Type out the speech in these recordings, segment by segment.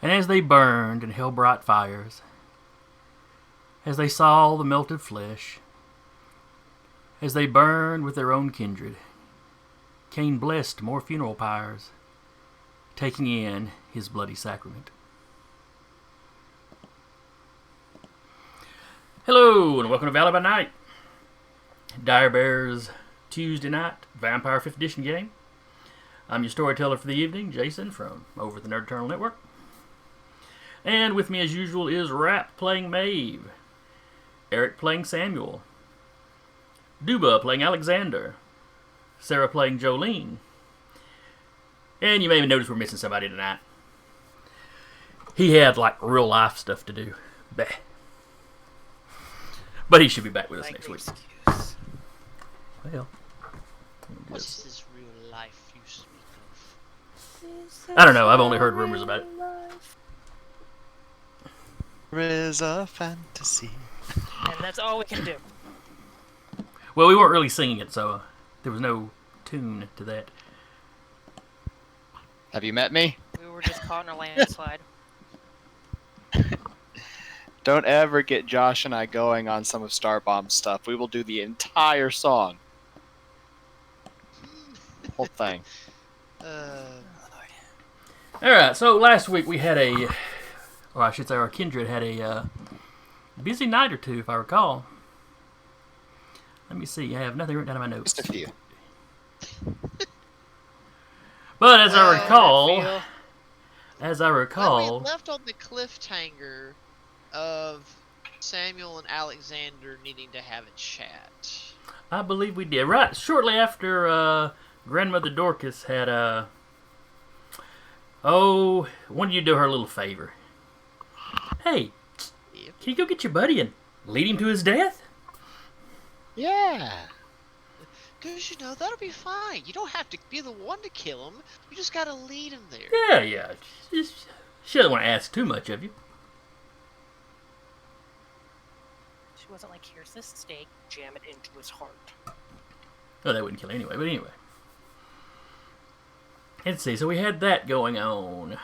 And as they burned in hell-bright fires, as they saw the melted flesh, as they burned with their own kindred, Cain blessed more funeral pyres, taking in his bloody sacrament. Hello, and welcome to Valley by Night, Dire Bears Tuesday night Vampire 5th Edition game. I'm your storyteller for the evening, Jason, from over at the Nerd Eternal Network. And with me, as usual, is Rap playing Maeve, Eric playing Samuel, Duba playing Alexander, Sarah playing Jolene, and you may even notice we're missing somebody tonight. He had, real life stuff to do. Bah. But he should be back with us next week. Excuse. Well, What's this real life you speak of? I don't know. I've only heard rumors about it. There is a fantasy. And that's all we can do. Well, we weren't really singing it, so there was no tune to that. Have you met me? We were just caught in a landslide. Don't ever get Josh and I going on some of Starbomb's stuff. We will do the entire song. Whole thing. Alright, so last week we had or I should say our kindred had a busy night or two, if I recall. Let me see, I have nothing written down in my notes. Just a few. But as I Well, recall, we left on the cliffhanger of Samuel and Alexander needing to have a chat. I believe we did. Right, shortly after Grandmother Dorcas had, wanted you to do her a little favor. Hey, Yep. can you go get your buddy and lead him to his death? Yeah. Because, that'll be fine. You don't have to be the one to kill him. You just gotta lead him there. Yeah. She doesn't want to ask too much of you. She wasn't like, here's this steak, jam it into his heart. Oh, that wouldn't kill anyway, but anyway. Let's see, so we had that going on.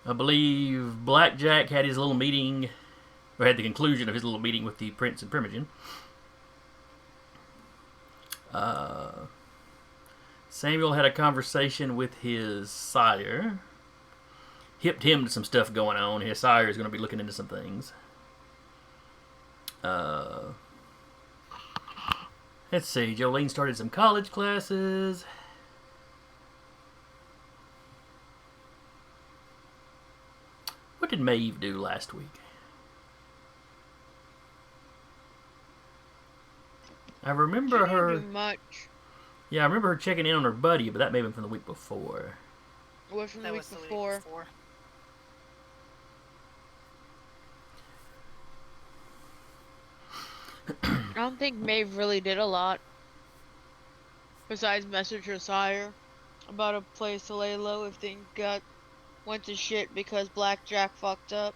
I believe Blackjack had his little meeting, or had the conclusion of his little meeting with the Prince and Primogen. Samuel had a conversation with his sire. Hipped him to some stuff going on. His sire is going to be looking into some things. Let's see. Jolene started some college classes. What did Maeve do last week? I remember She her. didn't do much. Yeah, I remember her checking in on her buddy, but that may have been from the week before. It was from the That week was the before. week before. I don't think Maeve really did a lot. Besides message her sire about a place to lay low if things went to shit because Blackjack fucked up.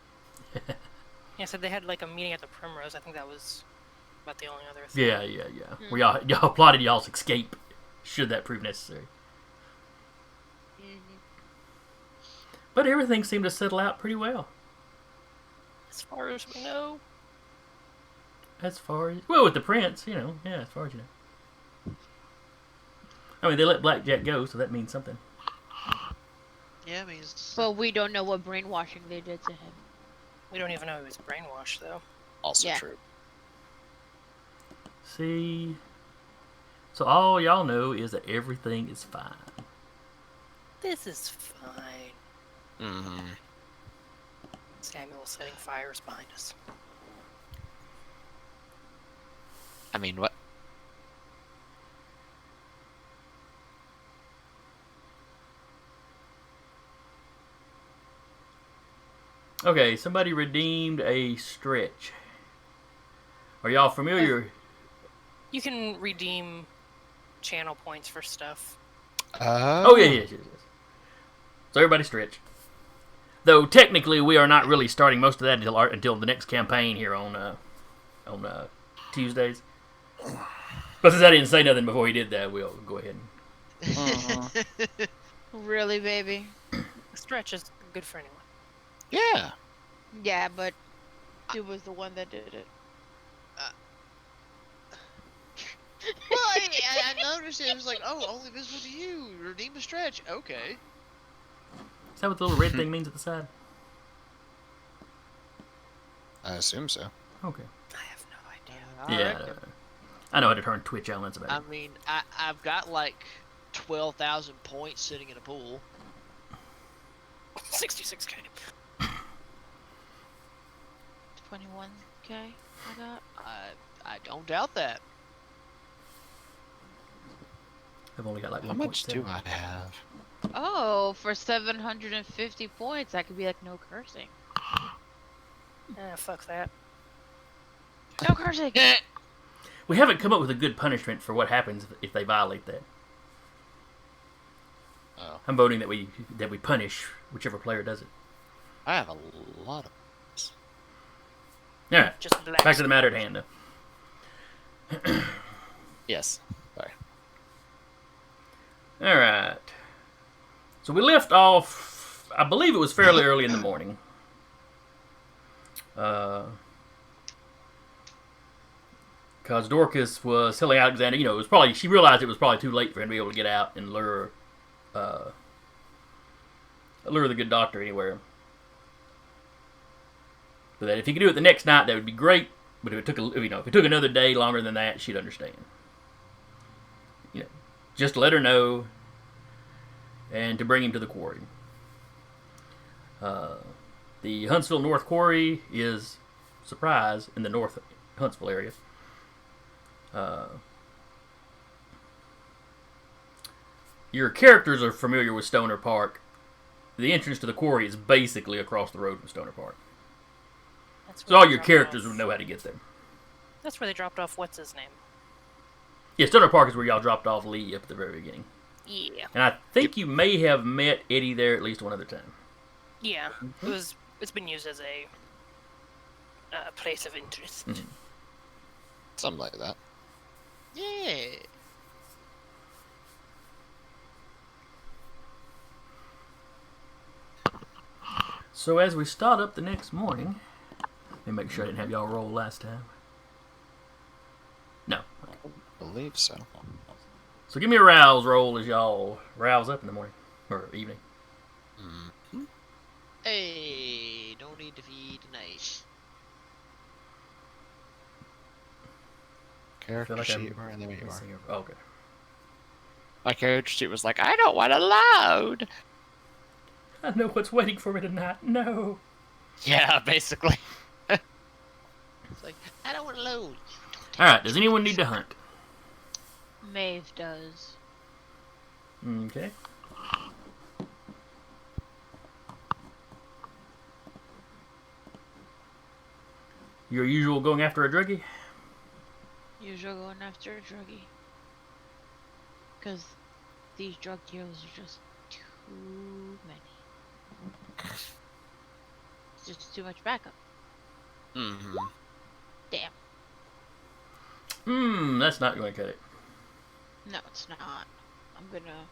Yeah, so they had like a meeting at the Primrose. I think that was about the only other thing. Yeah. Where y'all plotted y'all's escape, should that prove necessary. But everything seemed to settle out pretty well. As far as we know. As far as... Well, with the prince, as far as you know. I mean, they let Blackjack go, so that means something. Yeah, I mean, But we don't know what brainwashing they did to him. We don't even know he was brainwashed, though. Also Yeah. true. See... So all y'all know is that everything is fine. This is fine. Mm-hmm. Samuel setting fires behind us. I mean, what? Okay, somebody redeemed a stretch. Are y'all familiar? You can redeem channel points for stuff. Oh, yeah. So everybody stretch. Though technically we are not really starting most of that until the next campaign here on Tuesdays. But since I didn't say nothing before he did that, we'll go ahead and... Really, baby? The stretch is good for anyone. Yeah. Yeah, but it was the one that did it. Well, I noticed it was like, oh, only visible to you. Redeem a stretch. Okay. Is that what the little red thing means at the side? I assume so. Okay. I have no idea. I Yeah, reckon. I know how to turn Twitch on. That's about I it. mean, I've got like 12,000 points sitting in a pool. 66k. 21k I got. I don't doubt that. I've only got like 1.7. How much do I have? Oh, for 750 points, that could be like no cursing. Fuck that. No cursing! We haven't come up with a good punishment for what happens if they violate that. Oh. I'm voting that we punish whichever player does it. I have a lot of. All right. Just black. Back to the matter at hand, though. Yes. Sorry. All right. So we left off. I believe it was fairly early in the morning. Because Dorcas was telling Alexander, it was probably, she realized it was probably too late for him to be able to get out and lure the good doctor anywhere. But that if he could do it the next night, that would be great. But if it took another day longer than that, she'd understand. Just let her know, and to bring him to the quarry. The Huntsville North Quarry is, surprise, in the North Huntsville area. Your characters are familiar with Stoner Park. The entrance to the quarry is basically across the road from Stoner Park. That's So where all they your dropped characters off- would know how to get there. That's where they dropped off. What's his name? Yeah, Stoner Park is where y'all dropped off Lee up at the very beginning. Yeah. And I think you may have met Eddie there at least one other time. Yeah. It's been used as a place of interest. Mhm. Something like that. Yeah. So as we start up the next morning, let me make sure I didn't have y'all roll last time. No. I believe so. So give me a rouse roll as y'all rouse up in the morning. Or evening. Mm-hmm. Hey, don't need to feed tonight. Character like sheet. I'm Where are they? Where you are? Oh, okay. My character sheet was like, I don't want to load. I know what's waiting for me tonight. No. Yeah, basically. It's like, I don't want to load. Alright, does anyone need to hunt? Maeve does. Okay. Your usual going after a druggie? Usually going after a druggie. Because these drug dealers are just too many. It's just too much backup. Mm-hmm. Damn. That's not going to cut it. No, it's not. I'm gonna...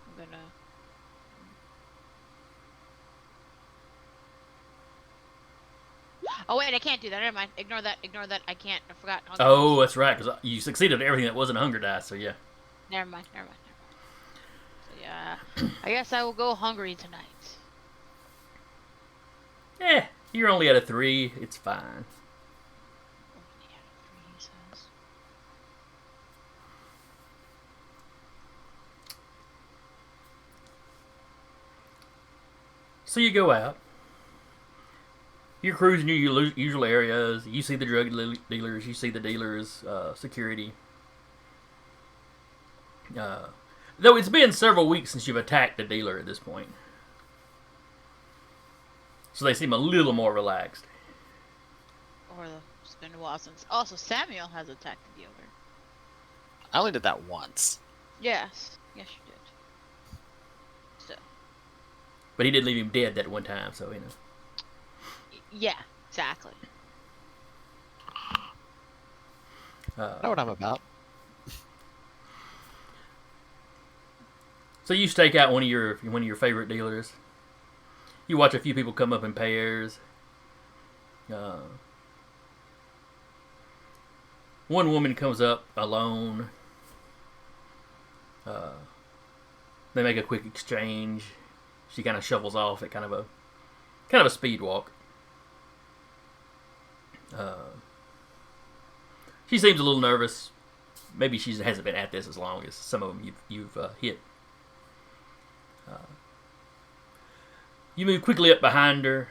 Oh wait, I can't do that. Never mind. Ignore that. I can't. I forgot. Oh, that's right, because you succeeded at everything that wasn't a hunger dice, so yeah. Never mind. So yeah, I guess I will go hungry tonight. You're only at a 3. It's fine. Only out of 3, he says. So you go out. You're cruising your usual areas. You see the drug dealers. You see the dealers' security. Though it's been several weeks since you've attacked the dealer at this point. So they seem a little more relaxed. Or it's been a while since. Also, Samuel has attacked the dealer. I only did that once. Yes, you did. So, But he did leave him dead that one time, so, yeah, exactly. I know what I'm about. So you stake out one of your favorite dealers. You watch a few people come up in pairs. One woman comes up alone. They make a quick exchange. She kind of shuffles off at kind of a speed walk. She seems a little nervous. Maybe she hasn't been at this as long as some of them you've hit. You move quickly up behind her,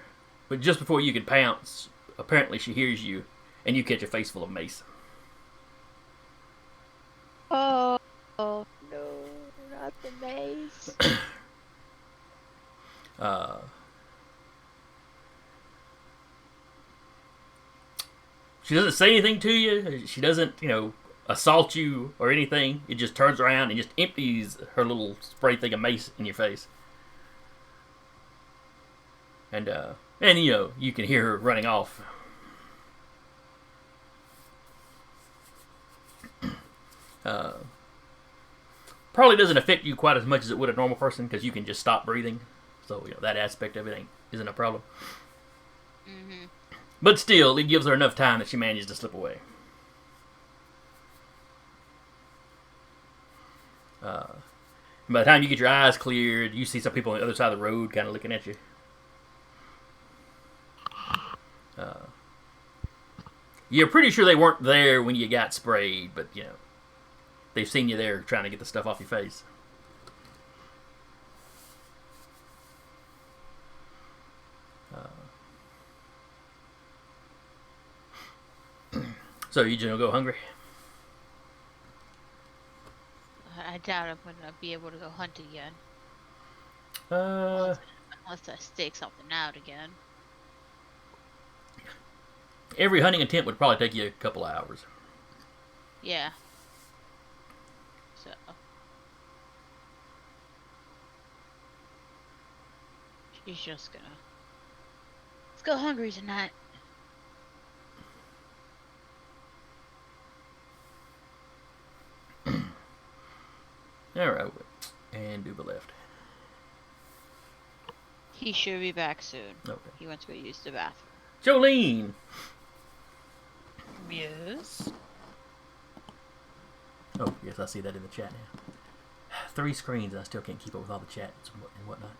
but just before you can pounce, apparently she hears you, and you catch a face full of mace. Oh no, not the maze. She doesn't say anything to you. She doesn't, assault you or anything. It just turns around and just empties her little spray thing of mace in your face. And you can hear her running off. Probably doesn't affect you quite as much as it would a normal person because you can just stop breathing. So that aspect of it isn't a problem. Mm-hmm. But still, it gives her enough time that she manages to slip away. By the time you get your eyes cleared, you see some people on the other side of the road kind of looking at you. You're pretty sure they weren't there when you got sprayed, but, they've seen you there trying to get the stuff off your face. So, you gonna go hungry? I doubt I'm gonna be able to go hunt again. Uh, Unless I stake something out again. Every hunting attempt would probably take you a couple of hours. Yeah. So. She's just gonna. Let's go hungry tonight. Alright, and Duba left. He should be back soon. Okay. He went to go use the bathroom. Jolene! Yes. Oh, yes, I see that in the chat now. 3 screens, and I still can't keep up with all the chats and whatnot.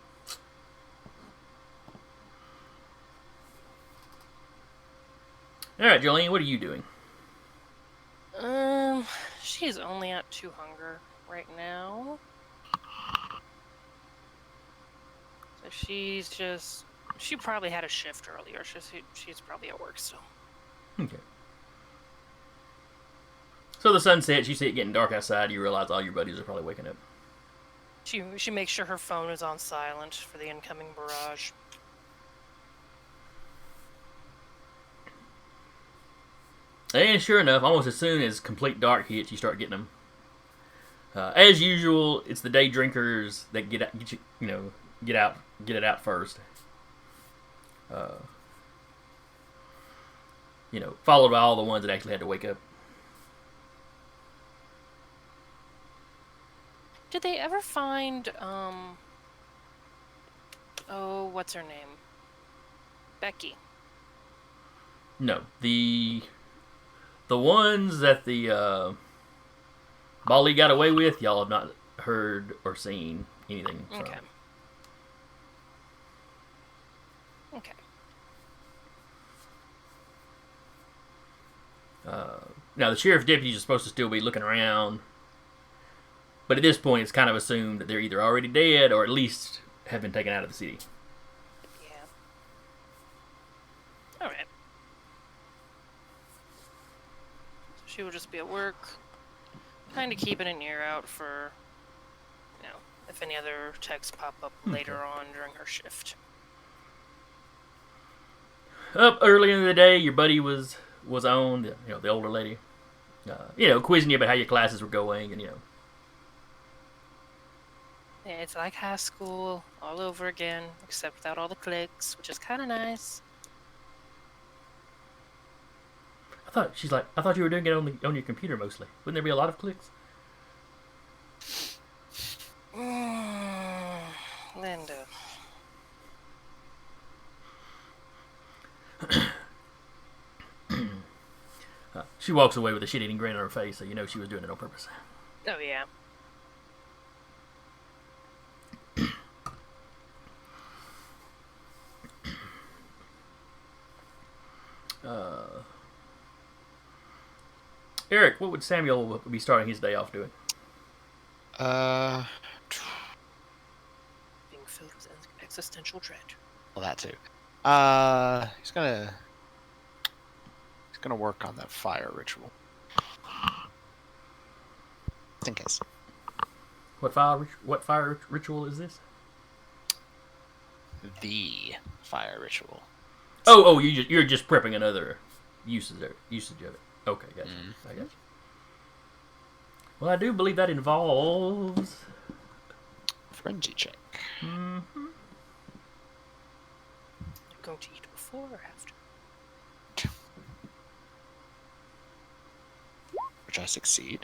Alright, Jolene, what are you doing? She's only at 2 hunger right now. So she probably had a shift earlier. She's probably at work still. Okay. So the sun sets, you see it getting dark outside, you realize all your buddies are probably waking up. She makes sure her phone is on silent for the incoming barrage. And sure enough, almost as soon as complete dark hits, you start getting them. As usual, it's the day drinkers that get it out first. Followed by all the ones that actually had to wake up. Did they ever find what's her name? Becky. No, the ones that the Bali got away with, y'all have not heard or seen anything from. Okay. Okay. Now, the sheriff's deputies are supposed to still be looking around, but at this point, it's kind of assumed that they're either already dead or at least have been taken out of the city. Yeah. All right. She will just be at work, kind of keeping an ear out for, if any other texts pop up later on during her shift. Up early in the day, your buddy was on, the older lady, quizzing you about how your classes were going, and Yeah, it's like high school all over again, except without all the clicks, which is kind of nice. I thought you were doing it on your computer mostly. Wouldn't there be a lot of clicks? Linda. She walks away with a shit-eating grin on her face, so you know she was doing it on purpose. Oh yeah. Eric, what would Samuel be starting his day off doing? Well, Being filled with existential dread. that too. He's gonna work on that fire ritual. Just in case. What fire ritual is this? The fire ritual. Oh, you're just prepping another usage of it. Okay, gotcha. I got you. Well, I do believe that involves Frenzy check. You're going to eat before or after? Which I succeed.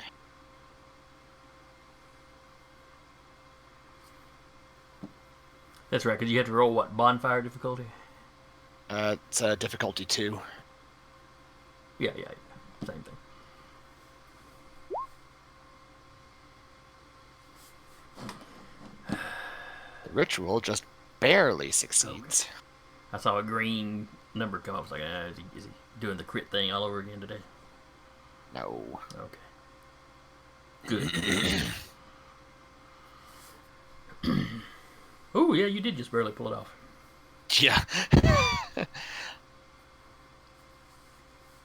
That's right, because you have to roll what, bonfire difficulty? It's difficulty 2. Yeah, same thing. The ritual just barely succeeds. I saw a green number come up. I was like, is he doing the crit thing all over again today? No. Okay. Good. Oh, yeah, you did just barely pull it off. Yeah.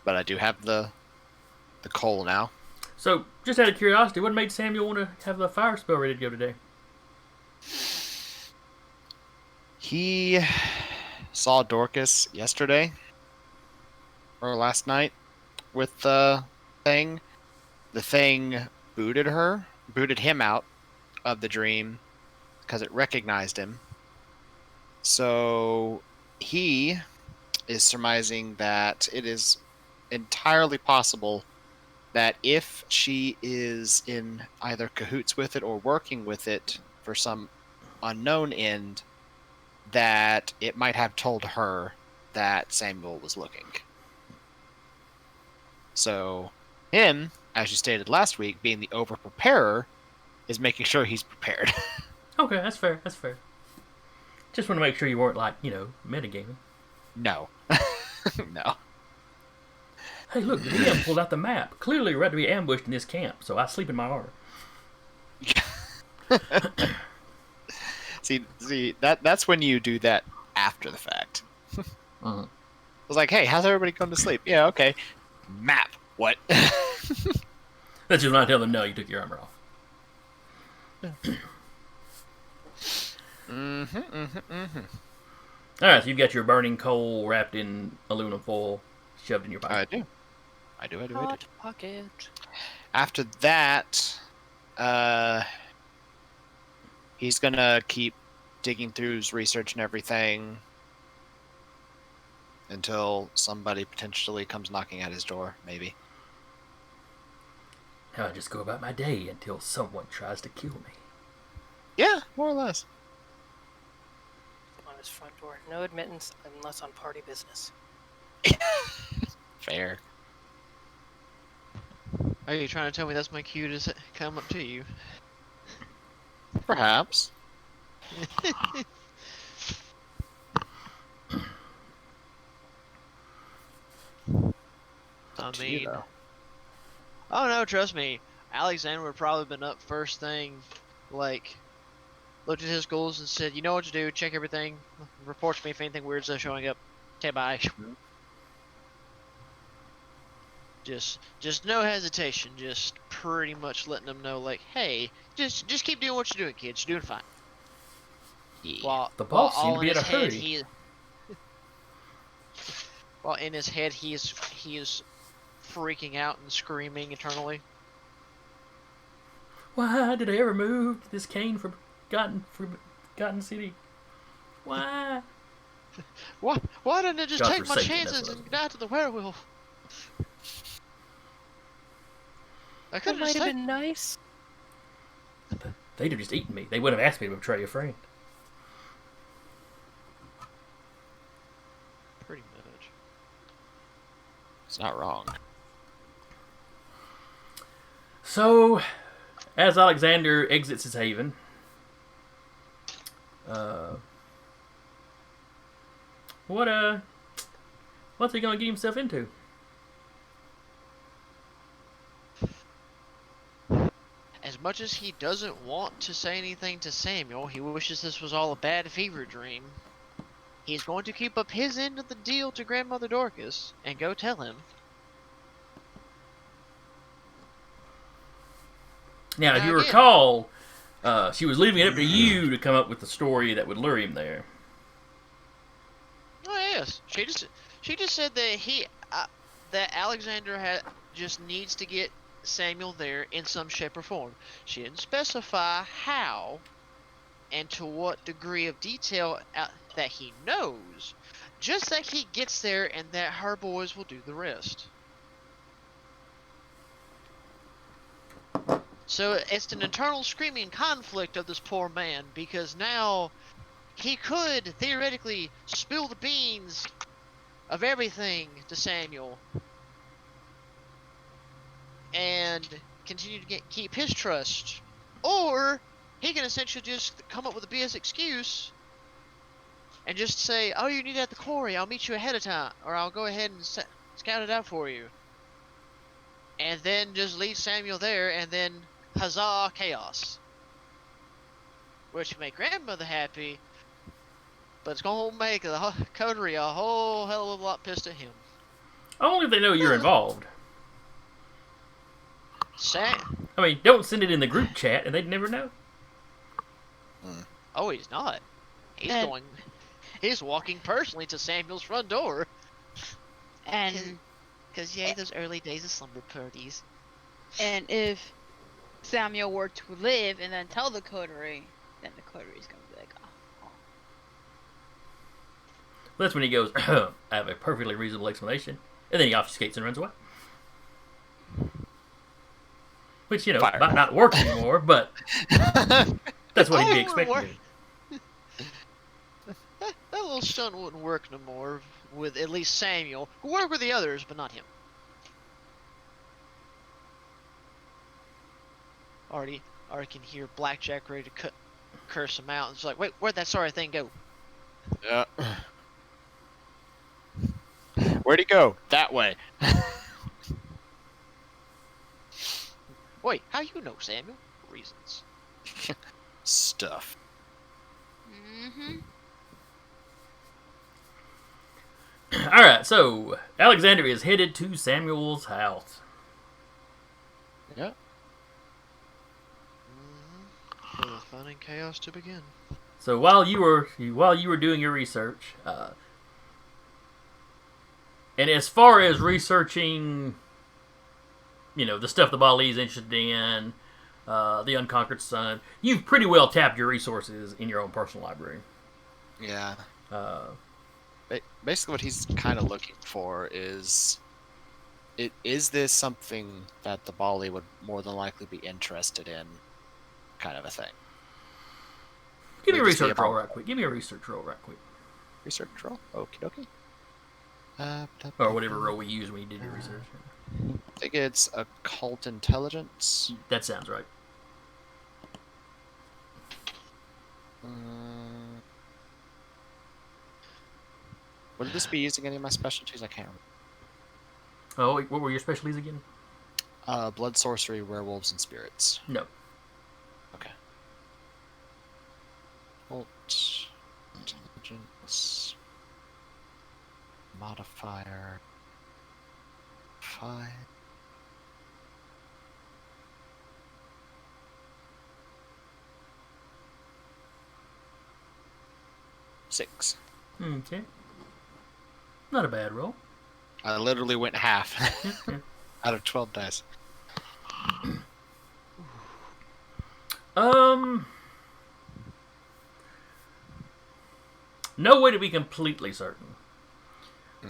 But I do have the coal now. So, just out of curiosity, what made Samuel want to have the fire spell ready to go today? He saw Dorcas yesterday or last night with the thing. The thing booted him out of the dream because it recognized him. So he is surmising that it is entirely possible that if she is in either cahoots with it or working with it for some unknown end, that it might have told her that Samuel was looking. So him, as you stated last week, being the over-preparer, is making sure he's prepared. Okay, that's fair. Just want to make sure you weren't, like, metagaming. No. No. Hey, look, the DM pulled out the map. Clearly, we're about to be ambushed in this camp, so I sleep in my armor. See, that's when you do that after the fact. Uh-huh. I was like, hey, how's everybody going to sleep? Yeah, okay. Map. What? That's just when I tell them, no, you took your armor off. Alright, so you've got your burning coal wrapped in aluminum foil, shoved in your pocket. I do. Hot pocket. After that, he's gonna keep digging through his research and everything until somebody potentially comes knocking at his door, maybe. Now I just go about my day until someone tries to kill me. Yeah, more or less. On his front door. No admittance unless on party business. Fair. Are you trying to tell me that's my cue to come up to you? Perhaps. I To you, mean, though. oh no, trust me. Alexander would have probably been up first thing, like, looked at his goals and said, you know what to do, check everything, report to me if anything weird's showing up. Okay, bye. Just no hesitation, just pretty much letting them know, like, hey, just keep doing what you're doing, kids, you're doing fine. Yeah. The boss while seemed to be in in a his head, hurry. while in his head he is freaking out and screaming eternally. Why did I ever move this cane from Forgotten City? Why? Why didn't I just God take my forsaken, chances that's what I and die to the werewolf? I could That have might just have taken. been nice. They'd have just eaten me. They wouldn't have asked me to betray a friend. Pretty much. It's not wrong. So, as Alexander exits his haven, what's he gonna get himself into? As much as he doesn't want to say anything to Samuel, he wishes this was all a bad fever dream. He's going to keep up his end of the deal to Grandmother Dorcas and go tell him. Now, if you Again. recall, she was leaving it up to you to come up with the story that would lure him there. Oh yes, she just said that that Alexander just needs to get Samuel there in some shape or form. She didn't specify how and to what degree of detail that he knows, just that he gets there and that her boys will do the rest. So it's an internal screaming conflict of this poor man, because now he could theoretically spill the beans of everything to Samuel and continue to keep his trust, or he can essentially just come up with a BS excuse and just say, "Oh, you need it at the quarry. I'll meet you ahead of time, or I'll go ahead and scout it out for you," and then just leave Samuel there, and then huzzah, chaos. Which will make Grandmother happy, but it's gonna make the coterie a whole hell of a lot pissed at him. Only if they know you're involved. I mean, don't send it in the group chat and they'd never know. Oh, he's not. He's walking personally to Samuel's front door. And Because, yay, those early days of slumber parties. and if Samuel were to live and then tell the coterie, then the coterie's gonna be like, oh. That's when he goes, I have a perfectly reasonable explanation. And then he obfuscates and runs away. Which, you know, Fire. might not work anymore, but that's what he'd be expecting. That little stunt wouldn't work no more with at least Samuel. Who work with the others, but not him. Already can hear Blackjack ready to curse him out. It's like, wait, where'd that sorry thing go? Yeah. Where'd he go? That way. Wait, how you know, Samuel? Reasons. Stuff. Mm-hmm. Alright, so Alexander is headed to Samuel's house. Yeah. For the fun and chaos to begin. So while you were doing your research, and as far as researching, you know, the stuff the Bali's interested in, the Unconquered Sun, you've pretty well tapped your resources in your own personal library. Yeah. Uh, Basically, what he's kind of looking for is this something that the Bali would more than likely be interested in, kind of a thing. Give me a Would this be research roll about- right quick. Give me a research roll right quick. Research roll? Okie dokie. Or whatever roll we used when you did your research. I think it's occult intelligence. That sounds right. Would this be using any of my specialties? I can't remember. Oh, wait, what were your specialties again? Blood sorcery, werewolves, and spirits. No. Okay. Occult intelligence modifier 5. Six. Okay. Not a bad roll. I literally went half Yeah. out of 12 dice. No way to be completely certain.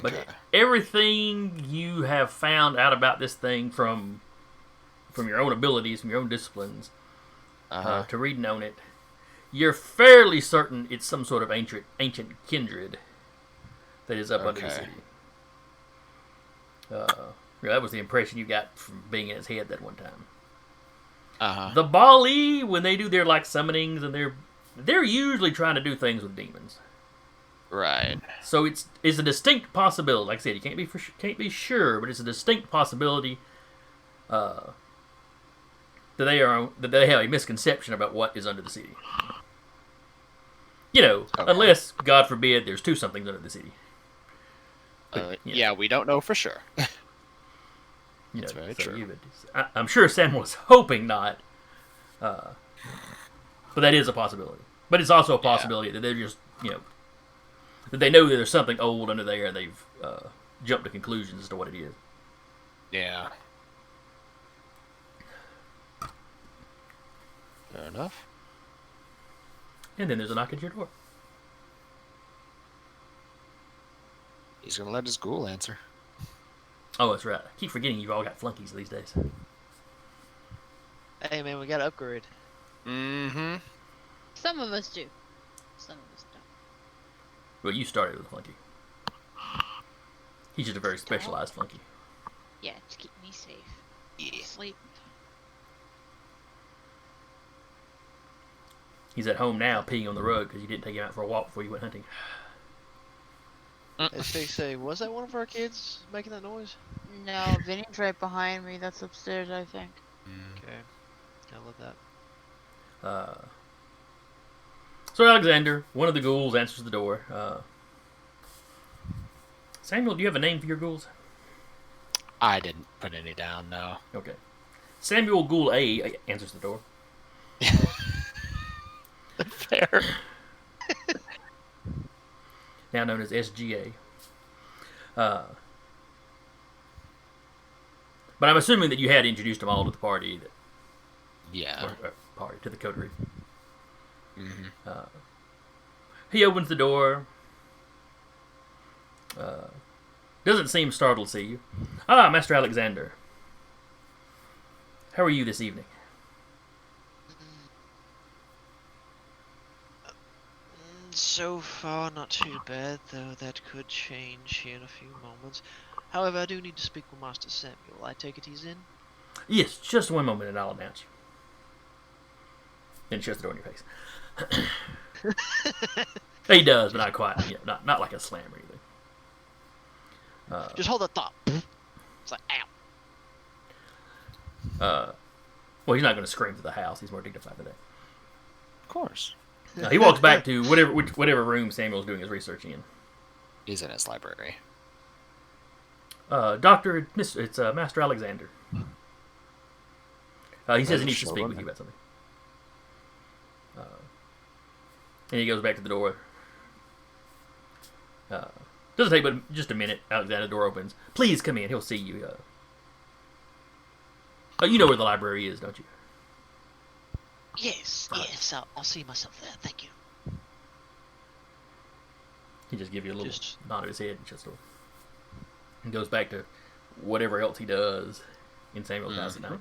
But Okay. everything you have found out about this thing from your own abilities, from your own disciplines, to read and own it, you're fairly certain it's some sort of ancient kindred that is up under the Okay. city. That was the impression you got from being in his head that one time. The Bali, when they do their like summonings, and they're usually trying to do things with demons. Right. So it's a distinct possibility. Like I said, you can't be sure, but it's a distinct possibility that they have a misconception about what is under the city. Unless, God forbid, there's two somethings under the city. But, yeah, we don't know for sure. That's very true. I'm sure Sam was hoping not, but that is a possibility. But it's also a possibility that they're just, that they know that there's something old under there, and they've jumped to conclusions as to what it is. Yeah. Fair enough. And then there's a knock at your door. He's gonna let his ghoul answer. Oh, that's right. I keep forgetting you've all got flunkies these days. Hey man, we gotta upgrade. Mm-hmm. Some of us do. Some of us don't. Well, you started with a flunky. He's just a very specialized flunky. Yeah, to keep me safe. Yeah. Sleep. He's at home now peeing on the rug because you didn't take him out for a walk before you went hunting. As they say, was that one of our kids making that noise? No, Vinny's right behind me. That's upstairs, I think. Okay. I love that. So Alexander, one of the ghouls, answers the door. Samuel, do you have a name for your ghouls? I didn't put any down, no. Okay. Samuel Ghoul A answers the door. Fair. Now known as SGA. But I'm assuming that you had introduced them all to the party. Yeah. To the coterie. Mm-hmm. He opens the door. Doesn't seem startled to see you. Ah, Master Alexander. How are you this evening? So far, not too bad, though that could change here in a few moments. However, I do need to speak with Master Samuel. I take it he's in? Yes, just one moment and I'll announce you. Then he shuts the door in your face. He does, but not quite. Not like a slam or anything. Just hold the thought. It's like, ow. Well, he's not going to scream to the house. He's more dignified than that. Of course. He walks back to whatever room Samuel's doing his research in. He's in his library. It's Master Alexander. He says he needs to speak with you about something. And he goes back to the door. Doesn't take but just a minute. Alexander, the door opens. Please come in. He'll see you. You know where the library is, don't you? Yes, I'll see myself there. Thank you. He just gives you a little nod of his head and shuts the door. And goes back to whatever else he does in Samuel's house at night.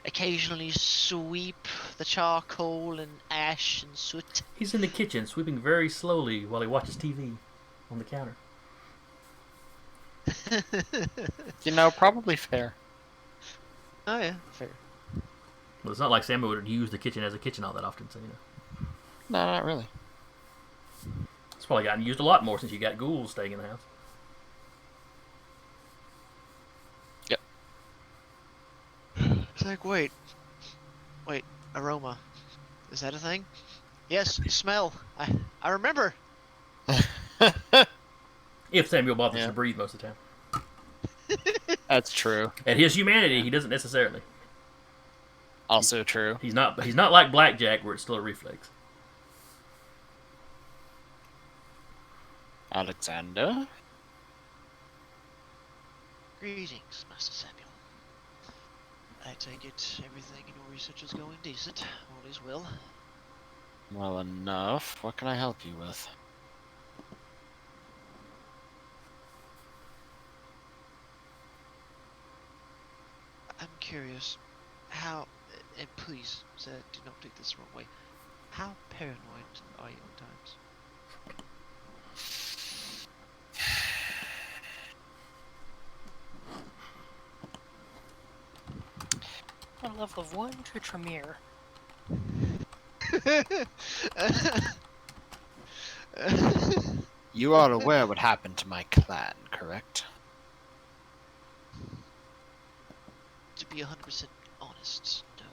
Occasionally sweep the charcoal and ash and soot. He's in the kitchen, sweeping very slowly while he watches TV on the counter. Probably fair. Oh yeah, fair. Well, it's not like Samuel would use the kitchen as a kitchen all that often, so No, not really. It's probably gotten used a lot more since you got ghouls staying in the house. Yep. It's like, wait, aroma. Is that a thing? Yes, smell. I remember. If Samuel bothers to breathe most of the time. That's true. At his humanity, he doesn't necessarily. Also true. He's not like Blackjack, where it's still a reflex. Alexander? Greetings, Master Samuel. I take it everything in your research is going decent. All is well. Well enough. What can I help you with? I'm curious, how, and please, sir, do not take this the wrong way, how paranoid are you at times? a level of 1 to Tremere. You are aware what happened to my clan, correct? To be 100% honest, no.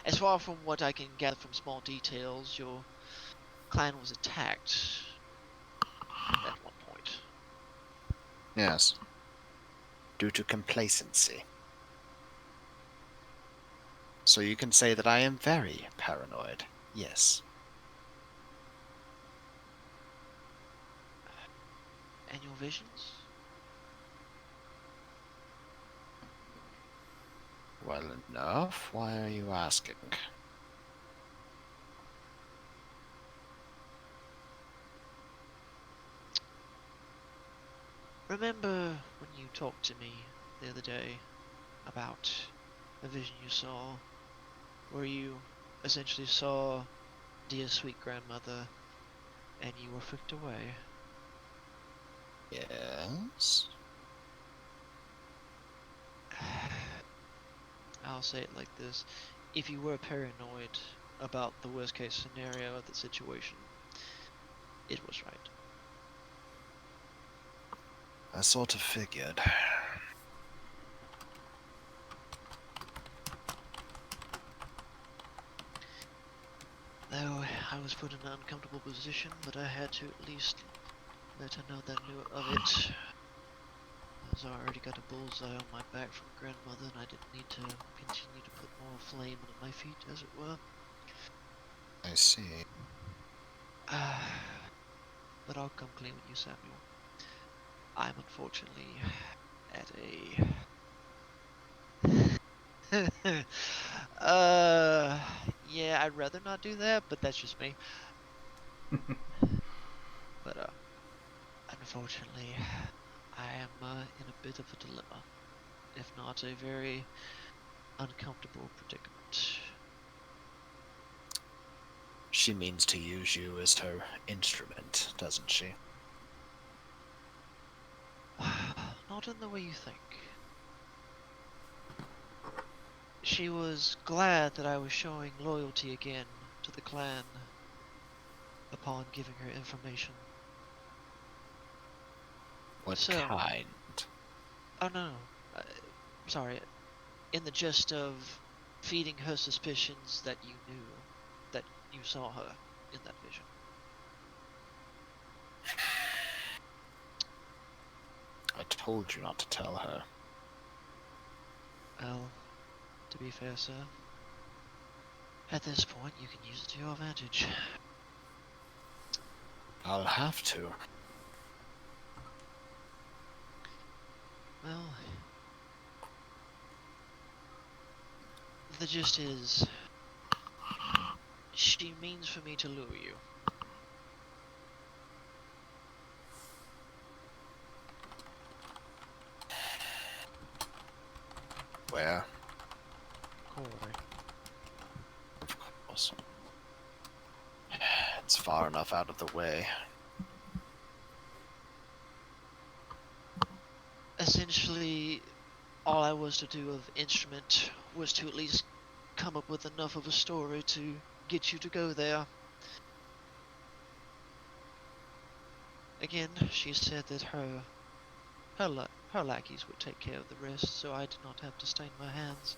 As far from what I can gather from small details, your clan was attacked at one point. Yes. Due to complacency. So you can say that I am very paranoid. Yes. And your visions? Well enough. Why are you asking? Remember when you talked to me the other day about a vision you saw, where you essentially saw dear sweet grandmother and you were flicked away? Yes. I'll say it like this. If you were paranoid about the worst case scenario of the situation, it was right. I sort of figured. Though I was put in an uncomfortable position, but I had to at least let her know that I knew of it. As I already got a bullseye on my back from grandmother, and I didn't need to continue to put more flame under my feet, as it were. I see. But I'll come clean with you, Samuel. I'm unfortunately at a... yeah, I'd rather not do that, but that's just me. But, unfortunately, I am in a bit of a dilemma, if not a very uncomfortable predicament. She means to use you as her instrument, doesn't she? Not in the way you think. She was glad that I was showing loyalty again to the clan upon giving her information. What So- kind? Oh no, sorry. In the gist of feeding her suspicions that you knew, that you saw her in that vision. I told you not to tell her. Well, to be fair, sir, at this point you can use it to your advantage. I'll have to. Well, the gist is, she means for me to lure you. Where? Quarry. Of course. It's far enough out of the way. Essentially, all I was to do of instrument was to at least come up with enough of a story to get you to go there. Again, she said that her lackeys would take care of the rest, so I did not have to stain my hands.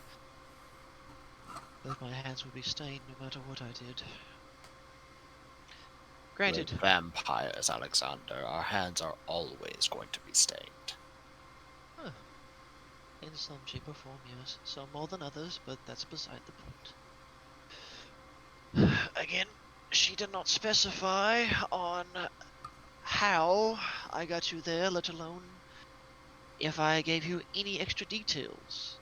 But my hands would be stained no matter what I did. Granted, We're vampires, Alexander. Our hands are always going to be stained. in some shape or form, yes. Some more than others, but that's beside the point. Again, she did not specify on how I got you there, let alone if I gave you any extra details.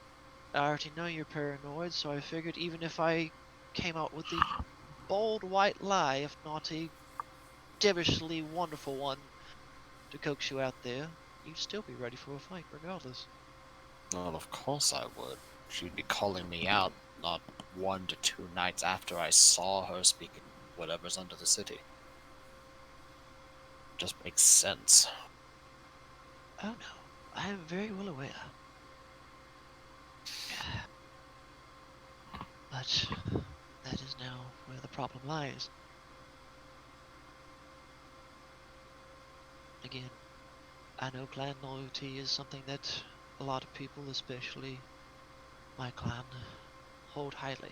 I already know you're paranoid, so I figured even if I came out with the bold white lie, if not a devilishly wonderful one, to coax you out there, you'd still be ready for a fight regardless. Well, of course I would. She'd be calling me out not 1 to 2 nights after I saw her speaking whatever's under the city. Just makes sense. Oh no, I am very well aware. But that is now where the problem lies. Again, I know clan loyalty is something that a lot of people, especially my clan, hold highly.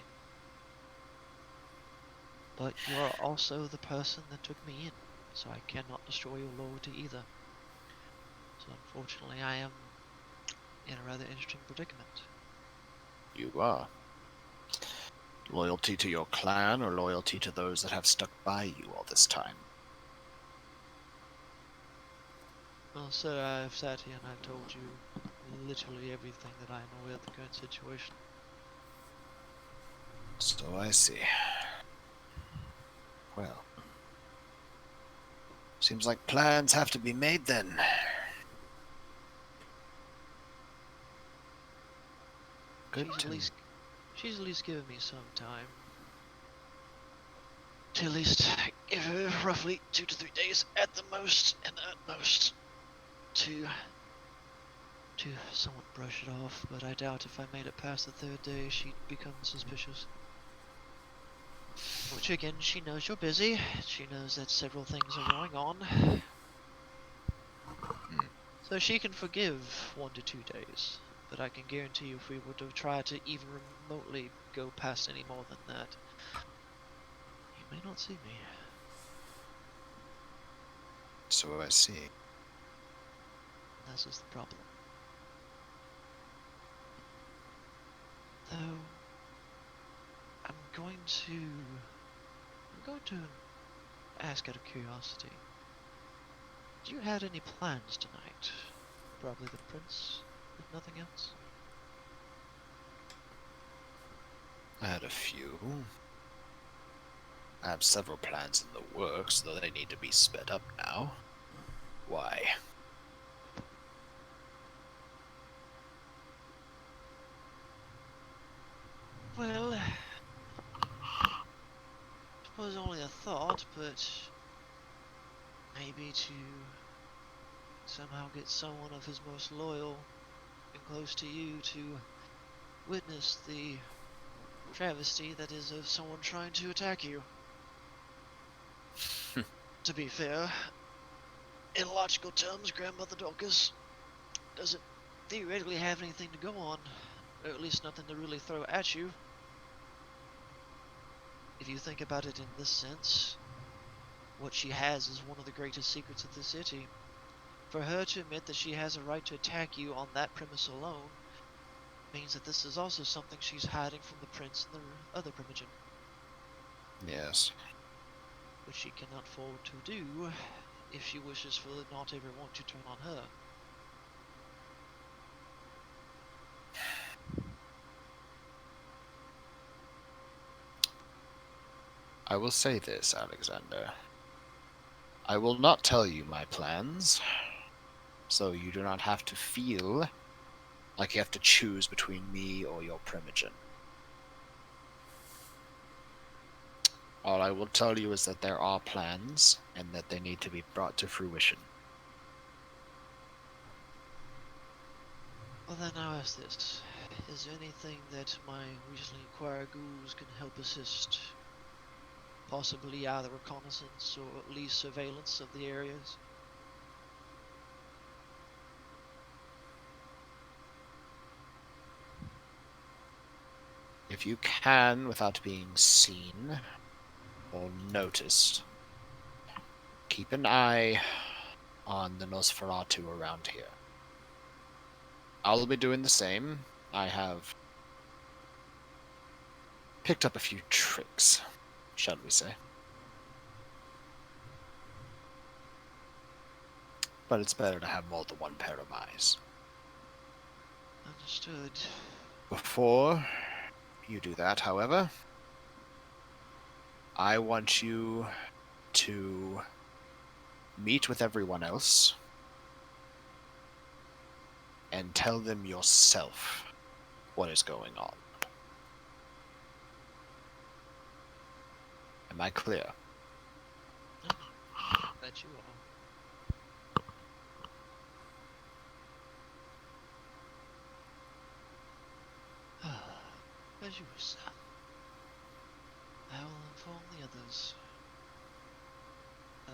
But you are also the person that took me in, so I cannot destroy your loyalty either. So unfortunately, I am in a rather interesting predicament. You are. Loyalty to your clan or loyalty to those that have stuck by you all this time? Well, sir, I've sat here and I've told you literally everything that I know of the current situation. So I see. Well, seems like plans have to be made then. Good She's at least given me some time. To at least give her roughly 2 to 3 days at the most, and utmost, to somewhat brush it off, but I doubt if I made it past the 3rd day she'd become suspicious. Which again, she knows you're busy, she knows that several things are going on. So she can forgive 1 to 2 days, but I can guarantee you if we were to try to even remotely go past any more than that, you may not see me. So I see. This is the problem. Though, I'm going to ask out of curiosity. Do you have any plans tonight? Probably the prince, if nothing else. I had a few. I have several plans in the works, though they need to be sped up now. Why? Well, suppose only a thought, but maybe to somehow get someone of his most loyal and close to you to witness the travesty that is of someone trying to attack you. To be fair, in logical terms, Grandmother Dorcas doesn't theoretically have anything to go on, or at least nothing to really throw at you. If you think about it in this sense, what she has is one of the greatest secrets of the city. For her to admit that she has a right to attack you on that premise alone means that this is also something she's hiding from the prince and the other primogen. Yes. Which she cannot afford to do if she wishes for not everyone to turn on her. I will say this, Alexander. I will not tell you my plans, so you do not have to feel like you have to choose between me or your primogen. All I will tell you is that there are plans, and that they need to be brought to fruition. Well then I'll ask this. Is there anything that my recently acquired ghouls can help assist? Possibly either reconnaissance or at least surveillance of the areas? If you can, without being seen or noticed, keep an eye on the Nosferatu around here. I'll be doing the same. I have picked up a few tricks, shall we say. But it's better to have more than one pair of eyes. Understood. Before you do that, however, I want you to meet with everyone else and tell them yourself what is going on. Am I clear? Bet you are. As you were, sir. I will inform the others. Oh.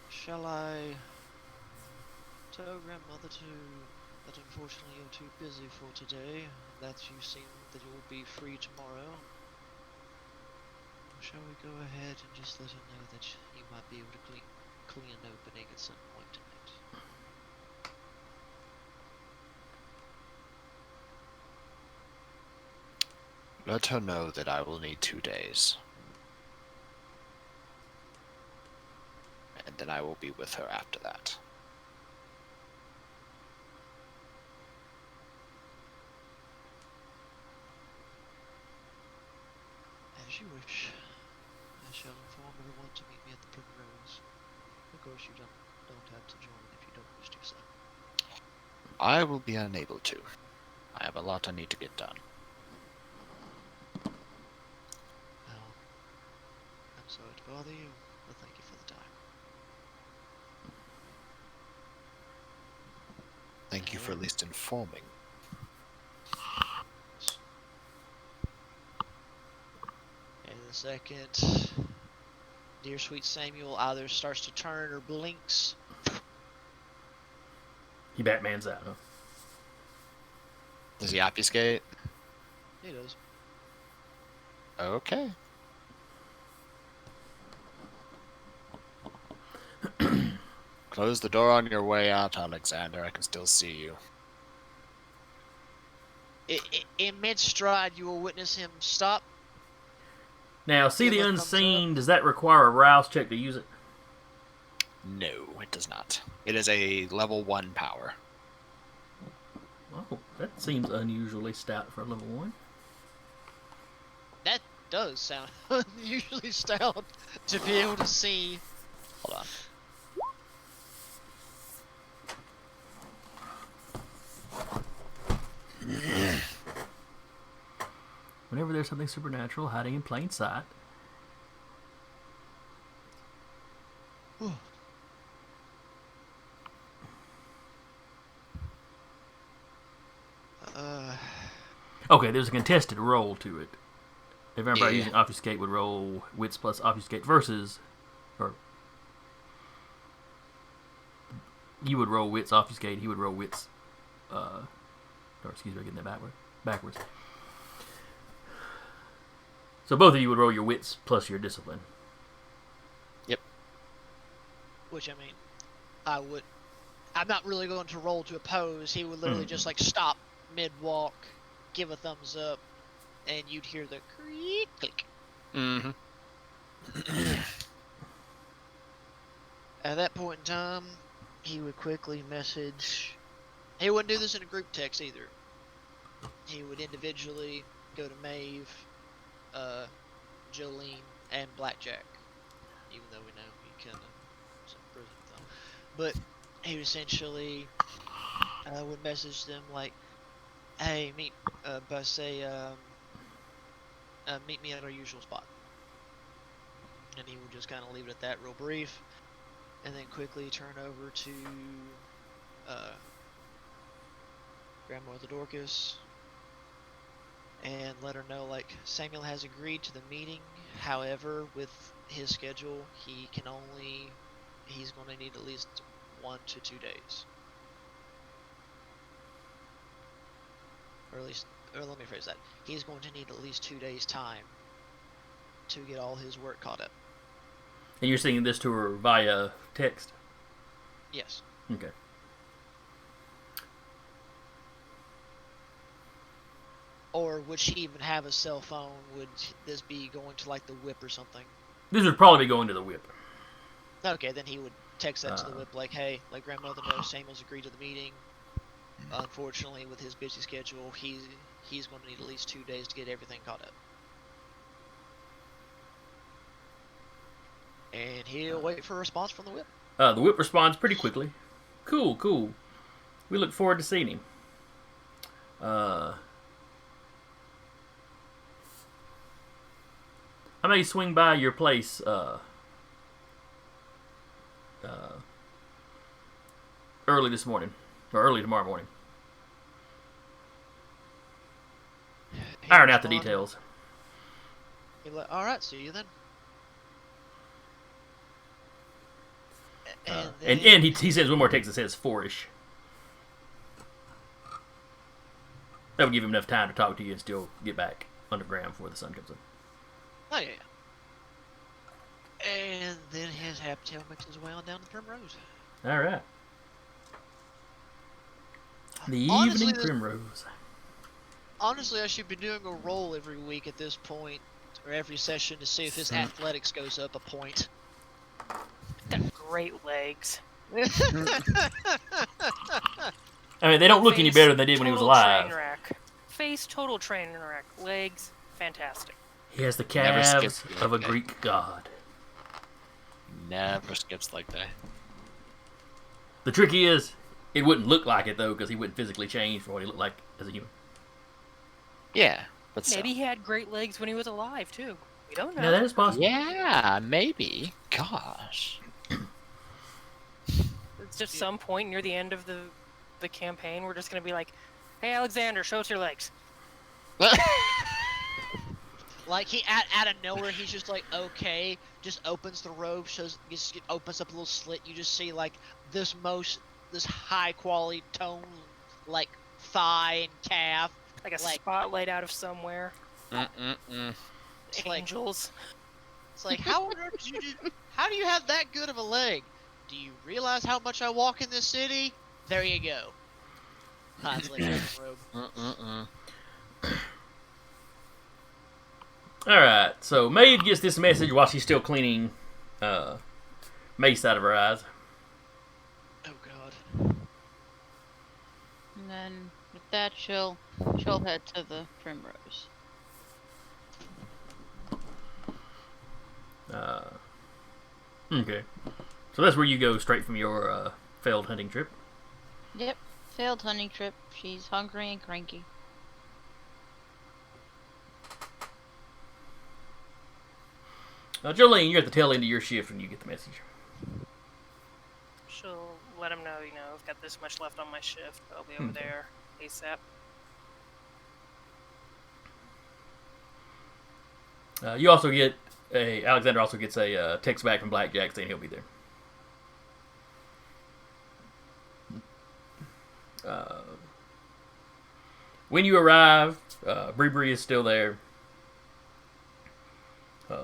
Shall I tell grandmother that unfortunately you're too busy for today, that you seem that you'll be free tomorrow? Or shall we go ahead and just let her know that you might be able to clean an opening at some point tonight? Let her know that I will need 2 days. And then I will be with her after that. As you wish. I shall inform everyone to meet me at the Primrose. Of course, you don't have to join if you don't wish to, so. I will be unable to. I have a lot I need to get done. Well, I'm sorry to bother you, but thank you for the time. Thank you for at least informing. And the second, dear sweet Samuel either starts to turn or blinks. He Batman's out, huh? Does he obfuscate? He does. Okay. Close the door on your way out, Alexander. I can still see you. In mid-stride, you will witness him stop. Now, see Give the a thumbs unseen. Does that require a rouse check to use it? No, it does not. It is a level 1 power. Oh, that seems unusually stout for a level 1. That does sound unusually stout to be able to see. Hold on. Whenever there's something supernatural hiding in plain sight. Okay, there's a contested roll to it. If everybody using obfuscate would roll wits plus obfuscate versus, or you would roll wits obfuscate, he would roll wits, or excuse me, I'm getting that backwards. So both of you would roll your wits plus your discipline. Yep. Which, I mean, I'm not really going to roll to oppose. He would literally just, like, stop mid-walk, give a thumbs up, and you'd hear the creak, click. Mm-hmm. At that point in time, he would quickly message. He wouldn't do this in a group text either. He would individually go to Maeve, Jolene, and Blackjack. Even though we know he kind of was in prison with them. But he would essentially would message them like, hey, meet me at our usual spot. And he would just kind of leave it at that, real brief. And then quickly turn over to Grandmother Dorcas and let her know, like, Samuel has agreed to the meeting. However, with his schedule, he's going to need at least 1 to 2 days. Or let me phrase that. He's going to need at least 2 days' time to get all his work caught up. And you're sending this to her via text? Yes. Okay. Or would she even have a cell phone? Would this be going to, like, the whip or something? This would probably be going to the whip. Okay, then he would text that to the whip, like, hey, let grandmother know Samuel's agreed to the meeting. Unfortunately, with his busy schedule, he's going to need at least 2 days to get everything caught up. And he'll wait for a response from the whip. The whip responds pretty quickly. Cool. We look forward to seeing him. I may swing by your place early this morning, or early tomorrow morning. iron out the responded. details. He like, all right, see you then. And then, And he says one more text that says 4-ish. That would give him enough time to talk to you and still get back underground before the sun comes up. oh yeah. And then his happy tail makes his way on down the Primrose. All right. The Honestly, evening this- primrose. Honestly, I should be doing a roll every week at this point, or every session, to see if his athletics goes up a point. Got great legs. I mean, they don't look any Face, better than they did when he was total alive. Train wreck. Face, total train wreck. Legs, fantastic. He has the Never calves skips the of a leg day. Greek god. Never skips leg day. The trick is, it wouldn't look like it though, because he wouldn't physically change from what he looked like as a human. Yeah, but still. Maybe he had great legs when he was alive too. We don't know. Now that is possible. Yeah, maybe. Gosh. It's just some point near the end of the campaign, we're just gonna be like, "Hey, Alexander, show us your legs." Like he out of nowhere, he's just like, okay, just opens the robe, opens up a little slit. You just see like this high quality tone, like thigh and calf. Like a Like- spotlight out of somewhere. Mm-mm-mm. It's like, Angels. it's like, how on earth did you do? How do you have that good of a leg? Do you realize how much I walk in this city? There you go. Hides like the robe. Mm-mm-mm. Alright, so Maeve gets this message while she's still cleaning May's side of her eyes. Oh God. And then with that, she'll head to the Primrose. Okay. So that's where you go straight from your failed hunting trip. Yep, failed hunting trip. She's hungry and cranky. Jolene, you're at the tail end of your shift when you get the message. She'll let him know, I've got this much left on my shift. I'll be over there ASAP. You also get Alexander also gets a text back from Blackjack saying he'll be there. When you arrive, Bree is still there.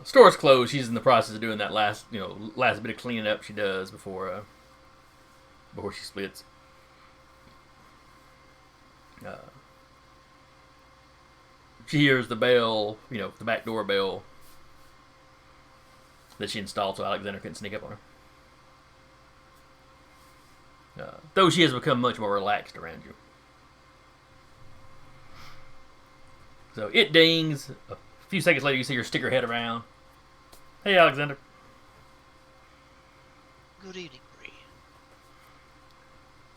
Store's closed. She's in the process of doing that last bit of cleaning up she does before she splits. She hears the bell, the back door bell that she installed so Alexander couldn't sneak up on her. Though she has become much more relaxed around you. So it dings. A few seconds later, you see her stick her head around. Hey, Alexander. Good evening, Bree.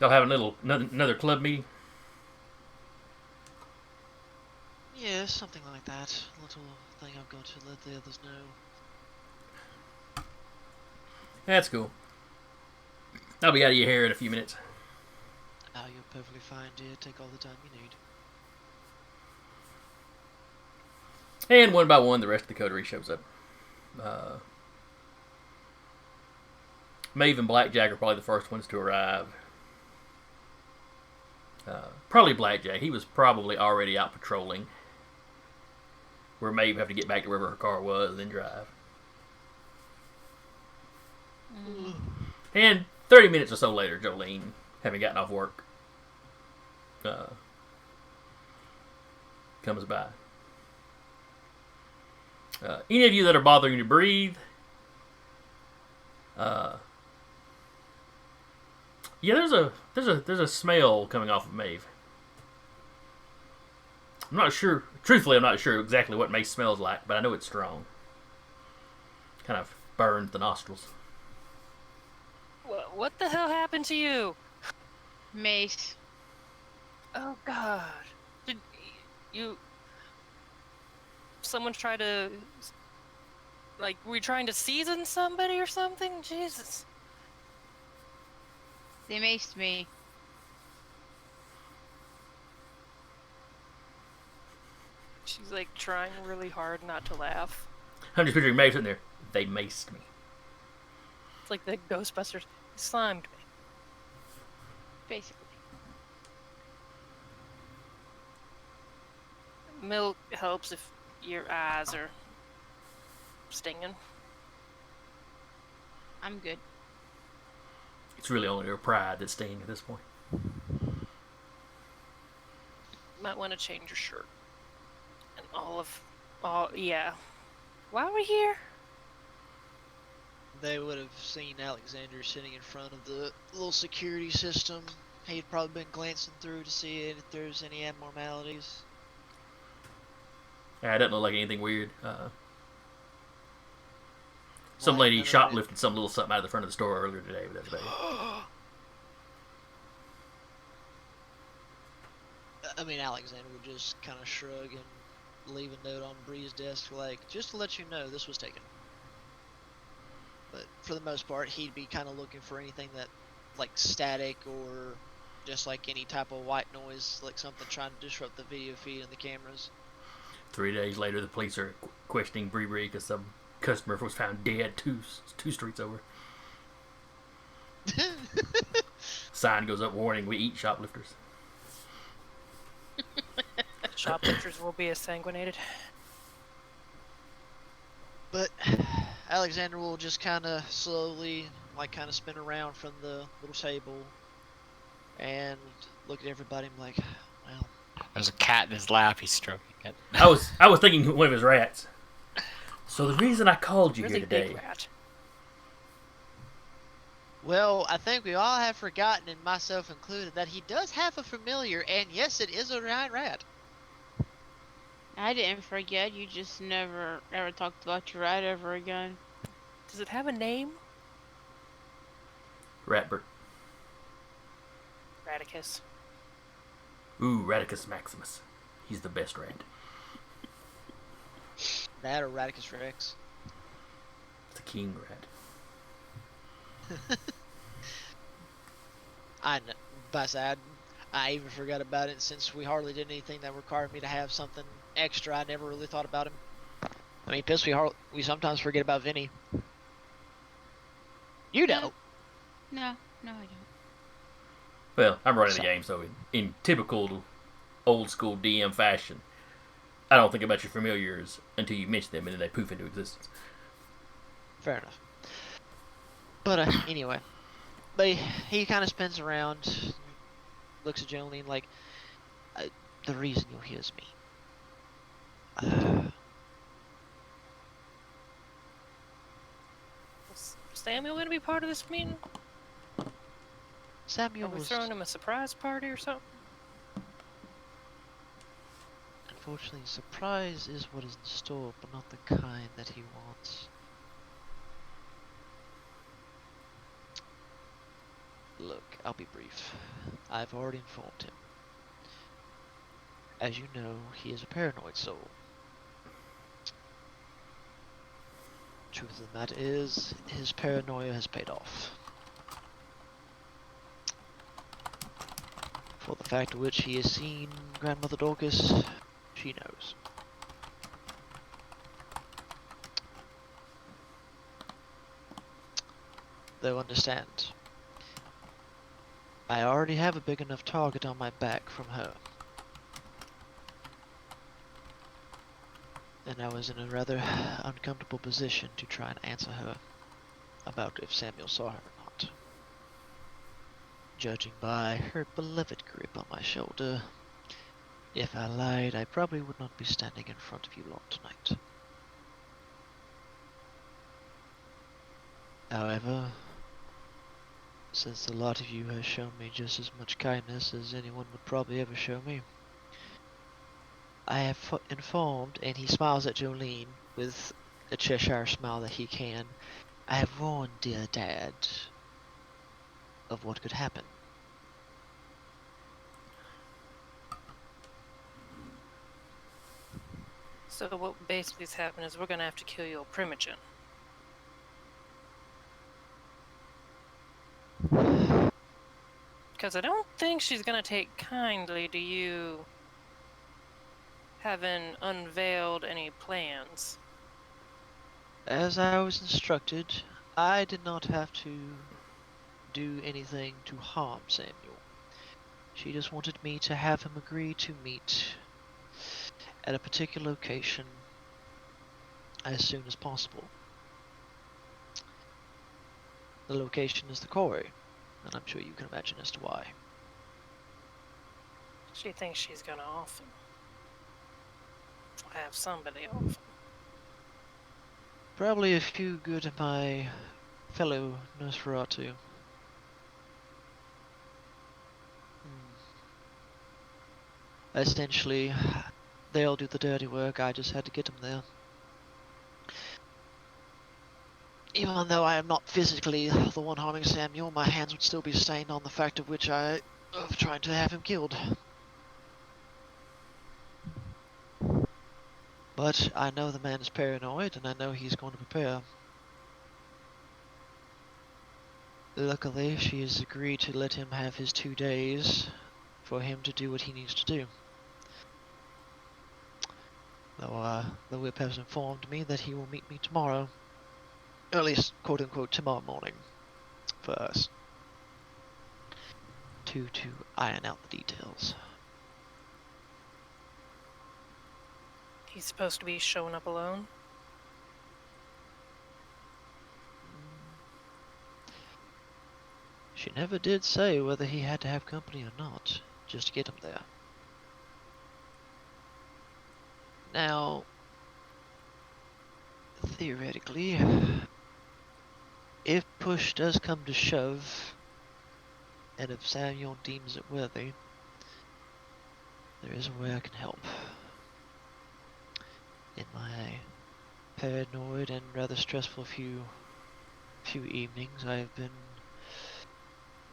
Y'all having another club meeting? Yeah, something like that. A little thing I've got to let the others know. That's cool. I'll be out of your hair in a few minutes. Oh, you're perfectly fine, dear. Take all the time you need. And one by one, the rest of the coterie shows up. Maeve and Blackjack are probably the first ones to arrive. Probably Blackjack. He was probably already out patrolling. Where Maeve have to get back to wherever her car was, then drive. And 30 minutes or so later, Jolene, having gotten off work, comes by. Any of you that are bothering to breathe, there's a smell coming off of Maeve. I'm not sure. Truthfully, I'm not sure exactly what Maeve smells like, but I know it's strong. Kind of burns the nostrils. What the hell happened to you? Mace. Oh God! Did you? Someone try to? Were you trying to season somebody or something? Jesus! They maced me. She's He's like trying really hard not to laugh. I'm just picturing Maeve sitting there. They maced me. It's like the Ghostbusters slimed me. Basically. Milk helps if your eyes are stinging. I'm good. It's really only her pride that's staying at this point. Might want to change your shirt. And yeah. Why are we here? They would have seen Alexander sitting in front of the little security system. He'd probably been glancing through to see if there's any abnormalities. Yeah, it doesn't look like anything weird. Some Like, lady none of shoplifted some little something out of the front of the store earlier today, but that's about it. I mean, Alexander would just kind of shrug and leave a note on Bree's desk, like, just to let you know this was taken. But for the most part, he'd be kind of looking for anything that, like, static or just like any type of white noise, like something trying to disrupt the video feed and the cameras. 3 days later, the police are questioning Bree because some customer was found dead two streets over. Sign goes up warning, we eat shoplifters. Shoplifters will be assanguinated. But Alexander will just kind of slowly, like, kind of spin around from the little table and look at everybody and be like, well, There's a cat in his lap. He's stroking it. I was thinking one of his rats. So the reason I called you Really here big today. rat. well, I think we all have forgotten, and myself included, that he does have a familiar, and yes, it is a giant rat. I didn't forget. You just never ever talked about your rat ever again. Does it have a name? Ratbert. Radicus. Ooh, Radicus Maximus. He's the best rat. That or Radicus Rex. The king rat. I know, but I even forgot about it since we hardly did anything that required me to have something extra. I never really thought about him. I mean, plus we sometimes forget about Vinny. You know. No, I don't. Well, I'm running the So- game, so in typical old school DM fashion, I don't think about your familiars until you mention them and then they poof into existence. Fair enough. But anyway, but he kind of spins around, looks at Jolene like, the reason you're here is me. Is Samuel going to be part of this meeting? Are Samuel we was throwing him a surprise party or something? unfortunately surprise is what is in store, but not the kind that he wants. Look, I'll be brief. I've already informed him. As you know, he is a paranoid soul. Truth of the matter is, his paranoia has paid off. For the fact of which he has seen Grandmother Dorcas, she knows. Though understand, I already have a big enough target on my back from her. And I was in a rather uncomfortable position to try and answer her about if Samuel saw her or not. Judging by her beloved grip on my shoulder, if I lied, I probably would not be standing in front of you lot tonight. However, since a lot of you have shown me just as much kindness as anyone would probably ever show me, I have informed, and he smiles at Jolene with a Cheshire smile that he can, I have warned dear Dad of what could happen. So what basically has happened is we're going to have to kill your primogen. Because I don't think she's going to take kindly to you haven't unveiled any plans. As I was instructed, I did not have to do anything to harm Samuel. She just wanted me to have him agree to meet at a particular location as soon as possible. The location is the Quarry, and I'm sure you can imagine as to why. She thinks she's gonna off him. Have somebody off him. Probably a few good of my fellow Nosferatu. Essentially, they'll do the dirty work, I just had to get them there. Even though I am not physically the one harming Samuel, my hands would still be stained on the fact of trying to have him killed. But I know the man is paranoid, and I know he's going to prepare. Luckily, she has agreed to let him have his 2 days for him to do what he needs to do. Though the whip has informed me that he will meet me tomorrow. Or at least, quote-unquote, tomorrow morning. For us. To iron out the details. He's supposed to be showing up alone? She never did say whether he had to have company or not, just to get him there. Now, theoretically, if push does come to shove, and if Samuel deems it worthy, there is a way I can help. In my paranoid and rather stressful few evenings, I have been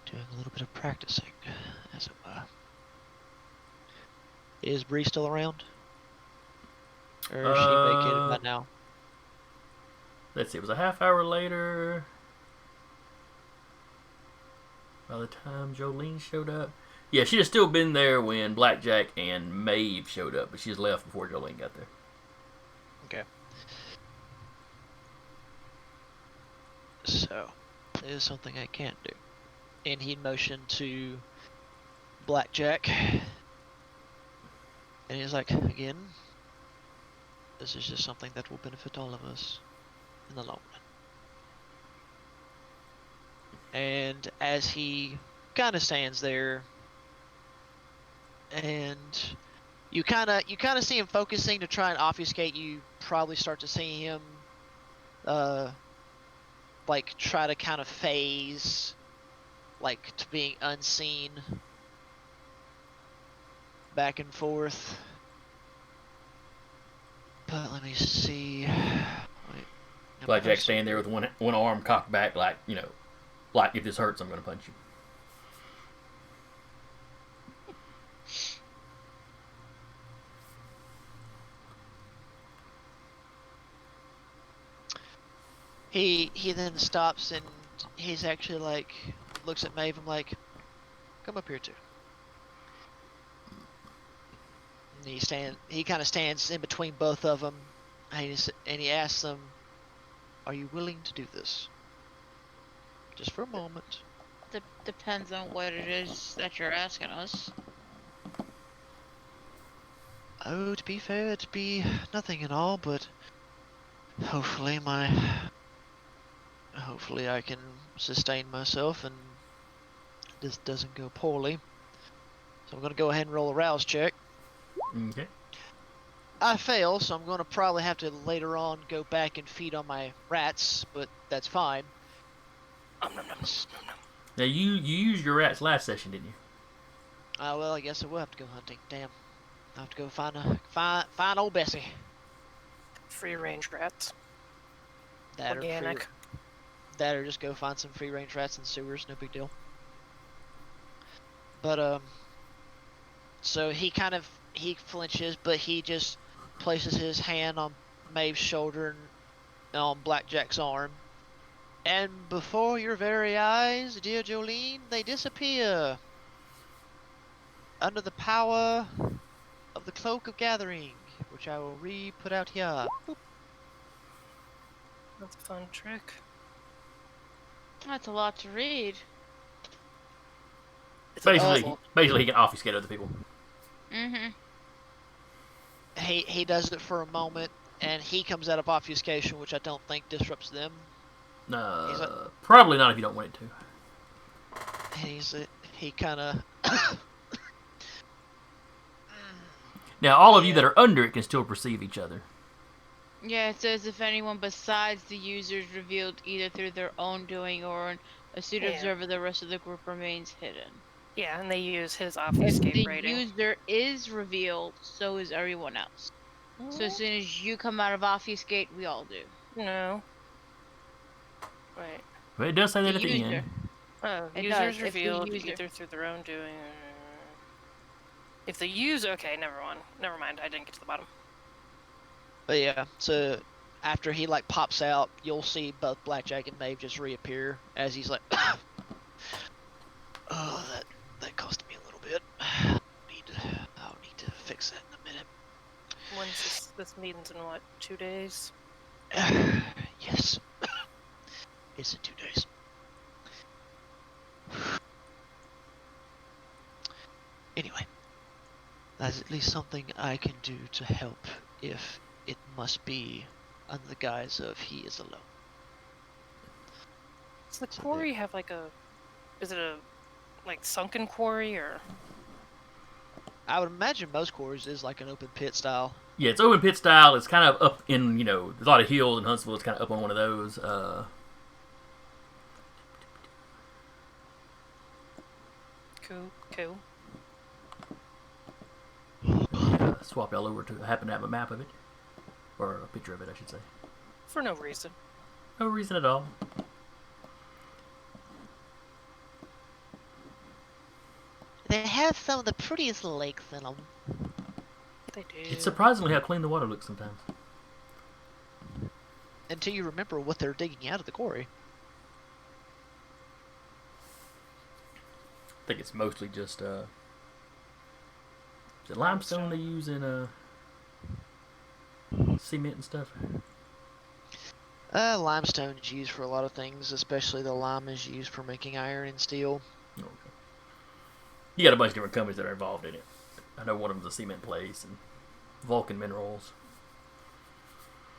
doing a little bit of practicing, as it were. Is Bree still around? Or is she vacated by now? Let's see, it was a half hour later. By the time Jolene showed up. Yeah, she'd have still been there when Blackjack and Maeve showed up, but she's left before Jolene got there. Okay. So, there's something I can do. And he motioned to Blackjack. And he's like, again, this is just something that will benefit all of us in the long run. And as he kind of stands there, and you kind of see him focusing to try and obfuscate, you probably start to see him like try to kind of phase like to being unseen back and forth. But let me see. Wait, Blackjack standing there with one arm cocked back, like, you know, like if this hurts, I'm going to punch you. He then stops and he's actually like looks at Maeve and like, come up here too. And he kind of stands in between both of them, and he asks them, "Are you willing to do this? Just for a moment." Depends on what it is that you're asking us. Oh, to be fair, it'd be nothing at all, but hopefully I can sustain myself and this doesn't go poorly. So I'm gonna go ahead and roll a rouse check. Okay. I fail, so I'm gonna probably have to later on go back and feed on my rats, but that's fine. Now, you used your rats last session, didn't you? Well, I guess I will have to go hunting. Damn. I'll have to go find old Bessie. Free range rats. That Organic. or just go find some free range rats in sewers, no big deal. But so he flinches, but he just places his hand on Maeve's shoulder and on Blackjack's arm. And before your very eyes, dear Jolene, they disappear. Under the power of the Cloak of Gathering, which I will re-put out here. Boop. That's a fun trick. That's a lot to read. It's Basically, awful. basically, he can obfuscate other people. Mm-hmm. He does it for a moment, and he comes out of obfuscation, which I don't think disrupts them. He's like- Probably not if you don't want it to. And he kind of. Now, all of you Yeah. that are under it can still perceive each other. Yeah, it says if anyone besides the user is revealed either through their own doing or an astute Yeah. observer, the rest of the group remains hidden. Yeah, and they use his If obfuscate the rating. user is revealed, so is everyone else. So as soon as you come out of obfuscate, we all do. No. Wait. But it does say that The at the user. end. Oh, It users does, if the revealed user- either through their own doing. If the user, okay, never mind. I didn't get to the bottom. But yeah, so after he like pops out, you'll see both Blackjack and Maeve just reappear as he's like, "Oh, that cost me a little bit. I'll need to fix that in a minute." When's this meeting's in what, 2 days? Yes, it's in 2 days. Anyway, that's at least something I can do to help if it must be under the guise of he is alone. Does the So quarry have like is it a, like, sunken quarry, or? I would imagine most quarries is like an open pit style. Yeah, it's open pit style. It's kind of up in, there's a lot of hills in Huntsville. It's kind of up on one of those. Cool. Swap y'all over to happen to have a map of it. Or a picture of it, I should say. For no reason. No reason at all. They have some of the prettiest lakes in them. They do. It's surprisingly how clean the water looks sometimes. Until you remember what they're digging out of the quarry. I think it's mostly just, is it limestone they use in, cement and stuff? Limestone is used for a lot of things, especially the lime is used for making iron and steel. Okay. You got a bunch of different companies that are involved in it. I know one of them's a cement place and Vulcan Minerals.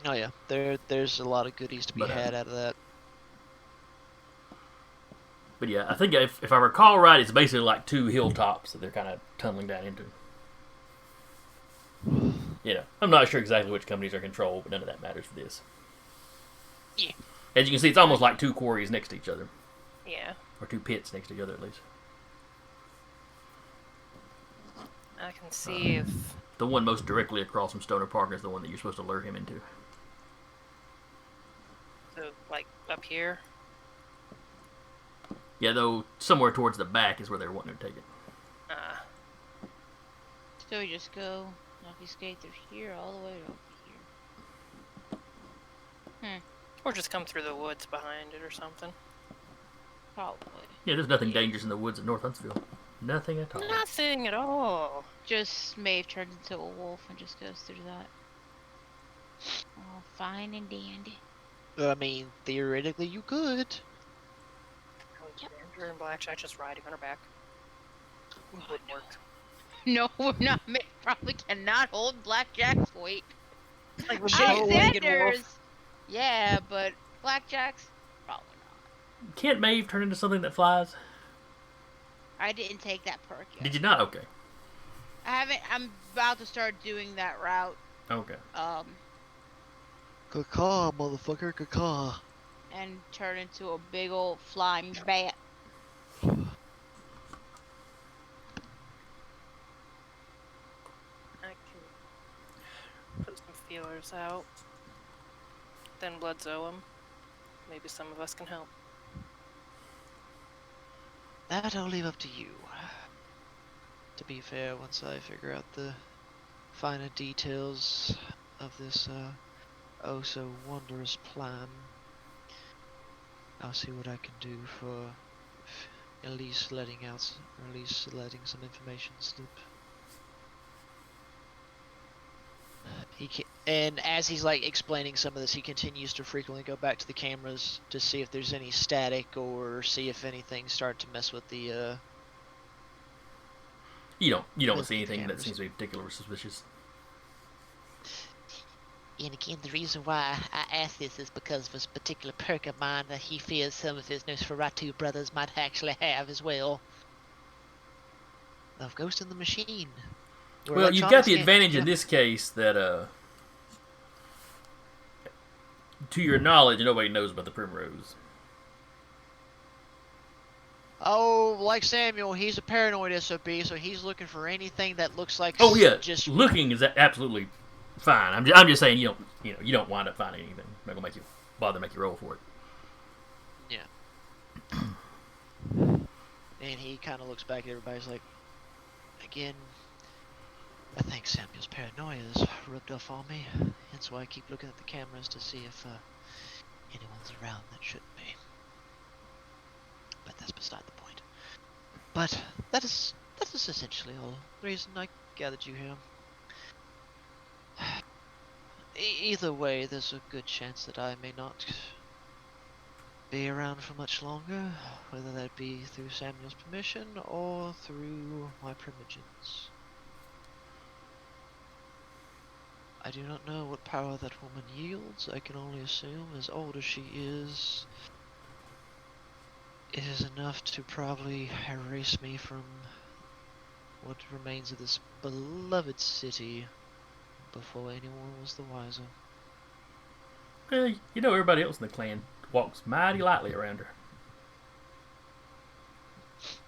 Oh yeah, there's a lot of goodies to be But, had out of that. But yeah, I think if I recall right, it's basically like two hilltops that they're kind of tunneling down into. I'm not sure exactly which companies are controlled, but none of that matters for this. Yeah. As you can see, it's almost like two quarries next to each other. Yeah. Or two pits next to each other, at least. I can see if... The one most directly across from Stoner Park is the one that you're supposed to lure him into. So, like, up here? Yeah, though, somewhere towards the back is where they're wanting to take it. So we just go obfuscate through here all the way over here. Or just come through the woods behind it or something. Probably. Yeah, there's nothing dangerous in the woods of North Huntsville. Nothing at all. Nothing at all. Just Maeve turns into a wolf and just goes through that. All fine and dandy. I mean, theoretically you could. Andrew and Blackjack just riding on her back. Would work. No, we're not. Maeve probably cannot hold Blackjack's weight. Like Alexander's. Yeah, but Blackjack's probably not. Can't Maeve turn into something that flies? I didn't take that perk yet. Did you not? Okay. I haven't. I'm about to start doing that route. Okay. Caw, motherfucker, caw. And turn into a big old flying bat. I can put some feelers out. Then Bloodzoa 'em. Maybe some of us can help. That I'll leave up to you. To be fair, once I figure out the finer details of this oh so wondrous plan, I'll see what I can do for at least letting some information slip. And as he's like explaining some of this, he continues to frequently go back to the cameras to see if there's any static or see if anything start to mess with the. You don't With see the anything that cameras. seems to be particularly suspicious. And again, the reason why I ask this is because of this particular perk of mine that he fears some of his Nosferatu brothers might actually have as well. Of Ghost in the Machine. Where Well, you've got electronics the can't advantage jump. in this case that, to your knowledge, nobody knows about the Primrose. Oh, like Samuel, he's a paranoid SOB, so he's looking for anything that looks like Oh yeah, just looking is absolutely fine. I'm just saying you don't wind up finding anything. I'm not gonna make you roll for it. Yeah. And he kind of looks back at everybody's like, again, I think Samuel's paranoia is rubbed off on me. That's why I keep looking at the cameras to see if anyone's around that shouldn't be. But that's beside the point. But that is essentially all the reason I gathered you here. Either way, there's a good chance that I may not be around for much longer, whether that be through Samuel's permission or through my primogens. I do not know what power that woman yields. I can only assume, as old as she is, it is enough to probably erase me from what remains of this beloved city before anyone was the wiser. Well, everybody else in the clan walks mighty lightly around her.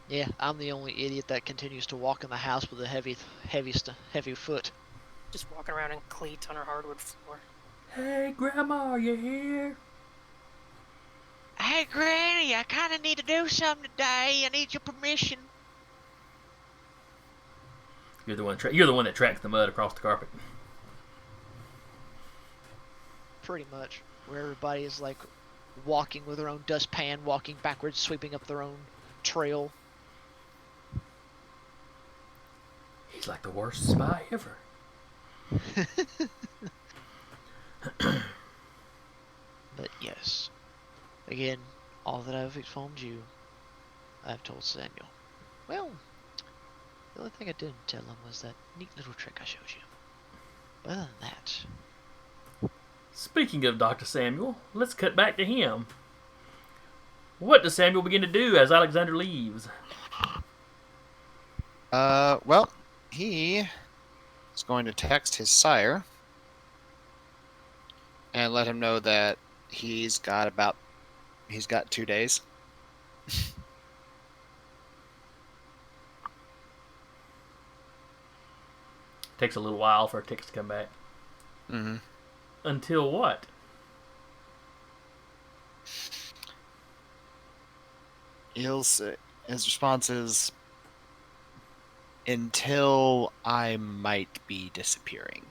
Yeah, I'm the only idiot that continues to walk in the house with a heavy foot. Just walking around in cleats on her hardwood floor. Hey, Grandma, are you here? Hey, Granny, I kind of need to do something today. I need your permission. You're the one that tracks the mud across the carpet. Pretty much. Where everybody is like walking with their own dustpan, walking backwards, sweeping up their own trail. He's like the worst spy ever. But yes, again, all that I've informed you, I've told Samuel. Well, the only thing I didn't tell him was that neat little trick I showed you. But other than that, Speaking of Dr. Samuel, let's cut back to him. What does Samuel begin to do as Alexander leaves? Well, he is going to text his sire and let him know that he's got 2 days. Takes a little while for a text to come back. Mm-hmm. Until what? His response is, until I might be disappearing.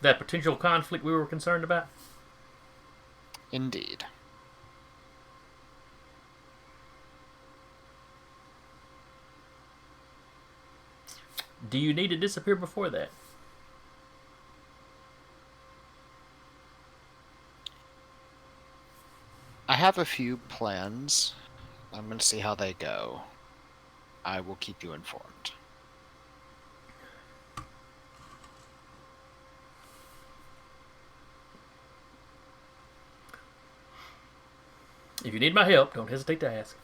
That potential conflict we were concerned about? Indeed. Do you need to disappear before that? I have a few plans. I'm going to see how they go. I will keep you informed. If you need my help, don't hesitate to ask.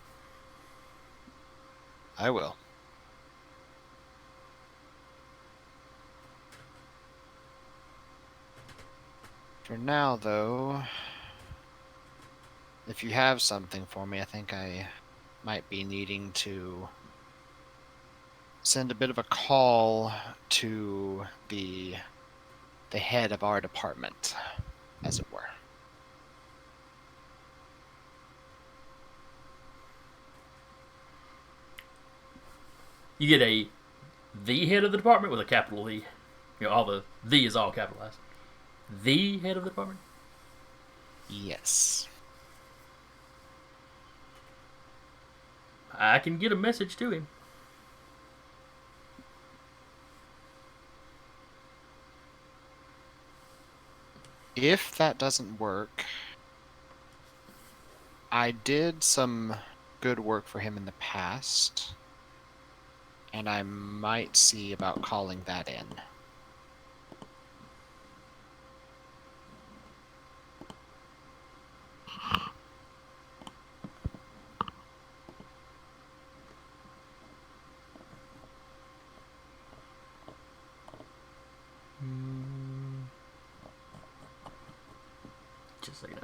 I will. For now, though, if you have something for me, I think I might be needing to send a bit of a call to the head of our department, as it were. You get the head of the department with a capital E. All the is all capitalized. The head of the department? Yes. I can get a message to him. If that doesn't work, I did some good work for him in the past, and I might see about calling that in. Just a second.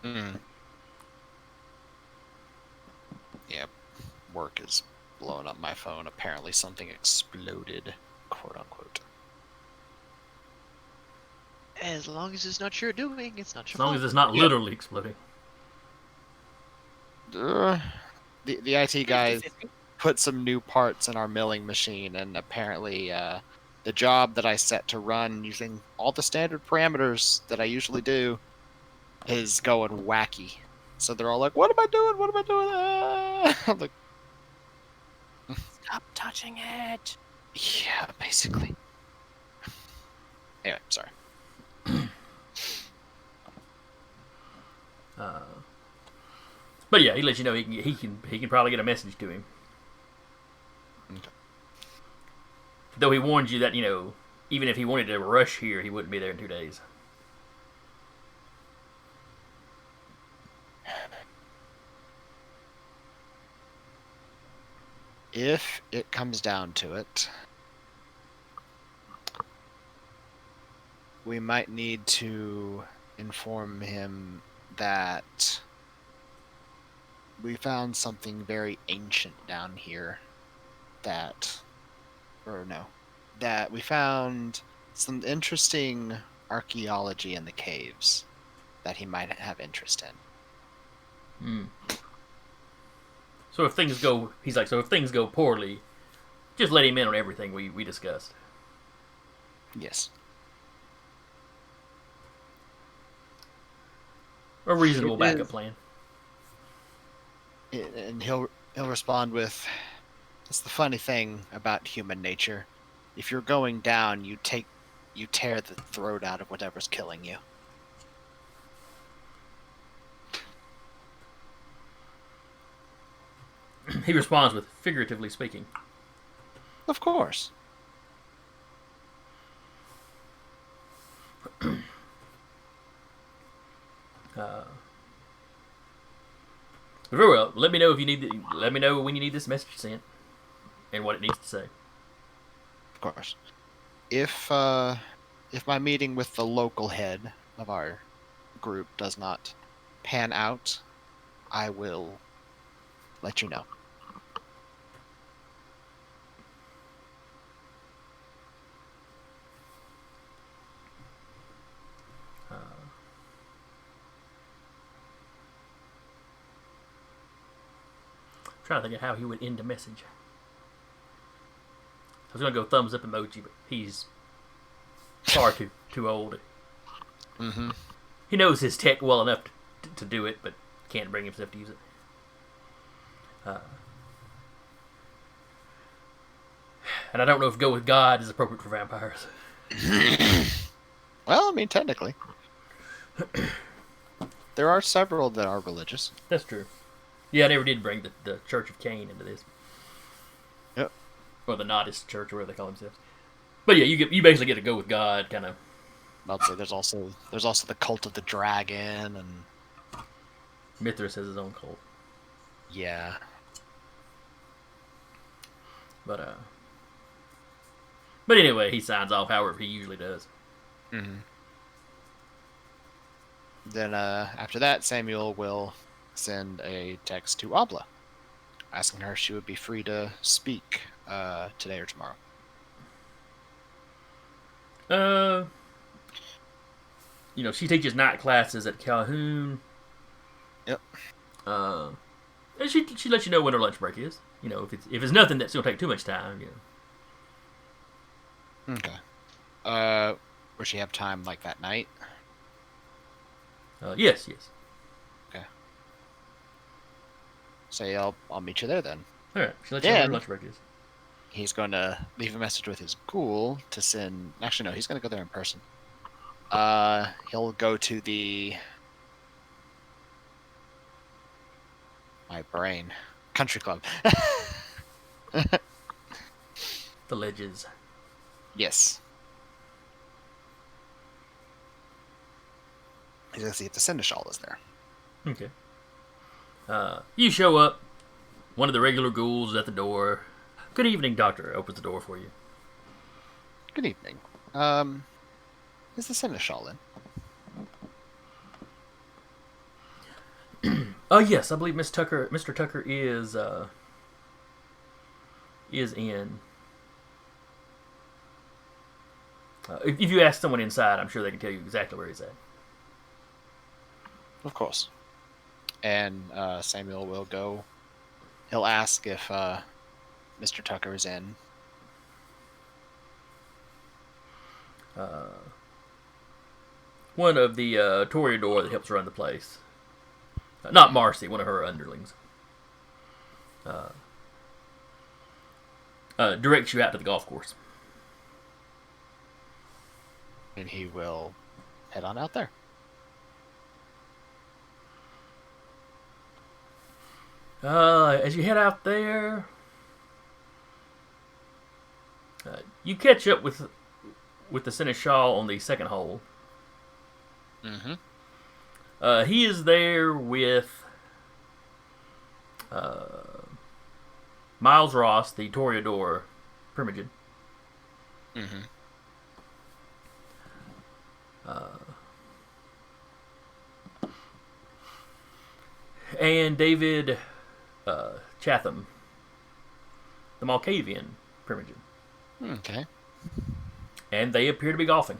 Mm. Yep. Work is blowing up my phone. Apparently something exploded, quote unquote. As long as it's not your doing, it's not your As long fault. as it's not Yeah. literally exploding. The IT guy 50-50. put some new parts in our milling machine, and apparently the job that I set to run using all the standard parameters that I usually do is going wacky. So they're all like, "What am I doing? What am I doing?" I'm like, Stop touching it. "Yeah, basically." Anyway, sorry. But yeah, he lets you know he can probably get a message to him. Okay. Though he warns you that, even if he wanted to rush here, he wouldn't be there in 2 days. If it comes down to it, we might need to inform him that we found something very ancient down here that we found some interesting archaeology in the caves that he might have interest in. So if things go, he's like, so if things go poorly, just let him in on everything we discussed. Yes. A reasonable It backup is. plan. And he'll respond with, "That's the funny thing about human nature. If you're going down, you tear the throat out of whatever's killing you." He responds with, figuratively speaking. Of course. Very well. Let me know if you need. Let me know when you need this message sent, and what it needs to say. Of course. If my meeting with the local head of our group does not pan out, I will let you know. I'm trying to think of how he would end a message. I was gonna go thumbs up emoji, but he's far too old. Mm-hmm. He knows his tech well enough to do it, but can't bring himself to use it. And I don't know if go with God is appropriate for vampires. Well, I mean, technically. There are several that are religious. That's true. Yeah, I never did bring the Church of Cain into this. Yep. Or the Nodist Church, or whatever they call themselves. But yeah, you basically get to go with God, kind of. I'd say there's also the cult of the dragon, and Mithras has his own cult. yeah. But anyway, he signs off however he usually does. Mm-hmm. Then after that, Samuel will send a text to Abla, asking her if she would be free to speak today or tomorrow. She teaches night classes at Calhoun. Yep. And she lets you know when her lunch break is. If it's nothing that's gonna take too much time. Okay. Would she have time like that night? Yes. Okay. Say I'll meet you there then. All right. She lets you know where Then her lunch break is. he's going to leave a message with his ghoul to send. Actually, no, he's going to go there in person. He'll go to the. My brain. Country club. The ledges. Yes. He's going to see if the Seneschal is there. Okay. You show up. One of the regular ghouls is at the door. Good evening, Doctor. Opens the door for you. Good evening. Is the Seneschal in? Yes, I believe Mr. Tucker is in. If you ask someone inside, I'm sure they can tell you exactly where he's at. Of course. And Samuel will go. He'll ask if Mr. Tucker is in. One of the Toreador that helps run the place. Not Marcy, one of her underlings. Directs you out to the golf course. And he will head on out there. As you head out there, you catch up with the Seneschal on the second hole. Mm-hmm. He is there with Miles Ross, the Toreador Primogen. Mm-hmm. And David Chatham, the Malkavian Primogen. Okay. And they appear to be golfing.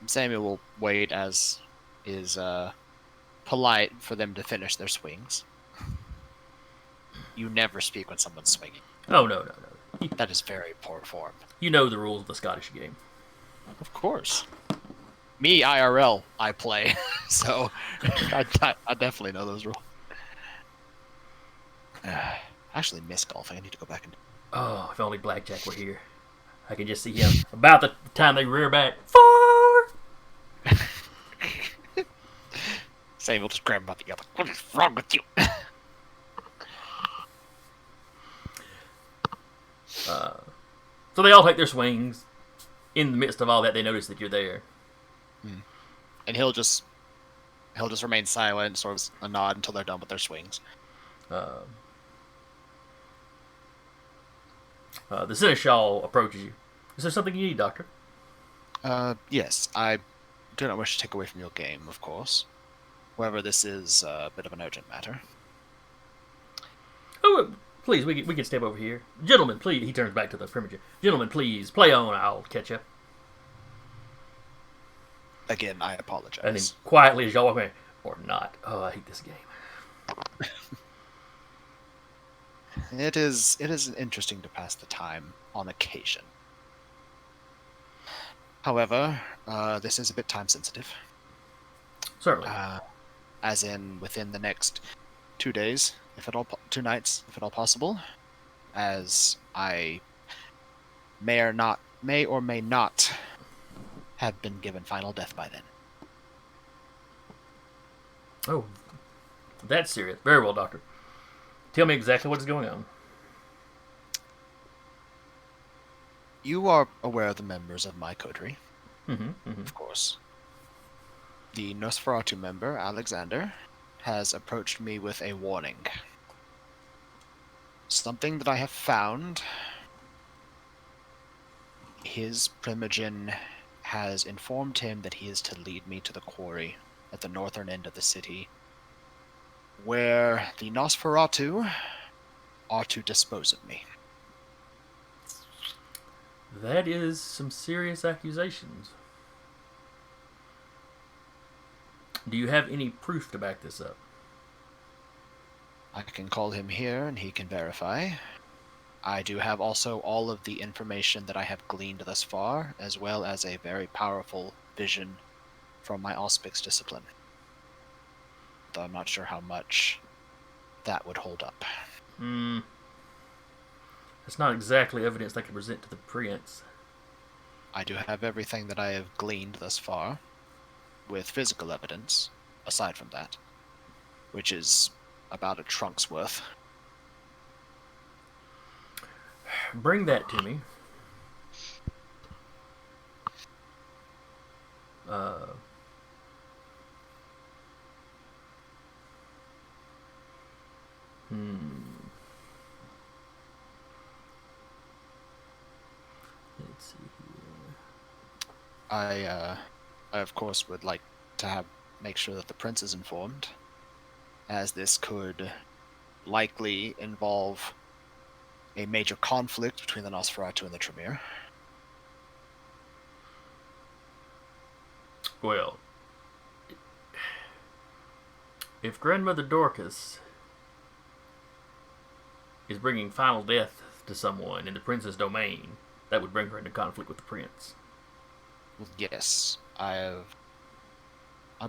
Samuel will wait, as is polite for them to finish their swings. You never speak when someone's swinging. Oh, no. That is very poor form. You know the rules of the Scottish game. Of course. Me, IRL, I play. So, I definitely know those rules. I actually miss golfing. I need to go back and... Oh, if only Blackjack were here. I could just see him about the time they rear back. 4! Samuel just grab him by the other. What is wrong with you? So they all take their swings. In the midst of all that, they notice that you're there. And he'll just remain silent, sort of a nod until they're done with their swings. The Seneschal approaches you. Is there something you need, Doctor? Yes, I do not wish to take away from your game, of course. However, this is a bit of an urgent matter. Oh, please, we can step over here. Gentlemen, please. He turns back to the Primogen. Gentlemen, please, play on. I'll catch up. Again, I apologize. And then quietly as y'all walk away, or not. Oh, I hate this game. It is interesting to pass the time on occasion. However, this is a bit time sensitive. Certainly. As in within the next 2 days, if at all, 2 nights, if at all possible, as I may or may not have been given final death by then. Oh, that's serious. Very well, Doctor. Tell me exactly what is going on. You are aware of the members of my coterie, Mm-hmm. of course. The Nosferatu member, Alexander, has approached me with a warning. Something that I have found. His Primogen has informed him that he is to lead me to the quarry at the northern end of the city, where the Nosferatu are to dispose of me. That is some serious accusations. Do you have any proof to back this up? I can call him here and he can verify. I do have also all of the information that I have gleaned thus far, as well as a very powerful vision from my Auspix discipline. though I'm not sure how much that would hold up. That's not exactly evidence they can present to the prince. I do have everything that I have gleaned thus far, with physical evidence, aside from that, which is about a trunk's worth. Bring that to me. Let's see here. I of course would like to make sure that the prince is informed, as this could likely involve a major conflict between the Nosferatu and the Tremere. Well, if Grandmother Dorcas is bringing final death to someone in the prince's domain, that would bring her into conflict with the prince. Yes, I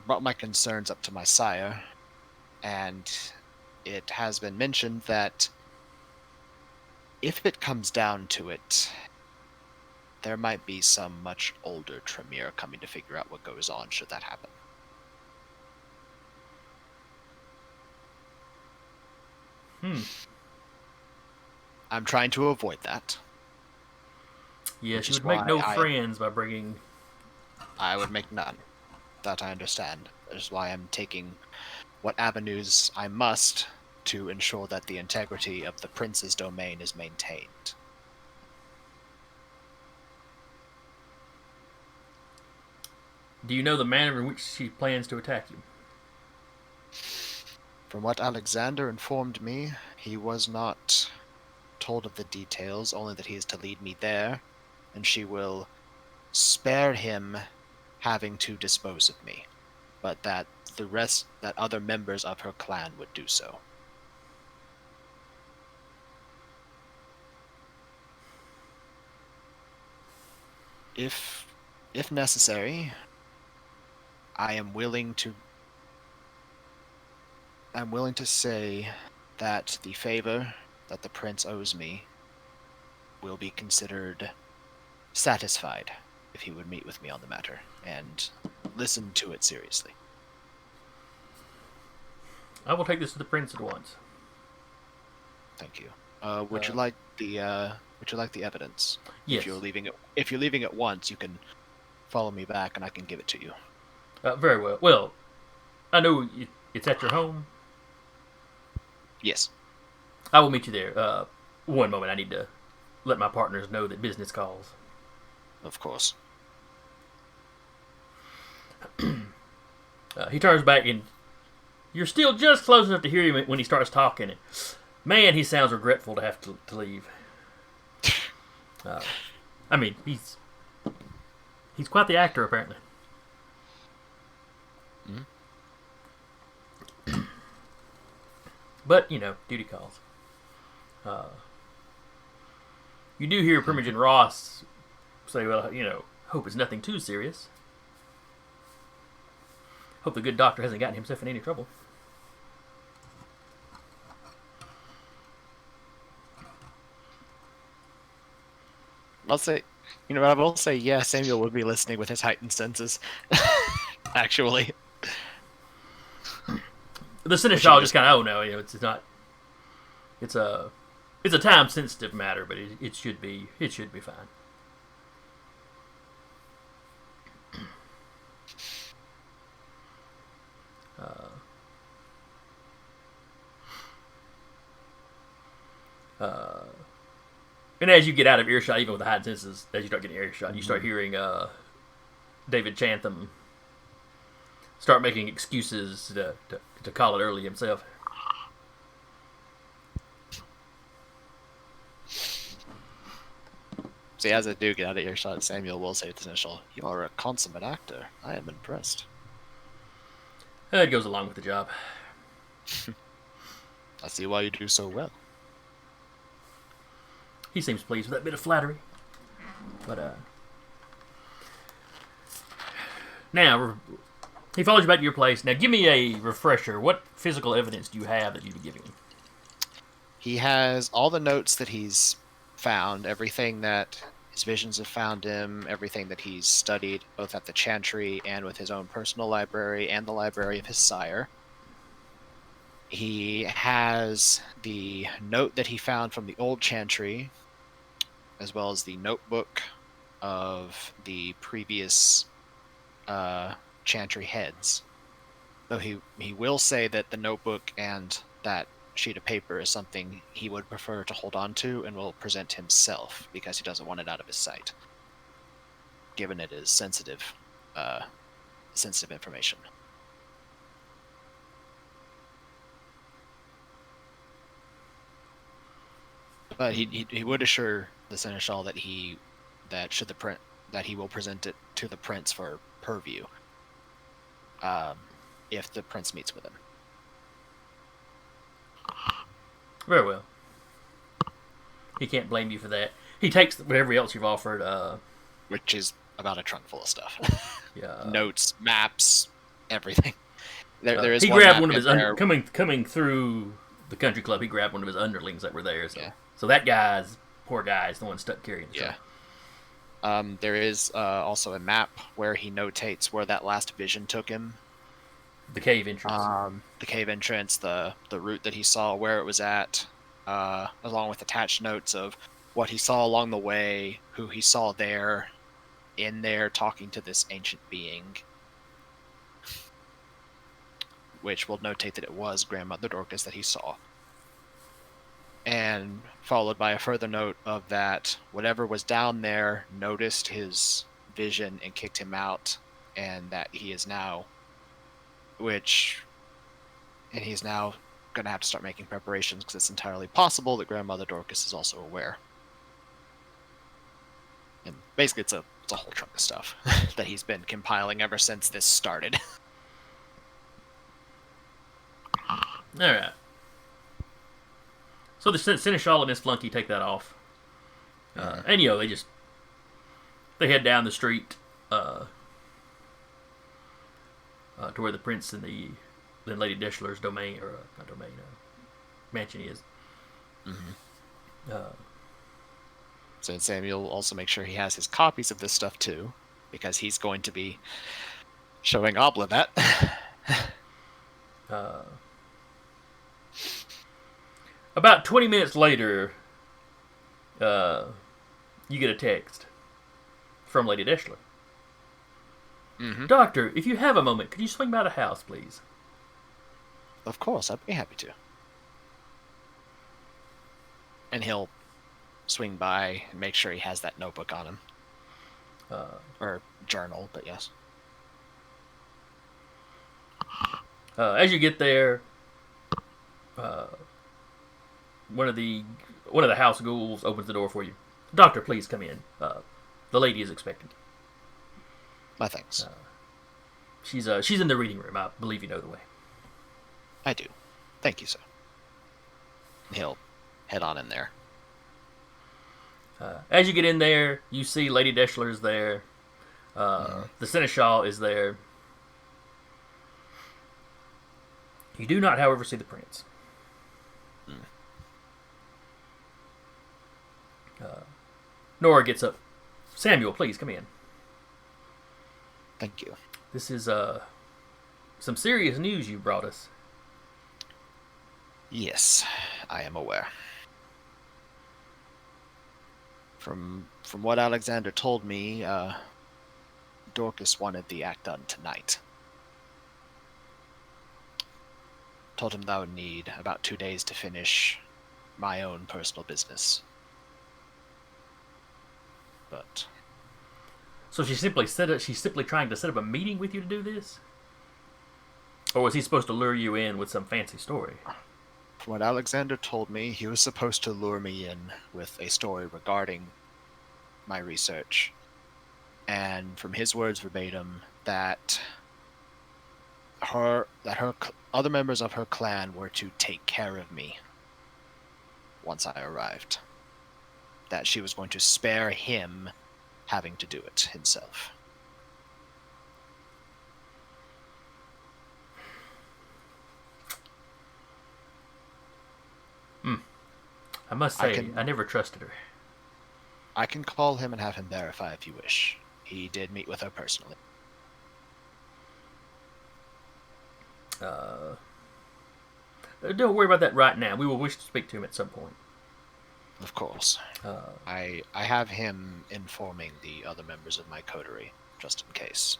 brought my concerns up to my sire, and it has been mentioned that if it comes down to it, there might be some much older Tremere coming to figure out what goes on should that happen. I'm trying to avoid that. Yes, you would make no friends by bringing... I would make none. That I understand. That is why I'm taking what avenues I must to ensure that the integrity of the prince's domain is maintained. Do you know the manner in which she plans to attack you? From what Alexander informed me, he was not told of the details, only that he is to lead me there, and she will spare him having to dispose of me, but that other members of her clan would do so. If necessary, I'm willing to say that the favor that the prince owes me will be considered satisfied if he would meet with me on the matter and listen to it seriously. I will take this to the prince at once. Thank you. Would you like the evidence? Yes. If you're leaving at once, you can follow me back and I can give it to you. Very well. Well, I know it's at your home. Yes. I will meet you there. One moment, I need to let my partners know that business calls. Of course. He turns back and you're still just close enough to hear him when he starts talking. And, man, he sounds regretful to have to leave. I mean, he's quite the actor, apparently. Mm-hmm. But, duty calls. You do hear Primogen Ross say, well, hope it's nothing too serious. Hope the good doctor hasn't gotten himself in any trouble. I will say, yeah, Samuel would be listening with his heightened senses. Actually. The Seneschal just kind of, oh no, it's not. It's a time sensitive matter, but it should be fine. And as you get out of earshot, even with the heightened senses, as you start getting earshot, you start hearing David Chantham start making excuses to call it early himself. See, as I do get out of earshot, Samuel will say to Seneschal, "You are a consummate actor. I am impressed." It goes along with the job. I see why you do so well. He seems pleased with that bit of flattery. But, now, He follows you back to your place. Now, give me a refresher. What physical evidence do you have that you'd be giving him? He has all the notes that he's found, everything that his visions have found him, everything that he's studied, both at the Chantry and with his own personal library and the library of his sire. He has the note that he found from the old Chantry, as well as the notebook of the previous Chantry heads. Though he will say that the notebook and that sheet of paper is something he would prefer to hold on to and will present himself because he doesn't want it out of his sight, given it is sensitive information. But he would assure the seneschal that he will present it to the prince for purview, if the prince meets with him. Very well. He can't blame you for that. He takes whatever else you've offered. Which is about a trunk full of stuff. Yeah. Notes, maps, everything. There is he one grabbed map one of his in there. coming through the country club. He grabbed one of his underlings that were there. So, Yeah. so that poor guy is the one stuck carrying the Yeah. trunk. There is also a map where he notates where that last vision took him. The cave entrance. The cave entrance, the route that he saw, where it was at, along with attached notes of what he saw along the way, who he saw there, in there talking to this ancient being, which will notate that it was Grandmother Dorcas that he saw. And followed by a further note of that whatever was down there noticed his vision and kicked him out, and that he is now he's now going to have to start making preparations because it's entirely possible that Grandmother Dorcas is also aware. And basically it's a whole chunk of stuff that he's been compiling ever since this started. Alright. So the seneschal and his flunky take that off. And, they head down the street to where the prince and the Lady Deschler's domain, or not domain, mansion is. Mm-hmm. So Samuel also make sure he has his copies of this stuff too, because he's going to be showing Obla that. About 20 minutes later, you get a text from Lady Deschler. Mm-hmm. Doctor, if you have a moment, could you swing by the house, please? Of course, I'd be happy to. And he'll swing by and make sure he has that notebook on him. Or journal, but yes. As you get there, one of the house ghouls opens the door for you. Doctor, please come in. The lady is expecting. My thanks. She's in the reading room. I believe you know the way. I do. Thank you, sir. He'll head on in there. As you get in there, you see Lady Deschler's there. The seneschal is there. You do not, however, see the prince. Nora gets up. Samuel, please come in. Thank you. This is some serious news you brought us. Yes, I am aware. From what Alexander told me, Dorcas wanted the act done tonight. Told him that I would need about 2 days to finish my own personal business. But So she's simply trying to set up a meeting with you to do this? Or was he supposed to lure you in with some fancy story? from what Alexander told me, he was supposed to lure me in with a story regarding my research. And from his words verbatim, that other members of her clan were to take care of me once I arrived. That she was going to spare him having to do it himself. I must say, I never trusted her. I can call him and have him verify if you wish. He did meet with her personally. Don't worry about that right now. We will wish to speak to him at some point. Of course. I have him informing the other members of my coterie, just in case.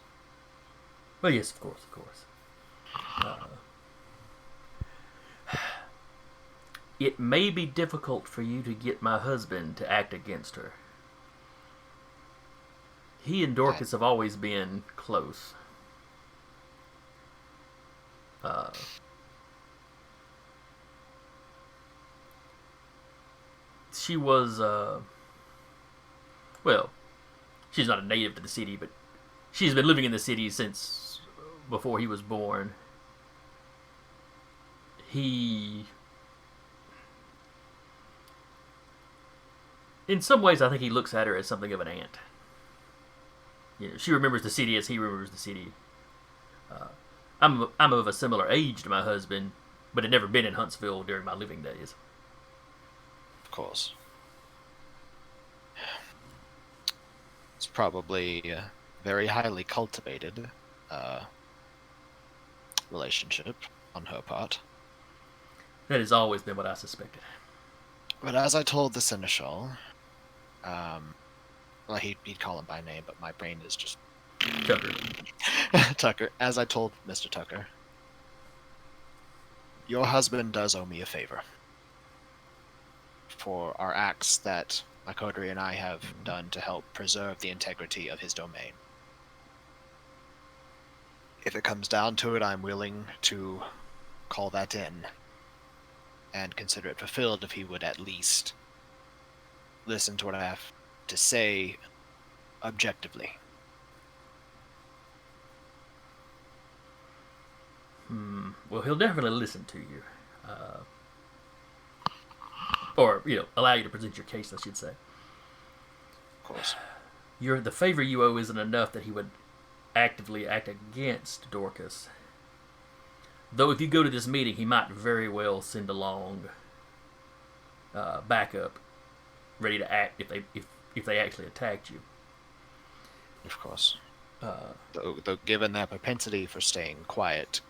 Well, yes, of course. It may be difficult for you to get my husband to act against her. He and Dorcas have always been close. She was, well, she's not a native to the city, but she's been living in the city since before he was born. In some ways, I think he looks at her as something of an aunt. You know, she remembers the city as he remembers the city. I'm of a similar age to my husband, but had never been in Huntsville during my living days. Of course. It's probably a very highly cultivated relationship on her part. That has always been what I suspected. But as I told the Seneschal, well, he'd call him by name, but my brain is just... Tucker. Tucker. As I told Mr. Tucker, your husband does owe me a favor for our acts that my coterie and I have done to help preserve the integrity of his domain. If it comes down to it, I'm willing to call that in and consider it fulfilled if he would at least listen to what I have to say objectively. Well, he'll definitely listen to you. Or, allow you to present your case, I should say. Of course. The favor you owe isn't enough that he would actively act against Dorcas. Though if you go to this meeting, he might very well send along backup, ready to act if they actually attacked you. Of course. Though given their propensity for staying quiet,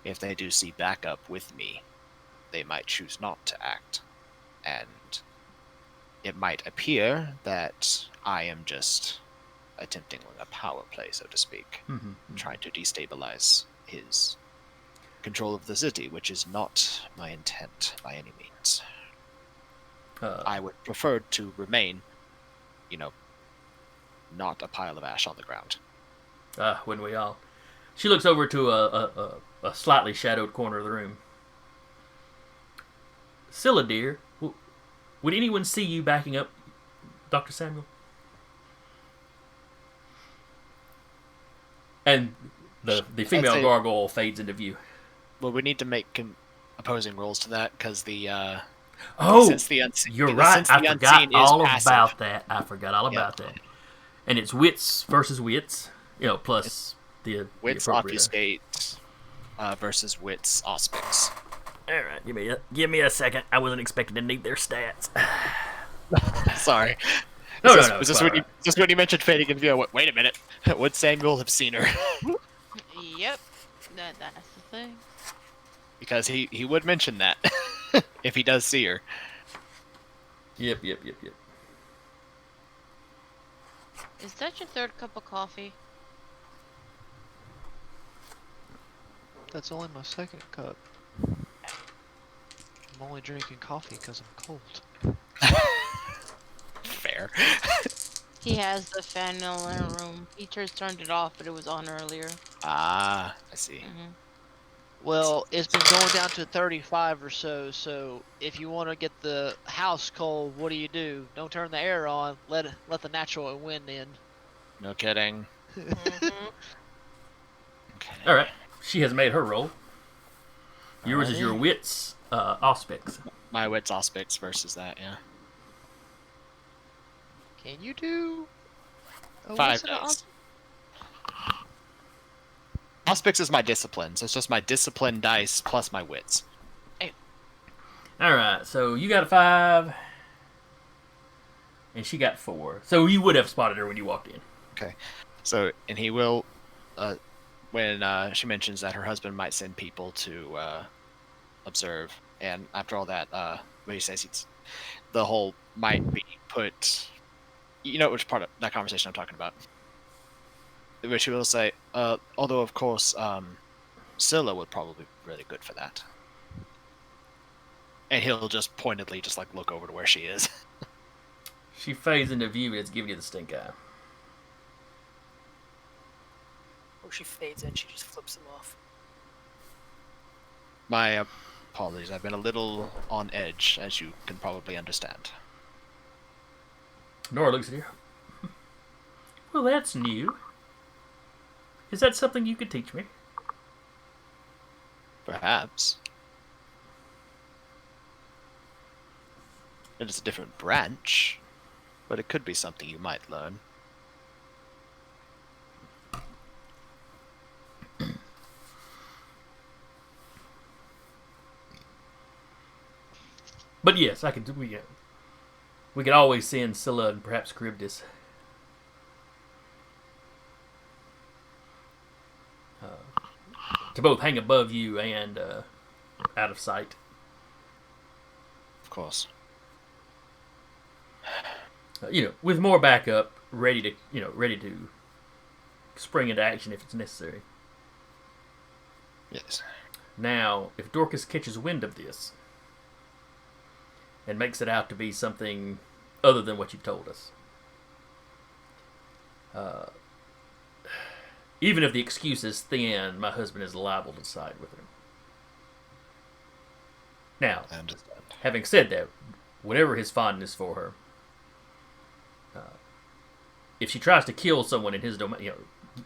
if they do see backup with me, they might choose not to act. And it might appear that I am just attempting a power play, so to speak, trying to destabilize his control of the city, which is not my intent by any means. I would prefer to remain, not a pile of ash on the ground. Wouldn't we all? She looks over to a slightly shadowed corner of the room. Scylla, dear, would anyone see you backing up Dr. Samuel? And the female gargoyle fades into view. Well, we need to make opposing rolls to that, because the... you're right. I forgot all about that. And it's wits versus wits, plus the wits obfuscate versus wits auspics. All right, give me a second. I wasn't expecting to need their stats. Sorry. No. Was this when you mentioned fading in view? Wait a minute. Would Samuel have seen her? Yep. That's the thing. Because he would mention that if he does see her. Yep. Is that your third cup of coffee? That's only my second cup. I'm only drinking coffee because I'm cold. Fair. He has the fan in the room. He just turned it off, but it was on earlier. Ah, I see. Mm-hmm. Well, it's been going down to 35 or so, so if you want to get the house cold, what do? Don't turn the air on, let the natural wind in. No kidding. Mm-hmm. Okay. All right. She has made her roll. Yours is your wits auspics. My wits auspics versus that, yeah. Can you do... 5 dice. Auspics is my discipline, so it's just my discipline dice plus my wits. All right, so you got a 5, and she got 4. So you would have spotted her when you walked in. Okay. So, and he will, when she mentions that her husband might send people to observe, and after all that, what he says, the whole might be put, which part of that conversation I'm talking about. Which he will say, although of course, Scylla would probably be really good for that. And he'll just pointedly just like look over to where she is. She fades into view and it's giving you the stink eye. Or she fades in, she just flips them off. My apologies, I've been a little on edge, as you can probably understand. Nora looks at you. Well, that's new. Is that something you could teach me? Perhaps. It is a different branch, but it could be something you might learn. But yes, I could. We could always send Scylla and perhaps Charybdis. To both hang above you and out of sight. Of course. With more backup, ready to spring into action if it's necessary. Yes. Now, if Dorcas catches wind of this and makes it out to be something other than what you told us, even if the excuse is thin, my husband is liable to side with her. Now, I understand. having said that, whatever his fondness for her, if she tries to kill someone in his domain,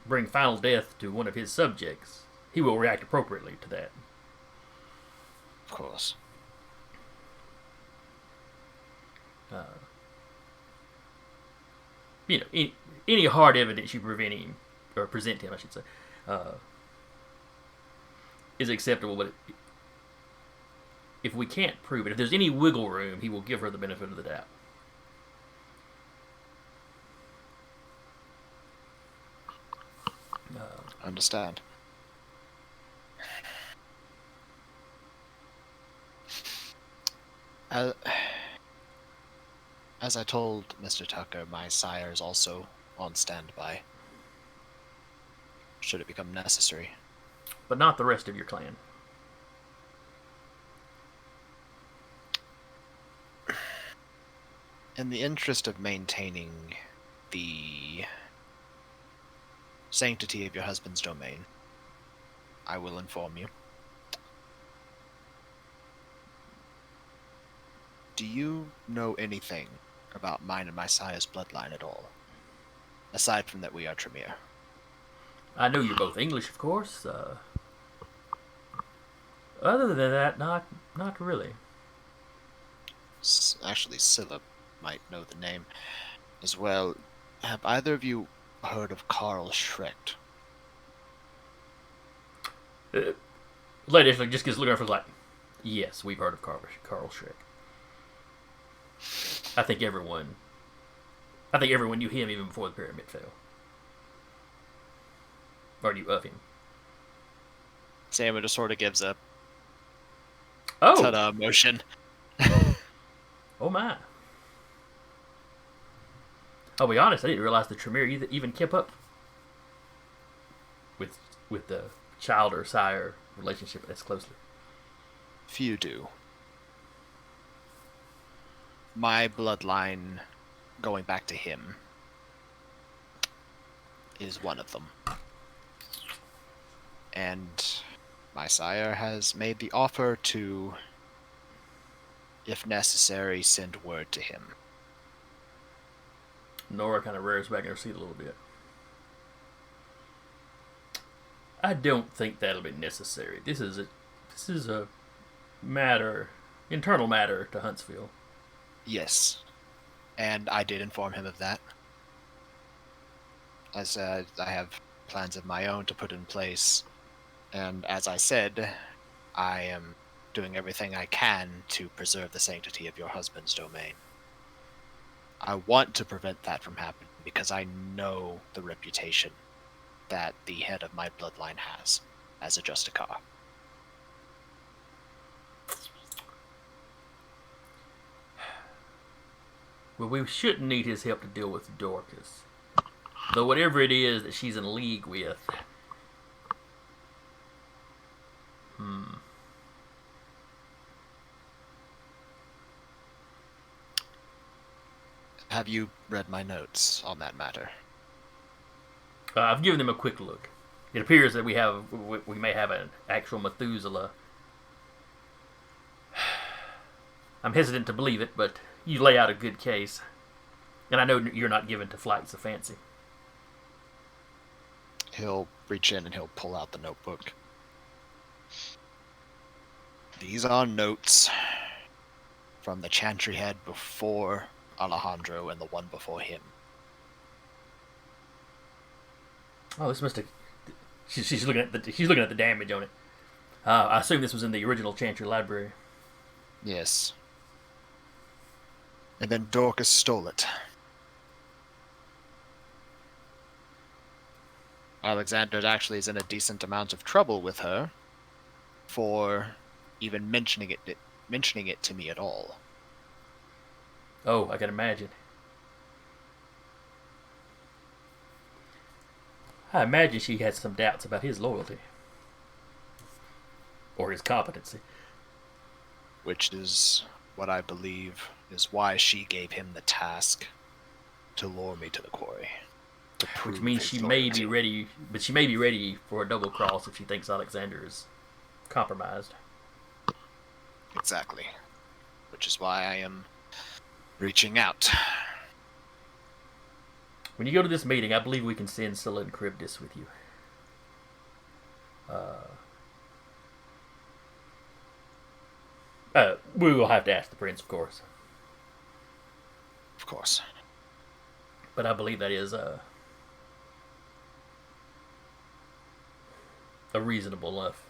bring final death to one of his subjects, he will react appropriately to that. Of course. Any hard evidence you present him, I should say, is acceptable. But if we can't prove it, if there's any wiggle room, he will give her the benefit of the doubt. Understand. As I told Mr. Tucker, my sire is also on standby, should it become necessary. But not the rest of your clan. In the interest of maintaining the sanctity of your husband's domain, I will inform you. Do you know anything about mine and my sire's bloodline at all? Aside from that we are Tremere. I know you're both English, of course. Other than that, not really. Actually, Scylla might know the name as well. Have either of you heard of Carl Schrecht? Lady just gets looking at her like, yes, we've heard of Carl Schreck. I think everyone knew him even before the pyramid fell. Or knew of him. Sam just sort of gives a Oh! ta-da motion. Oh my. I'll be honest, I didn't realize the Tremere even kept up with the child or sire relationship as closely. Few do. My bloodline, going back to him, is one of them. And my sire has made the offer to, if necessary, send word to him. Nora kind of rears back in her seat a little bit. I don't think that'll be necessary. This is a internal matter to Huntsville. Yes, and I did inform him of that. I said I have plans of my own to put in place, and as I said, I am doing everything I can to preserve the sanctity of your husband's domain. I want to prevent that from happening because I know the reputation that the head of my bloodline has as a Justicar. Well, we shouldn't need his help to deal with Dorcas. Though whatever it is that she's in league with... Have you read my notes on that matter? I've given them a quick look. It appears that we may have an actual Methuselah. I'm hesitant to believe it, but you lay out a good case. And I know you're not given to flights of fancy. He'll reach in and he'll pull out the notebook. These are notes from the Chantry head before Alejandro and the one before him. Oh, this must have... She's looking at the damage on it. I assume this was in the original Chantry library. Yes. And then Dorcas stole it. Alexander actually is in a decent amount of trouble with her for even mentioning it to me at all. Oh, I can imagine. I imagine she had some doubts about his loyalty. Or his competency. Which is what I believe is why she gave him the task to lure me to the quarry. Which means she may be ready, but she may be ready for a double cross if she thinks Alexander is compromised. Exactly. Which is why I am reaching out. When you go to this meeting, I believe we can send Scylla and Charybdis with you. We will have to ask the prince, of course. Of course. But I believe that is a reasonable enough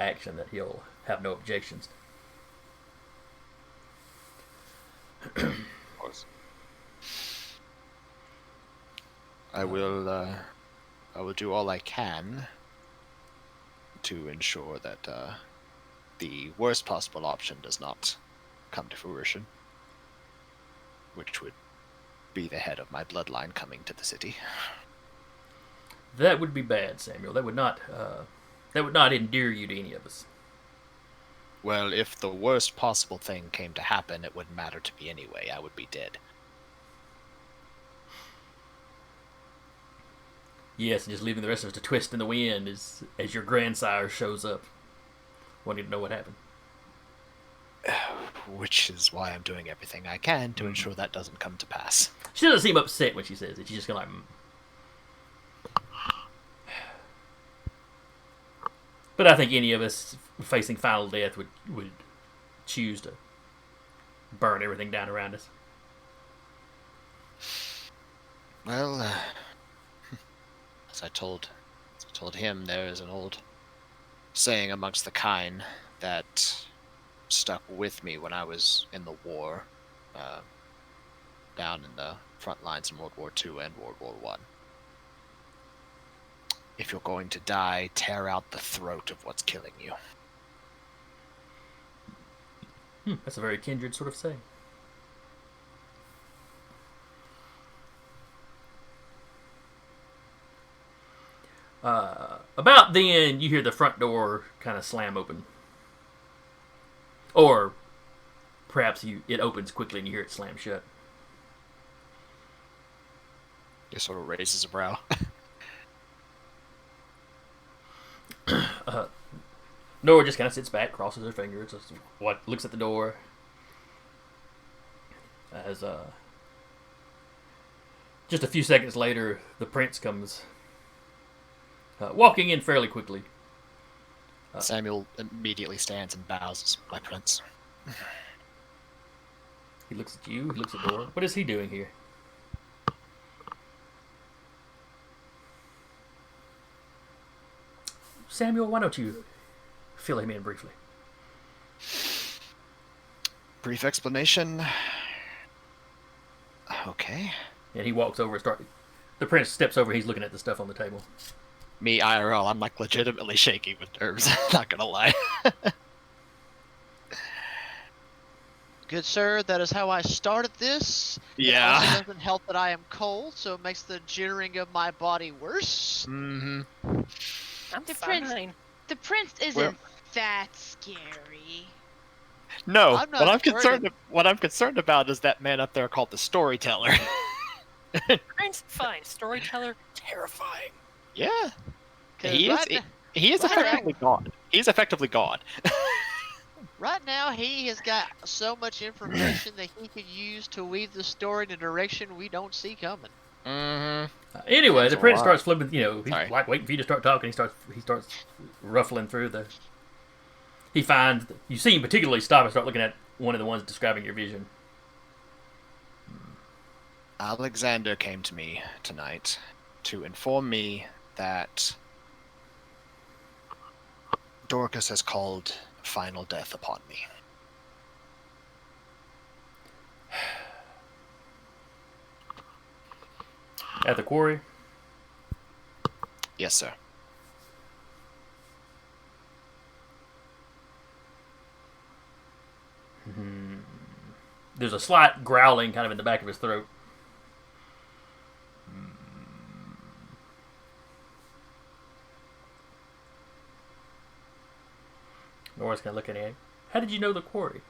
action that he'll have no objections. Of course. I will do all I can to ensure that the worst possible option does not come to fruition, which would be the head of my bloodline coming to the city. That would be bad, Samuel. That would not endear you to any of us. Well, if the worst possible thing came to happen, it wouldn't matter to me anyway. I would be dead. Yes, and just leaving the rest of us to twist in the wind as your grandsire shows up, wanting to know what happened. Which is why I'm doing everything I can to ensure that doesn't come to pass. She doesn't seem upset when she says it. She's just kind of like... But I think any of us facing final death would choose to burn everything down around us. Well, as I told him, there is an old saying amongst the kind that stuck with me when I was in the war, down in the front lines in World War II and World War I. If you're going to die, tear out the throat of what's killing you. That's a very kindred sort of saying. About then, you hear the front door kind of slam open. Or perhaps it opens quickly and you hear it slam shut. He sort of raises a brow. Nora just kind of sits back, crosses her fingers, looks at the door. As just a few seconds later, the prince comes walking in fairly quickly. Samuel immediately stands and bows. My prince. He looks at you, he looks at Nora. What is he doing here? Samuel, why don't you fill him in briefly? Brief explanation. Okay. And he walks over and starts. The prince steps over. He's looking at the stuff on the table. Me, IRL, I'm like legitimately shaking with nerves. Not gonna lie. Good sir, that is how I started this. It Yeah. also doesn't help that I am cold, so it makes the jittering of my body worse. Mm-hmm. I'm The fine. The prince isn't that scary. No, I'm not worried. what I'm concerned about is that man up there called the storyteller. Prince, fine. Storyteller, terrifying. Yeah. 'Cause He right, is right effectively God. He's effectively God. right now, he has got so much information that he could use to weave the story in a direction we don't see coming. Mm-hmm. Anyway, That's the a prince lot. starts flipping. He's Sorry. like waiting for you to start talking. He starts ruffling through the. He finds you see him particularly stop and start looking at one of the ones describing your vision. Alexander came to me tonight to inform me that Dorcas has called final death upon me. At the quarry. Yes, sir. There's a slight growling kind of in the back of his throat. Nora's kind of looking at him. How did you know the quarry?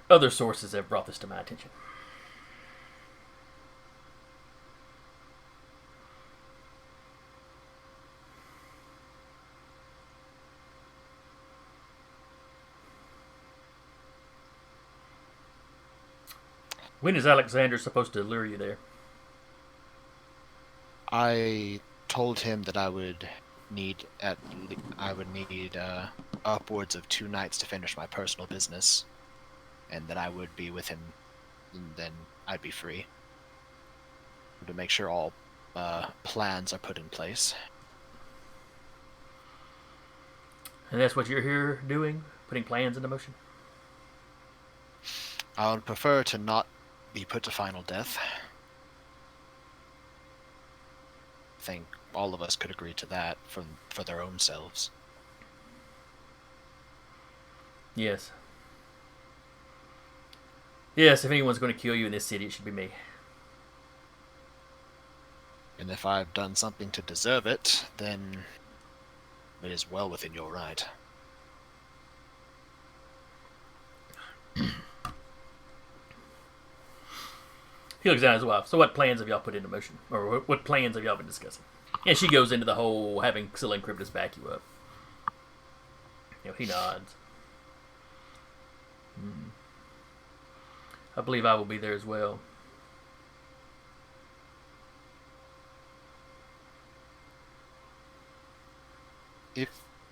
Other sources have brought this to my attention. When is Alexander supposed to lure you there? I told him that I would need upwards of 2 nights to finish my personal business, and that I would be with him, and then I'd be free. To make sure all plans are put in place. And that's what you're here doing? Putting plans into motion? I would prefer to not be put to final death. I think all of us could agree to that for their own selves. Yes. Yes, if anyone's going to kill you in this city, it should be me. And if I've done something to deserve it, then it is well within your right. He looks down at his wife. So what plans have y'all put into motion? Or what plans have y'all been discussing? And she goes into the whole having Scylla and Cryptus back you up. He nods. I believe I will be there as well.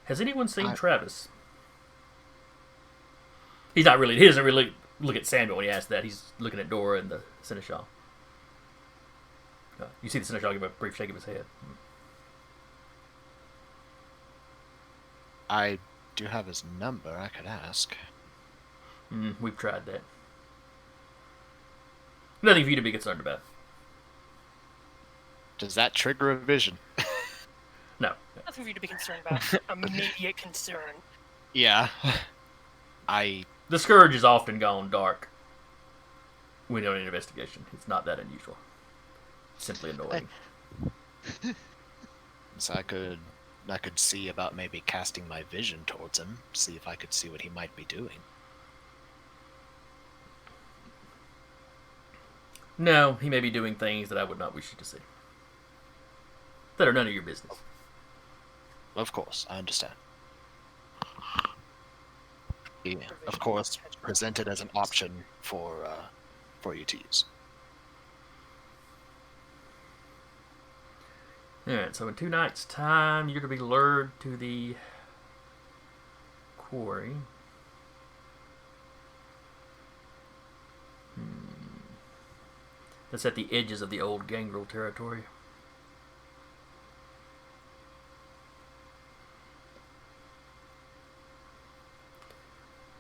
Has anyone seen Travis? He doesn't really look at Samuel when he asks that. He's looking at Dora and the Seneschal. You see the Seneschal give a brief shake of his head. I do have his number. I could ask. We've tried that. Nothing for you to be concerned about. Does that trigger a vision? No. Nothing for you to be concerned about. Immediate concern. Yeah. The Scourge is often gone dark when doing an investigation. It's not that unusual. It's simply annoying. So I could see about maybe casting my vision towards him, see if I could see what he might be doing. No, he may be doing things that I would not wish you to see. That are none of your business. Of course, I understand. He, of course, presented as an option for you to use. Alright, so in 2 nights' time, you're to be lured to the quarry. That's at the edges of the old Gangrel territory.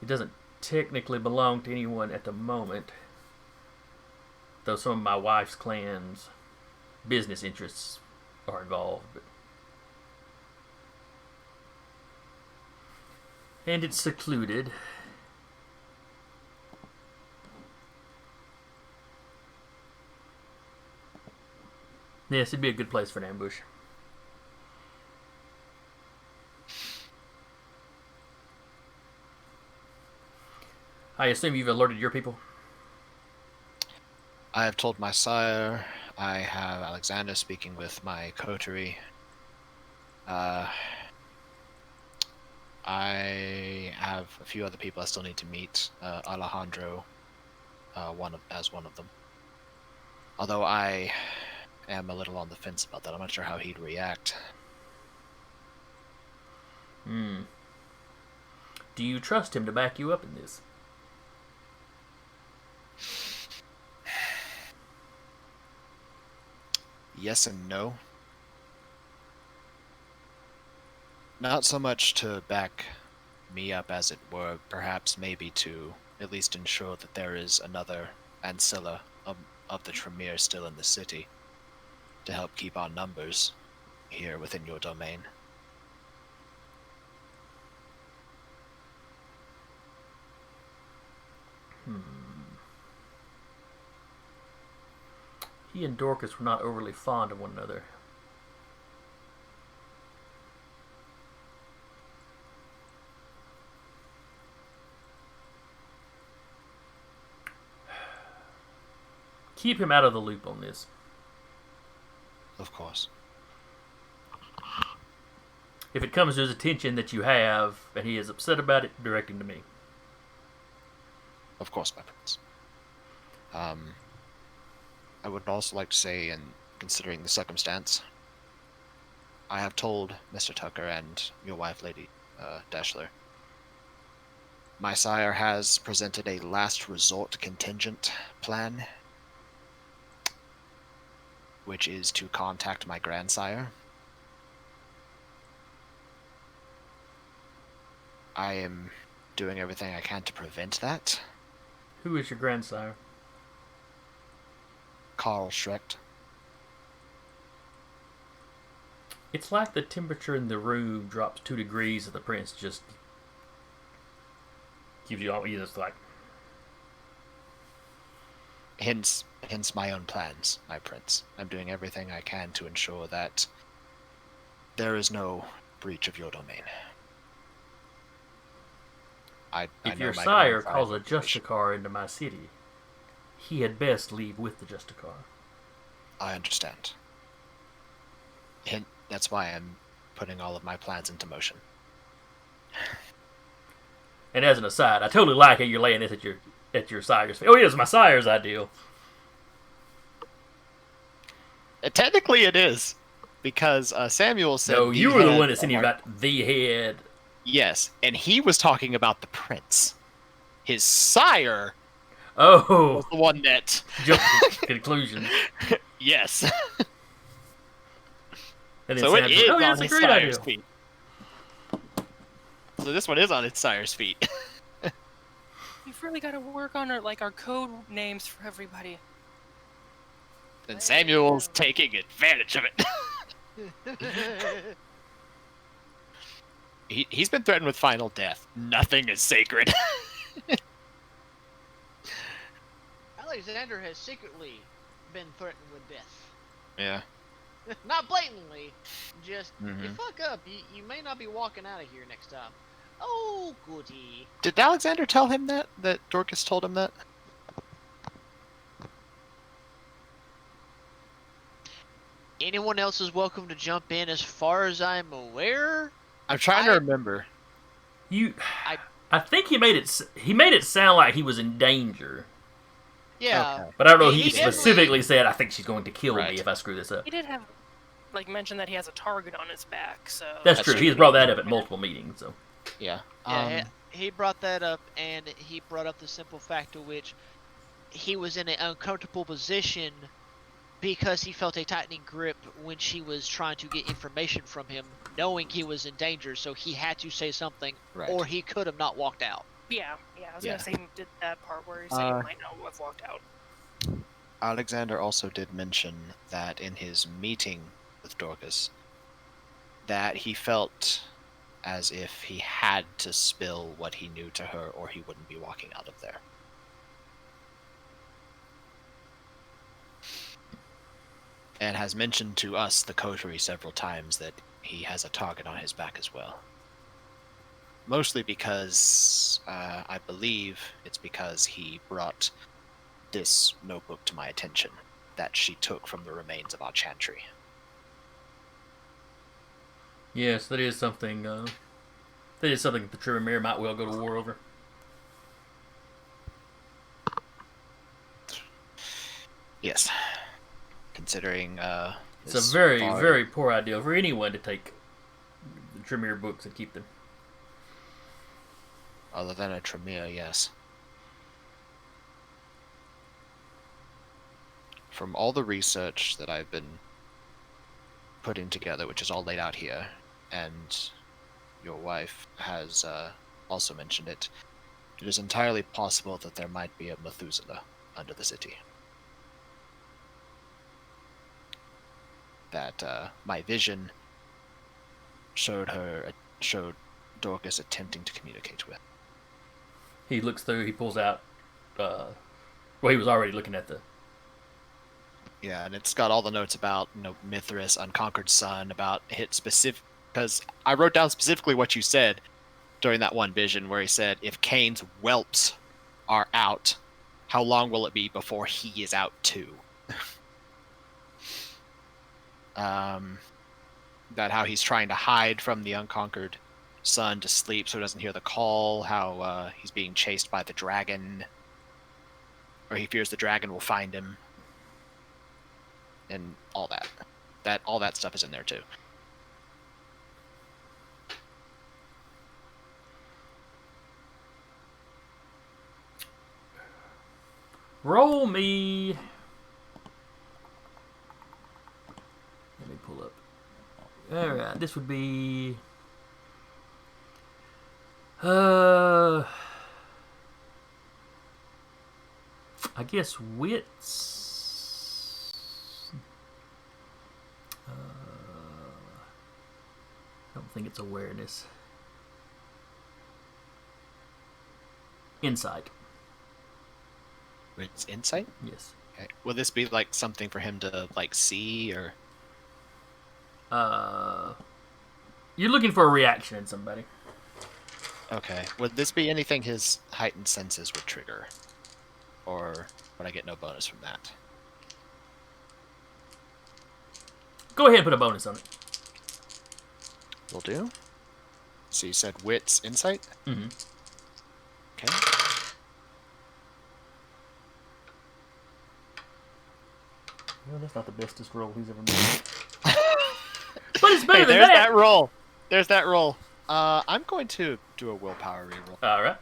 It doesn't technically belong to anyone at the moment, though some of my wife's clan's business interests are involved. And it's secluded. Yes, it'd be a good place for an ambush. I assume you've alerted your people? I have told my sire. I have Alexander speaking with my coterie. I have a few other people I still need to meet. Alejandro, one of them. Although I am a little on the fence about that. I'm not sure how he'd react. Do you trust him to back you up in this? Yes and no. Not so much to back me up, as it were, perhaps maybe to at least ensure that there is another ancilla of the Tremere still in the city, to help keep our numbers here within your domain. He and Dorcas were not overly fond of one another. Keep him out of the loop on this. Of course. If it comes to his attention that you have, and he is upset about it, direct him to me. Of course, my prince. I would also like to say, in considering the circumstance, I have told Mr. Tucker and your wife, Lady Dashler, my sire has presented a last resort contingent plan, which is to contact my grandsire. I am doing everything I can to prevent that. Who is your grandsire? Carl Schrecht. It's like the temperature in the room drops 2 degrees and the prince just gives you all, you just like... Hence my own plans, my prince. I'm doing everything I can to ensure that there is no breach of your domain. If your sire calls a Justicar into my city, he had best leave with the Justicar. I understand. That's why I'm putting all of my plans into motion. And as an aside, I totally like how you're laying this at your sire's feet. Oh, yeah, it's my sire's ideal. Technically, it is, because Samuel said. No, you were the one that said about the head. Yes, and he was talking about the prince. His sire. Oh, Was the one that jumped to conclusion. Yes. And then So it Sam's is like, oh, yeah, on that's a his great idea. sire's feet. So this one is on its sire's feet. We've really got to work on our code names for everybody. And Samuel's taking advantage of it. He's been threatened with final death. Nothing is sacred. Alexander has secretly been threatened with death. Yeah. Not blatantly, just you Mhm. fuck up, you may not be walking out of here next time. Oh, goody. Did Alexander tell him that Dorcas told him that? Anyone else is welcome to jump in as far as I'm aware. I'm trying to remember. I think he made it sound like he was in danger. Yeah. Okay. But I don't know. He He definitely- specifically said, "I think she's going to kill Right. me if I screw this up." He did have, mention that he has a target on his back, so... That's That's true. true. He's brought that up at multiple meetings. So Yeah. Yeah, he brought that up, and he brought up the simple fact of which he was in an uncomfortable position because he felt a tightening grip when she was trying to get information from him, knowing he was in danger, so he had to say something, Right. or he could have not walked out. Yeah, I was Yeah. gonna say you did that part where you said you might not have walked out. Alexander also did mention that in his meeting with Dorcas, that he felt as if he had to spill what he knew to her or he wouldn't be walking out of there. And has mentioned to us, the coterie, several times that he has a target on his back as well. Mostly because, I believe it's because he brought this notebook to my attention that she took from the remains of our chantry. Yes, that is something. That is something the Tremere might well go to war over. Yes. Considering, It's a very poor idea for anyone to take the Tremere books and keep them. Other than a Tremere, yes. From all the research that I've been putting together, which is all laid out here, and your wife has also mentioned it, it is entirely possible that there might be a Methuselah under the city. That my vision showed Dorcas attempting to communicate with. He looks through. He pulls out. Well, he was already looking at the. Yeah, and it's got all the notes about Mithras, Unconquered Sun, about hit specific. Because I wrote down specifically what you said during that one vision, where he said, "If Cain's whelps are out, how long will it be before he is out too?" That how he's trying to hide from the Unconquered Sun to sleep so he doesn't hear the call. How he's being chased by the dragon, or he fears the dragon will find him. And all that. All that stuff is in there too. Roll me. Let me pull up. All right, this would be. I guess wits. I don't think it's awareness. Insight. It's insight? Yes. Okay. Will this be like something for him to like see or? You're looking for a reaction in somebody. Okay. Would this be anything his heightened senses would trigger? Or would I get no bonus from that? Go ahead and put a bonus on it. Will do. So you said wits, insight? Mm-hmm. Okay. Well, that's not the bestest roll he's ever made. But it's better Hey, than there's that. that roll. There's that roll. I'm going to do a willpower reroll All right.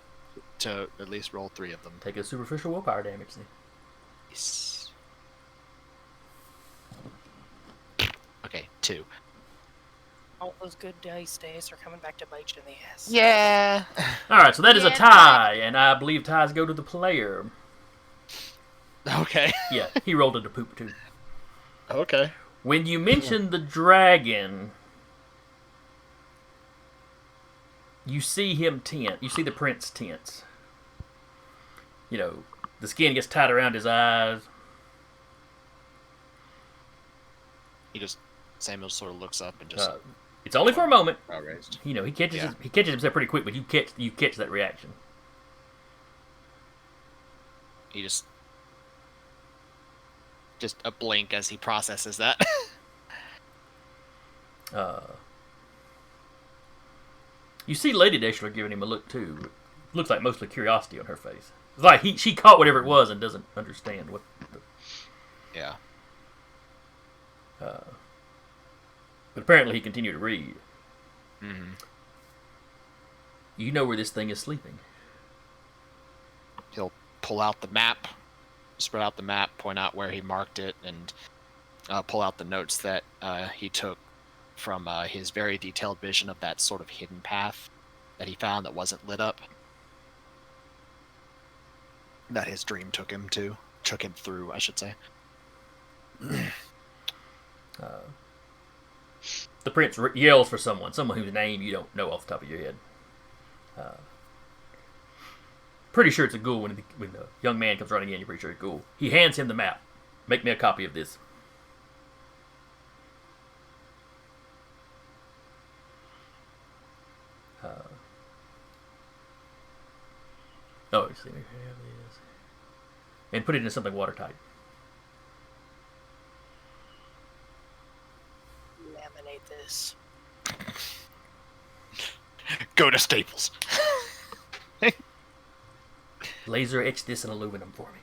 to at least roll 3 of them. Take a superficial willpower damage then. Yes. Okay, 2. All those good dice days are coming back to bite you in the ass. Yeah. All right, so that is a Yeah, tie, and I believe ties go to the player. Okay. Yeah, he rolled into poop too. Okay. When you mentioned the dragon, you see him tense. You see the prince tense. You know, the skin gets tight around his eyes. Samuel sort of looks up and just It's only for a moment. raised. You know, he catches Yeah. he catches himself pretty quick, but you catch that reaction. He just a blink as he processes that. You see Lady Deshler giving him a look too. Looks like mostly curiosity on her face. It's like she caught whatever it was and doesn't understand what. Yeah. But apparently he continued to read. Mm-hmm. You know where this thing is sleeping. He'll pull out the map, spread out the map, point out where he marked it, and pull out the notes that he took from his very detailed vision of that sort of hidden path that he found that wasn't lit up. that his dream took him through, I should say. The prince yells for someone whose name you don't know off the top of your head. Pretty sure it's a ghoul when the young man comes running in. You're pretty sure it's a ghoul. He hands him the map. Make me a copy of this. Oh, see, and put it in something watertight. Laminate this. Go to Staples. Laser etch this in aluminum for me.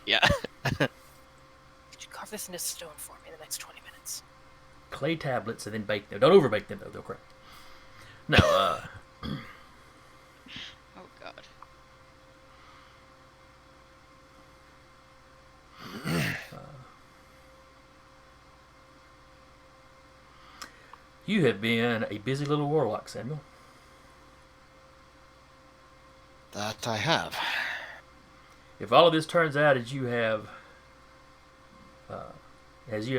Yeah. Could you carve this into stone for me in the next 20 minutes? Clay tablets and then bake them. Don't overbake them though; they'll crack. No. Oh God. You have been a busy little warlock, Samuel. That I have. If all of this turns out as you have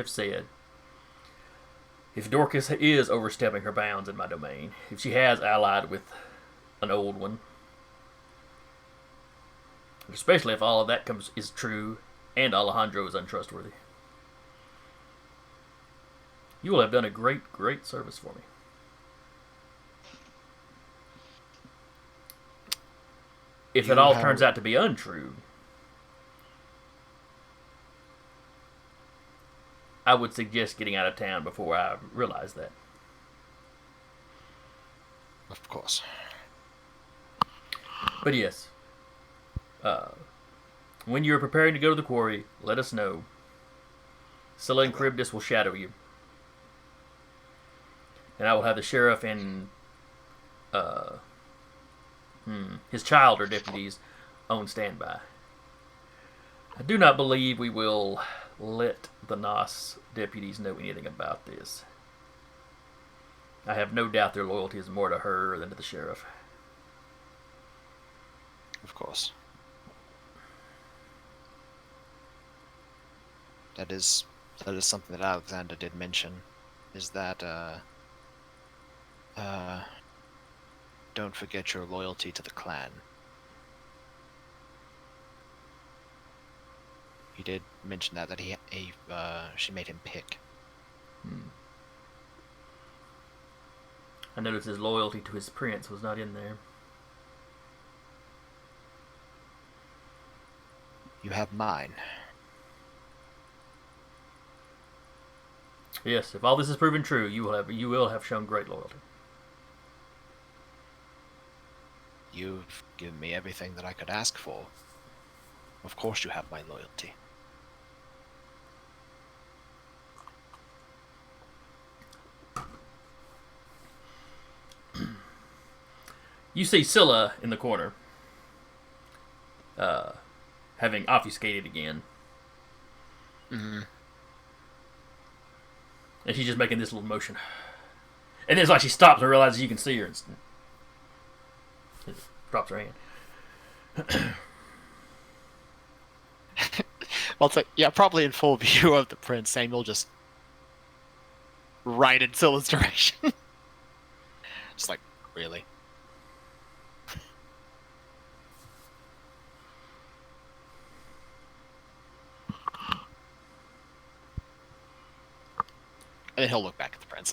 said, if Dorcas is overstepping her bounds in my domain, if she has allied with an old one, especially if all of that is true and Alejandro is untrustworthy, you will have done a great, great service for me. If it all turns out to be untrue, I would suggest getting out of town before I realize that. Of course. But yes, when you're preparing to go to the quarry, let us know. Scylla and Charybdis will shadow you. And I will have the sheriff and his child or deputies on standby. I do not believe we will let the Nos deputies know anything about this. I have no doubt their loyalty is more to her than to the sheriff. Of course. That is something that Alexander did mention, is that don't forget your loyalty to the clan. He did mention that she made him pick. I noticed his loyalty to his prince was not in there. You have mine. Yes, if all this is proven true, you will have shown great loyalty. You've given me everything that I could ask for. Of course you have my loyalty. You see Scylla in the corner, having obfuscated again. Mm-hmm. And she's just making this little motion. And then it's like she stops and realizes you can see her and drops her hand. Well, it's like, yeah, probably in full view of the prince, Samuel just right in Scylla's direction. Just like, really? And then he'll look back at the prince.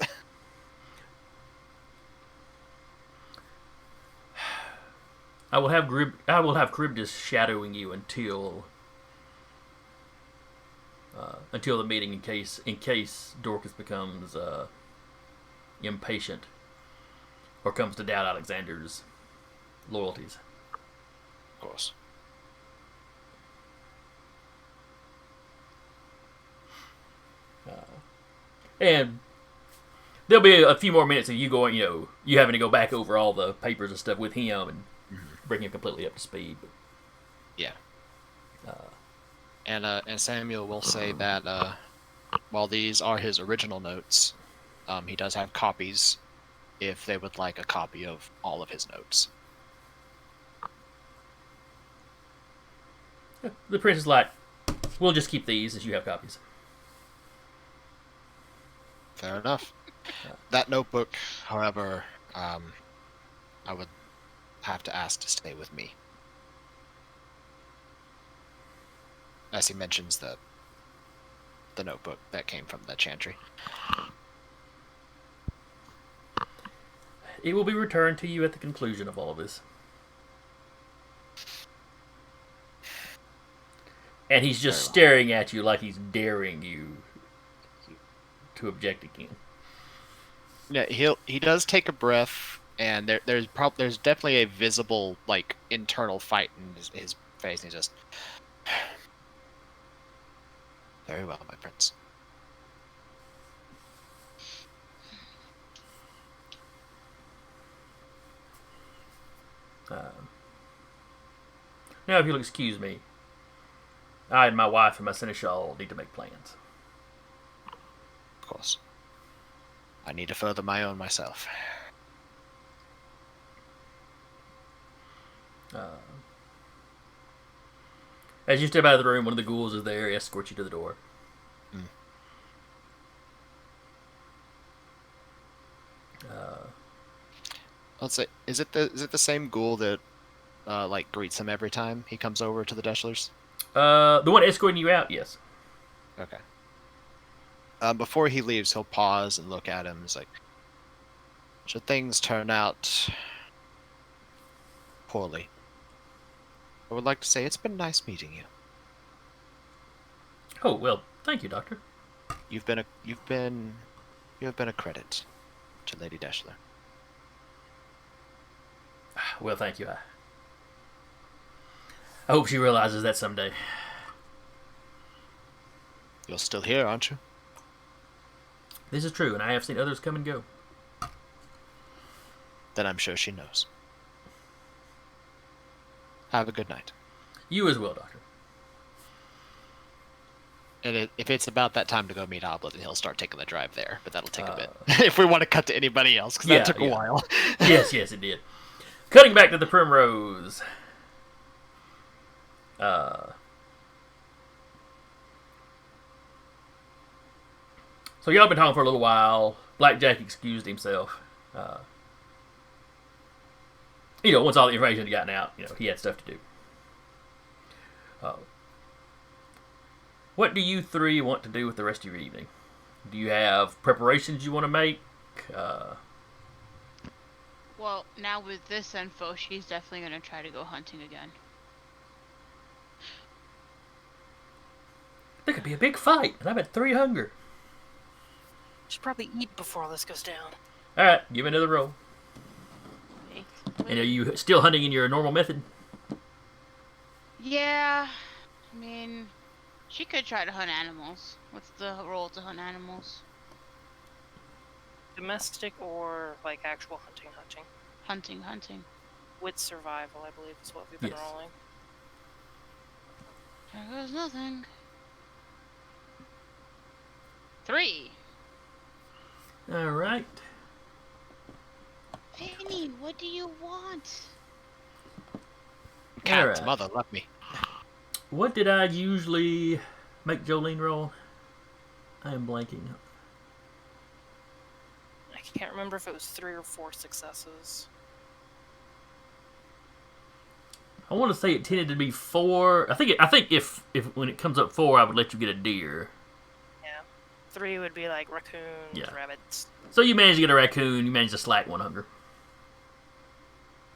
I will have Charybdis shadowing you until the meeting, in case Dorcas becomes impatient or comes to doubt Alexander's loyalties. Of course. And there'll be a few more minutes of you going, you having to go back over all the papers and stuff with him and bring him completely up to speed. But, yeah. And Samuel will say that while these are his original notes, he does have copies if they would like a copy of all of his notes. The prince is like, we'll just keep these as you have copies. Fair enough. That notebook, however, I would have to ask to stay with me. As he mentions the notebook that came from the chantry. It will be returned to you at the conclusion of all of this. And he's just staring at you like he's daring you to object again. Yeah, he does take a breath, and there's definitely a visible like internal fight in his face, and he just very well, my prince. Now, if you'll excuse me, I and my wife and my seneschal need to make plans. Of course. I need to further my own myself. As you step out of the room, one of the ghouls is there, escorts you to the door. Let's say, is it the same ghoul that like greets him every time he comes over to the Deschlers? The one escorting you out, yes. Okay. Before he leaves, he'll pause and look at him. He's like, should things turn out poorly, I would like to say it's been nice meeting you. Oh, well, thank you, Doctor. You have been a credit to Lady Deschler. Well, thank you. I hope she realizes that someday. You're still here, aren't you? This is true, and I have seen others come and go. Then I'm sure she knows. Have a good night. You as well, Doctor. And if it's about that time to go meet Oblet, then he'll start taking the drive there. But that'll take a bit. If we want to cut to anybody else, because that took a while. Yes, it did. Cutting back to the Primrose. So y'all been talking for a little while. Blackjack excused himself. Once all the information had gotten out, he had stuff to do. What do you three want to do with the rest of your evening? Do you have preparations you want to make? Well, now with this info, she's definitely going to try to go hunting again. There could be a big fight, and I'm at 3 hunger. Should probably eat before all this goes down. Alright, give me another roll. Okay. And are you still hunting in your normal method? Yeah, I mean, she could try to hunt animals. What's the role to hunt animals? Domestic or like actual hunting? Hunting. With survival, I believe is what we've been rolling. There goes nothing. 3. Alright. Penny, what do you want? Cat's Alright. mother left me. What did I usually make Jolene roll? I am blanking. I can't remember if it was 3 or 4 successes. I want to say it tended to be 4. I think if when it comes up 4, I would let you get a deer. Yeah. 3 would be like raccoons, rabbits. So you managed to get a raccoon. You managed to slack 1 hunger.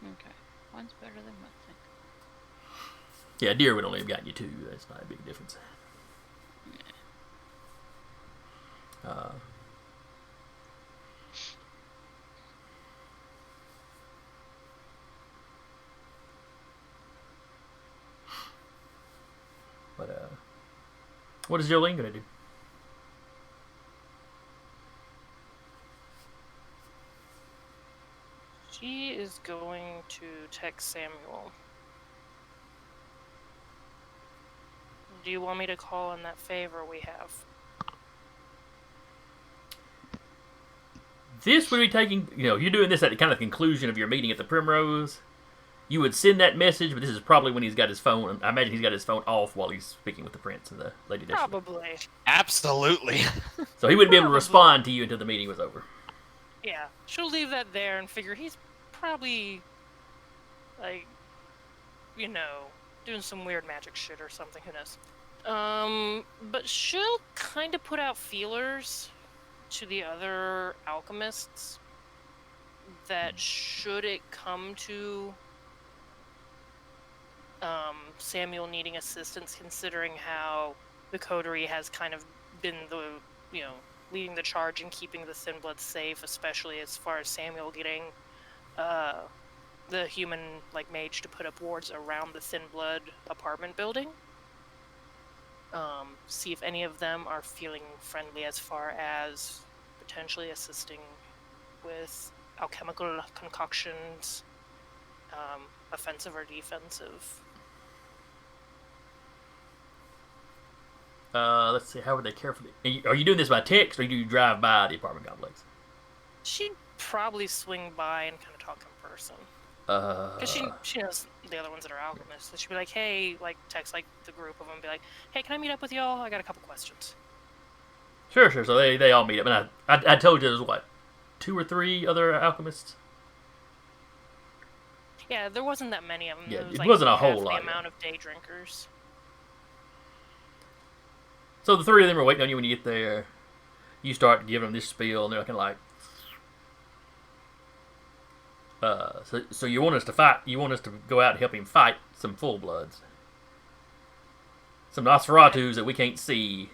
Okay. One's better than nothing. Yeah, a deer would only have gotten you 2. That's not a big difference. What is Jolene going to do? She is going to text Samuel. Do you want me to call in that favor we have? This would be taking, you're doing this at the kind of conclusion of your meeting at the Primrose. You would send that message, but this is probably when he's got his phone. I imagine he's got his phone off while he's speaking with the prince and the Lady Deshna. Probably. Absolutely. So he wouldn't be able to Probably. respond to you until the meeting was over. Yeah. She'll leave that there and figure he's probably, like, you know, doing some weird magic shit or something. Who knows? But she'll kind of put out feelers to the other alchemists that should it come to Samuel needing assistance, considering how the coterie has kind of been the, you know, leading the charge in keeping the Thin Bloods safe, especially as far as Samuel getting the human, like, mage to put up wards around the Thin Blood apartment building. See if any of them are feeling friendly as far as potentially assisting with alchemical concoctions, offensive or defensive. Let's see. How would they care for the? Are you doing this by text, or do you drive by the apartment complex? She'd probably swing by and kind of talk in person. Because she knows the other ones that are alchemists. So she'd be like, hey, like, text, like, the group of them, be like, hey, can I meet up with y'all? I got a couple questions. Sure. So they all meet up, and I told you there's what, 2 or 3 other alchemists. Yeah, there wasn't that many of them. Yeah, was, it wasn't a half whole the lot, amount of day drinkers. So the 3 of them are waiting on you when you get there. You start giving them this spiel, and they're kind of like, so you want us to fight? You want us to go out and help him fight some full bloods, some Nosferatus that we can't see.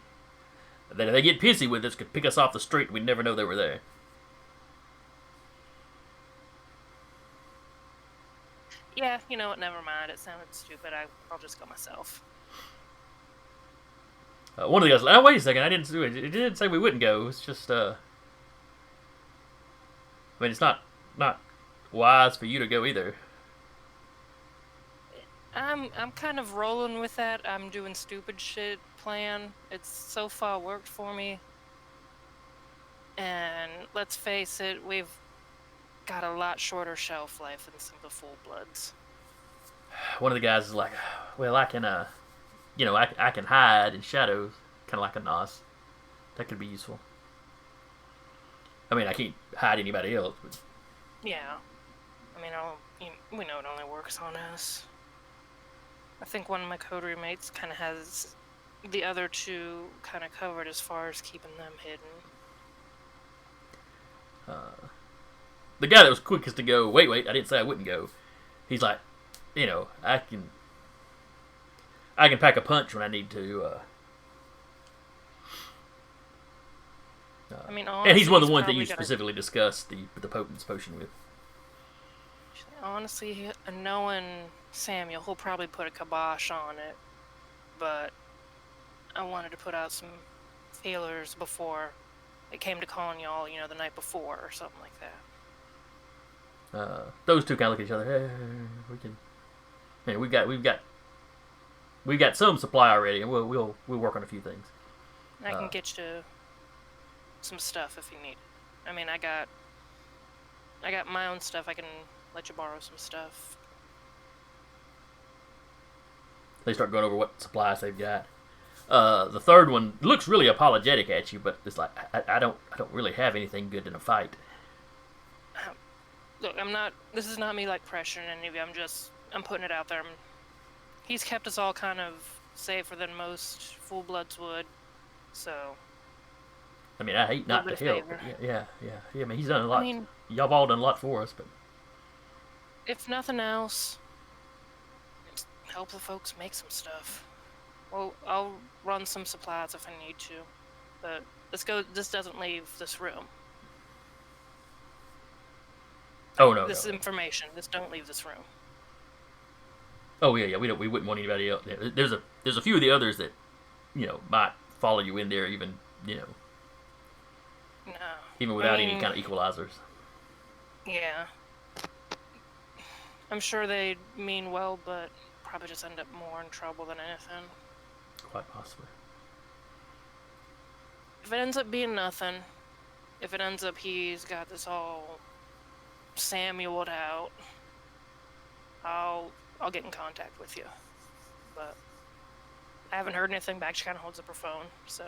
That if they get pissy with us, could pick us off the street. We'd never know they were there. Yeah, you know what? Never mind. It sounded stupid. I'll just go myself. One of the guys, oh, wait a second, I didn't do it. It didn't say we wouldn't go. It's just, I mean, it's not wise for you to go either. I'm kind of rolling with that. I'm doing stupid shit plan. It's so far worked for me. And let's face it, we've got a lot shorter shelf life than some of the full bloods. One of the guys is like, well, I can, I can hide in shadows, kind of like a Nos. That could be useful. I mean, I can't hide anybody else, but... Yeah. I mean, we know it only works on us. I think one of my coterie mates kind of has the other 2 kind of covered as far as keeping them hidden. The guy that was quickest to go, wait, I didn't say I wouldn't go. He's like, I can pack a punch when I need to. I mean, and he's one of the ones that you probably specifically discussed the Potence potion with. Honestly, knowing Samuel, he'll probably put a kibosh on it. But I wanted to put out some feelers before it came to calling y'all, the night before or something like that. Those 2 kind of look at each other. Hey, we can. Man, we've got some supply already, and we'll work on a few things. I can get you some stuff if you need. I mean, I got my own stuff. I can let you borrow some stuff. They start going over what supplies they've got. The 3rd one looks really apologetic at you, but it's like, I don't really have anything good in a fight. Look, this is not me, like, pressuring any of you. I'm putting it out there. He's kept us all kind of safer than most full bloods would, so. I mean, I hate not to help. Yeah. I mean, he's done a lot. Y'all have all done a lot for us, but. If nothing else, just help the folks make some stuff. Well, I'll run some supplies if I need to, but this doesn't leave this room. Oh no! This information. This don't leave this room. Oh yeah. We wouldn't want anybody else. There's a few of the others that, might follow you in there, even No. even without any kind of equalizers. Yeah. I'm sure they mean well, but probably just end up more in trouble than anything. Quite possibly. If it ends up being nothing, if it ends up he's got this all Samueled out, I'll get in contact with you. But I haven't heard anything back. She kind of holds up her phone, so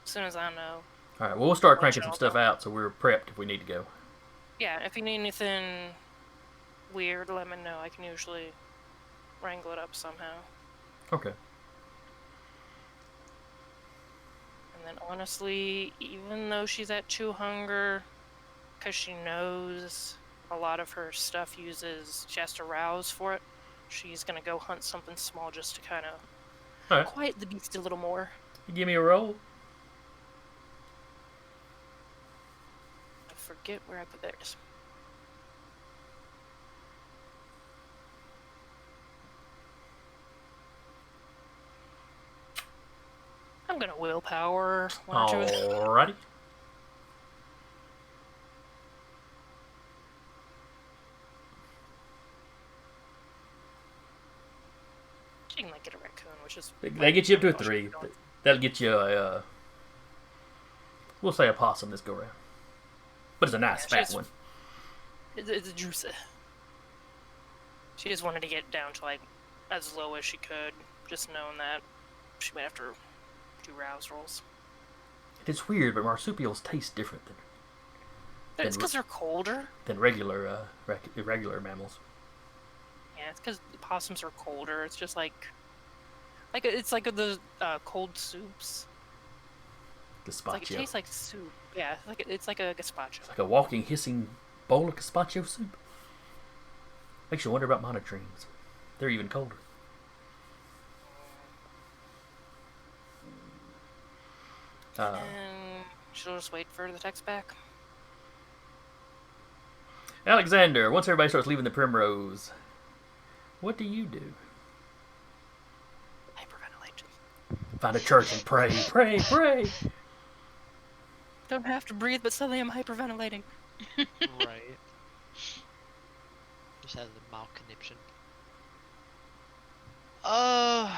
as soon as I know. All right, well, we'll start Let cranking y'all some stuff know. out so we're prepped if we need to go. Yeah, if you need anything weird, let me know. I can usually wrangle it up somehow. Okay. And then honestly, even though she's at 2 hunger, because she knows a lot of her stuff she has to rouse for it, she's going to go hunt something small just to kind of All right. quiet the beast a little more. You give me a roll. I forget where I put theirs. I'm going to willpower. Why don't you? Alrighty. She can like get a raccoon, which is... They get you up to a Oh, she's 3. going- That'll get you a, we'll say a possum this go round. But it's a nice Yeah, fat she's- one. It's juicy. She just wanted to get down to like as low as she could, just knowing that she might have to do rouse rolls. It's weird, but marsupials taste different It's because they're colder. than regular regular mammals. Yeah, it's because possums are colder. It's just like it's like the cold soups. It's like it Gazpacho. tastes like soup. Yeah, it's like a gazpacho. Like a walking, hissing bowl of gazpacho soup. Makes you wonder about monotremes. They're even colder. And she'll just wait for the text back. Alexander, once everybody starts leaving the Primrose, what do you do? Hyperventilate. Find a church and pray, pray, pray. Don't have to breathe, but suddenly I'm hyperventilating. Right. Just have the mild conniption. That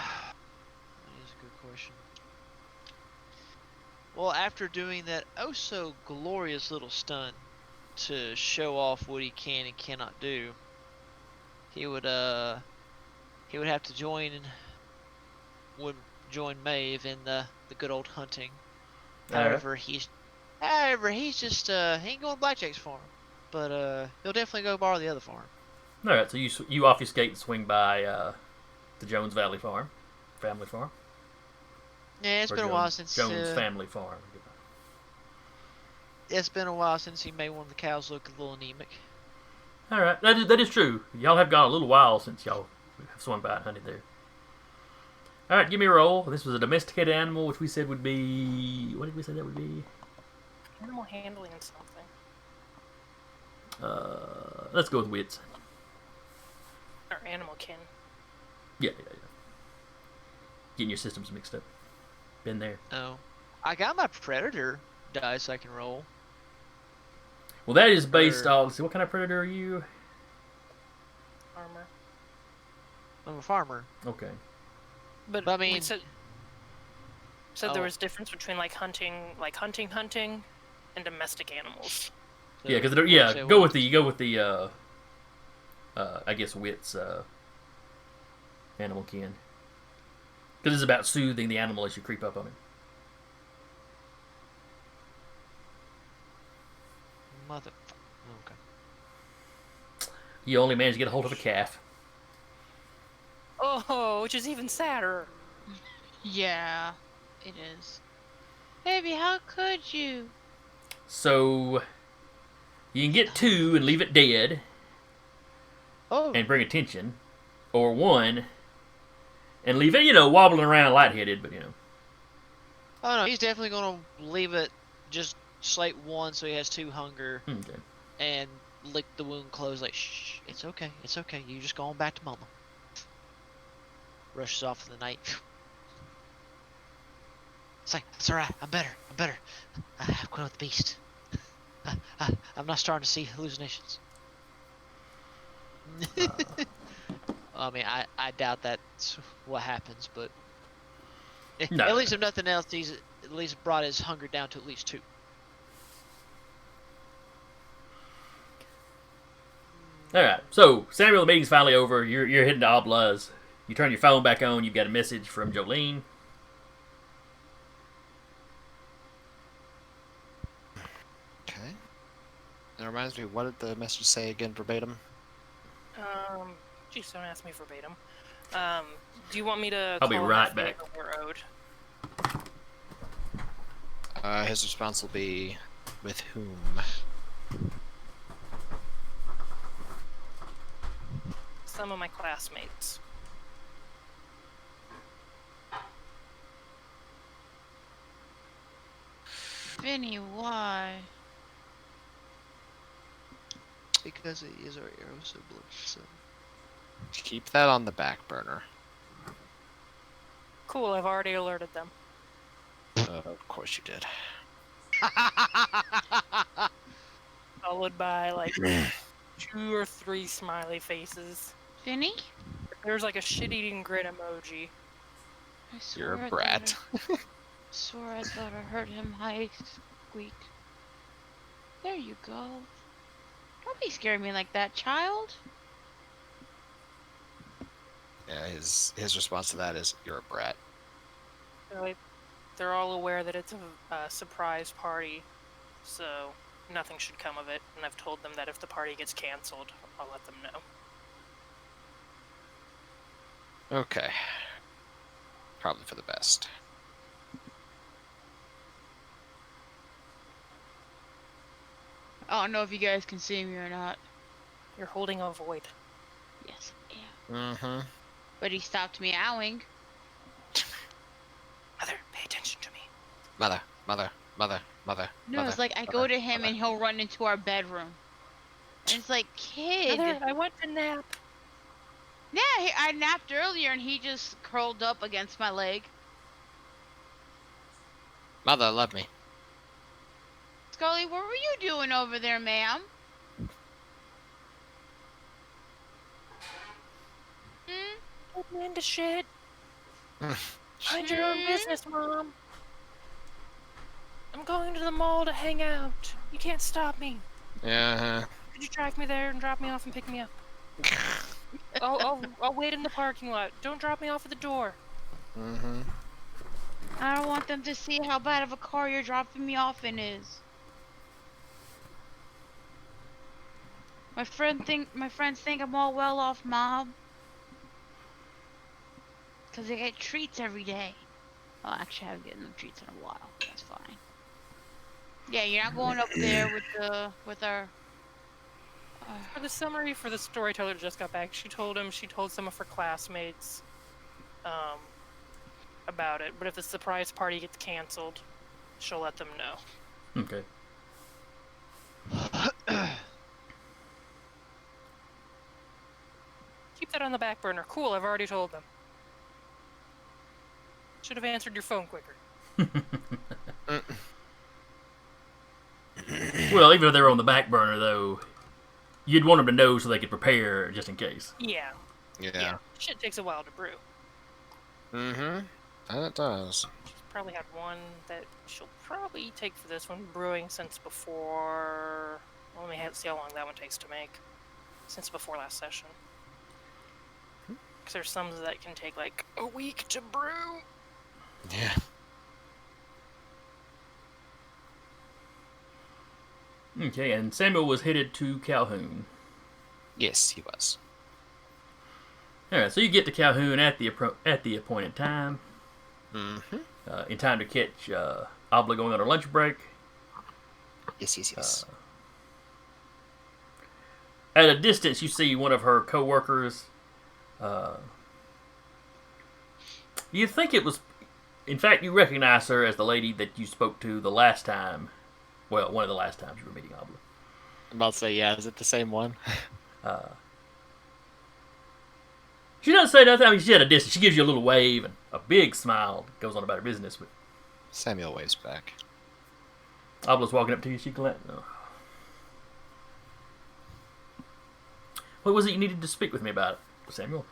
is a good question. Well, after doing that oh so glorious little stunt to show off what he can and cannot do, he would have to join Maeve in the good old hunting. However, he's just he ain't going to Blackjack's farm, but he'll definitely go borrow the other farm. All right, so you obfuscate and swing by the Jones Valley farm, family farm. Yeah, it's Or been a while since Jones family farm. it's been a while since he made one of the cows look a little anemic. All right, that is true. Y'all have gone a little while since y'all have swung by and hunted there. All right, give me a roll. This was a domesticated animal, which we said would be... What did we say that would be? Animal handling and something. Let's go with wits. Or animal kin. Yeah. Getting your systems mixed up. Been there. Oh, I got my predator dice I can roll. Well, that is based Or- on... Let's see, what kind of predator are you? Armor. I'm a farmer. Okay. But I we mean- said there Oh. was difference between hunting, and domestic animals. So, Yeah, because so go what- with the I guess wits animal kin. Because it's about soothing the animal as you creep up on it. Mother. Okay. You only managed to get a hold of a calf. Oh, which is even sadder. Yeah, it is. Baby, how could you? So you can get 2 and leave it dead Oh. and bring attention, or 1 and leave it, wobbling around lightheaded, but Oh no, he's definitely gonna leave it just slate 1 so he has 2 hunger Okay. and lick the wound closed like shh, it's okay, you just go on back to mama. Rushes off in the night. It's like, it's alright, I'm better. I've quit with the beast. I'm not starting to see hallucinations. I mean, I doubt that's what happens, but No. at least if nothing else, he's at least brought his hunger down to at least 2. All right. So Samuel, the meeting's finally over. You're heading to Obla's. You turn your phone back on. You've got a message from Jolene. Okay. That reminds me, what did the message say again verbatim? Geez, don't ask me verbatim. Do you want me to I'll be call him right a back. favor we're owed? His response will be, with whom? Some of my classmates. Vinny, why? Because he is our arrow sibling, so. Keep that on the back burner. Cool, I've already alerted them. Of course you did. Followed by, like, 2 or 3 smiley faces. Vinny? There's, like, a shit-eating grin emoji. I swear You're a I brat. Swore I thought I heard him squeak. There you go. Don't be scaring me like that, child. Yeah, his response to that is, you're a brat. They're all aware that it's a surprise party, so nothing should come of it. And I've told them that if the party gets canceled, I'll let them know. Okay. Probably for the best. I don't know if you guys can see me or not. You're holding a void. Yes, I am. Mm-hmm. But he stopped meowing. Mother, pay attention to me. Mother. No, it's like I go to him and he'll run into our bedroom. And it's like, kid. Mother, I want to nap. Yeah, I napped earlier and he just curled up against my leg. Mother, love me. Scully, what were you doing over there, ma'am? Hmm? Getting into shit. Hmm. Mind your own business, Mom. I'm going to the mall to hang out. You can't stop me. Yeah. Could you track me there and drop me off and pick me up? I'll wait in the parking lot. Don't drop me off at the door. Mm-hmm. I don't want them to see how bad of a car you're dropping me off in is. My friends think I'm all well off, Mom. Cause they get treats every day. Oh, actually, I haven't gotten them treats in a while. That's fine. Yeah, you're not going up there with our. For the summary for the storyteller that just got back, she told some of her classmates about it, but if the surprise party gets canceled, she'll let them know. Okay. Keep that on the back burner. Cool, I've already told them. Should have answered your phone quicker. Well, even if they were on the back burner, though, you'd want them to know so they could prepare just in case. Yeah. Yeah. Shit takes a while to brew. Mm-hmm. And it does. She's probably had one that she'll probably take for this one brewing since before. Well, let me see how long that one takes to make. Since before last session. Because there's some that can take like a week to brew. Yeah. Okay, and Samuel was headed to Calhoun. Yes, he was. All right, so you get to Calhoun at the appointed time. Mm-hmm. In time to catch Obla going on her lunch break. Yes. At a distance, you see one of her co-workers. You think it was... In fact, you recognize her as the lady that you spoke to the last time. Well, one of the last times you were meeting Obla. I'm about to say, yeah, is it the same one? She doesn't say nothing. I mean, she's at a distance. She gives you a little wave and a big smile. Goes on about her business. But Samuel waves back. Obla's walking up to you. She collect. No. What was it you needed to speak with me about, Samuel?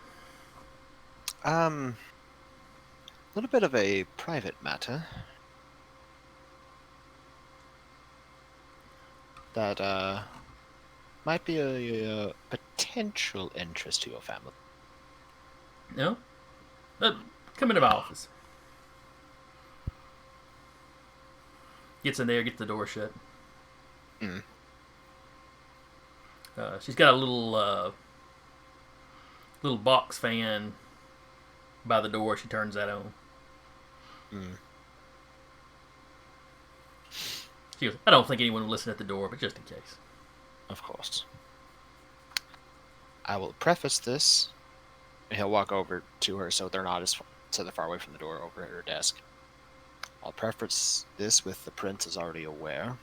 A little bit of a private matter. That, might be a potential interest to your family. No? Come into my office. Gets in there, gets the door shut. Mm. She's got a little box fan by the door. She turns that on. Mm. She goes, I don't think anyone will listen at the door, but just in case. Of course. I will preface this. He'll walk over to her so they're not so they're far away from the door over at her desk. I'll preface this with the prince is already aware.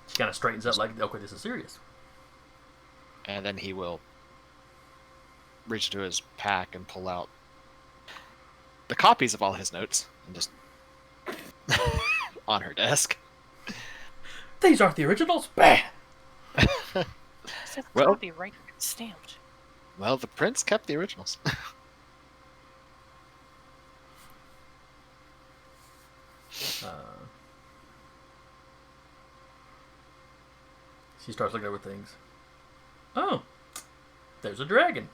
She kind of straightens up like, okay, this is serious. And then he will reach into his pack and pull out the copies of all his notes and just on her desk. These aren't the originals. Bah! Said Well- copyright stamped. Well, the prince kept the originals. She starts looking over things. Oh, there's a dragon.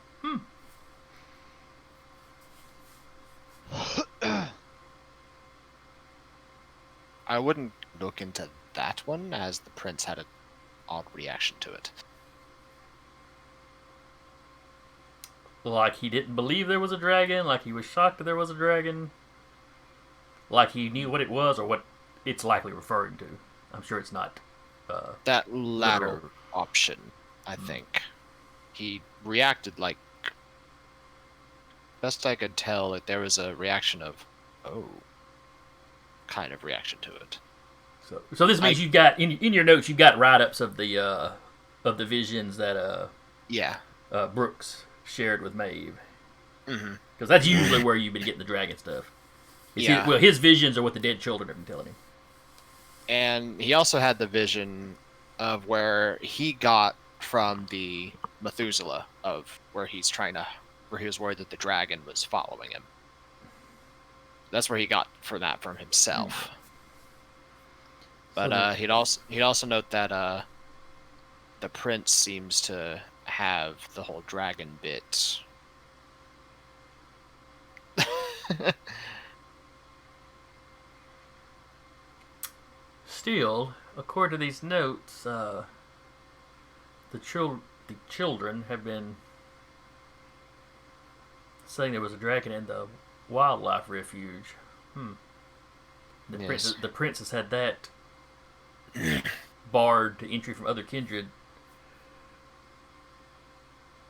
I wouldn't look into that one, as the prince had an odd reaction to it. Like he didn't believe there was a dragon, like he was shocked that there was a dragon, like he knew what it was or what it's likely referring to. I'm sure it's not. That latter Literal. option, I think. He reacted like... Best I could tell, that there was a reaction of, oh, kind of reaction to it. So this means you've got in your notes you've got write-ups of the visions that Yeah. Brooks shared with Maeve, Mm-hmm. because that's usually where you've been getting the dragon stuff. Yeah. His visions are what the dead children have been telling him. And he also had the vision of where he got from the Methuselah, of where he was worried that the dragon was following him. That's where he got from himself. But he'd also note that the prince seems to have the whole dragon bit. Still, according to these notes, the children have been saying there was a dragon in the wildlife refuge. Yes. The princess had that barred to entry from other kindred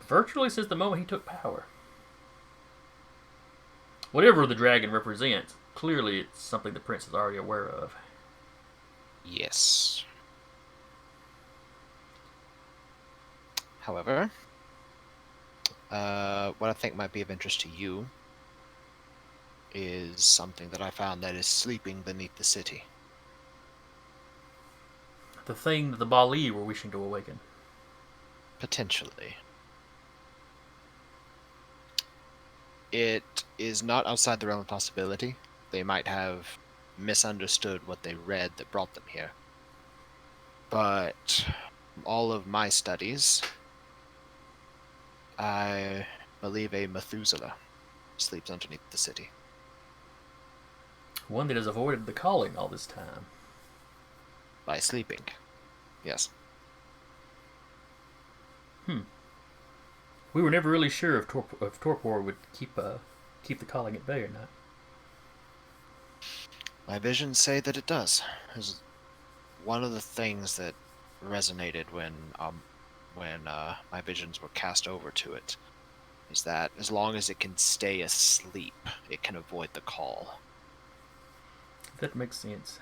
virtually since the moment he took power. Whatever the dragon represents, clearly it's something the prince is already aware of. Yes. However, what I think might be of interest to you is something that I found that is sleeping beneath the city. The thing that the Bali were wishing to awaken. Potentially. It is not outside the realm of possibility. They might have misunderstood what they read that brought them here. But all of my studies, I believe a Methuselah sleeps underneath the city. One that has avoided the calling all this time. By sleeping. Yes. We were never really sure if Torpor would keep the calling at bay or not. My visions say that it does. It's one of the things that resonated when my visions were cast over to it, is that as long as it can stay asleep, it can avoid the call. That makes sense.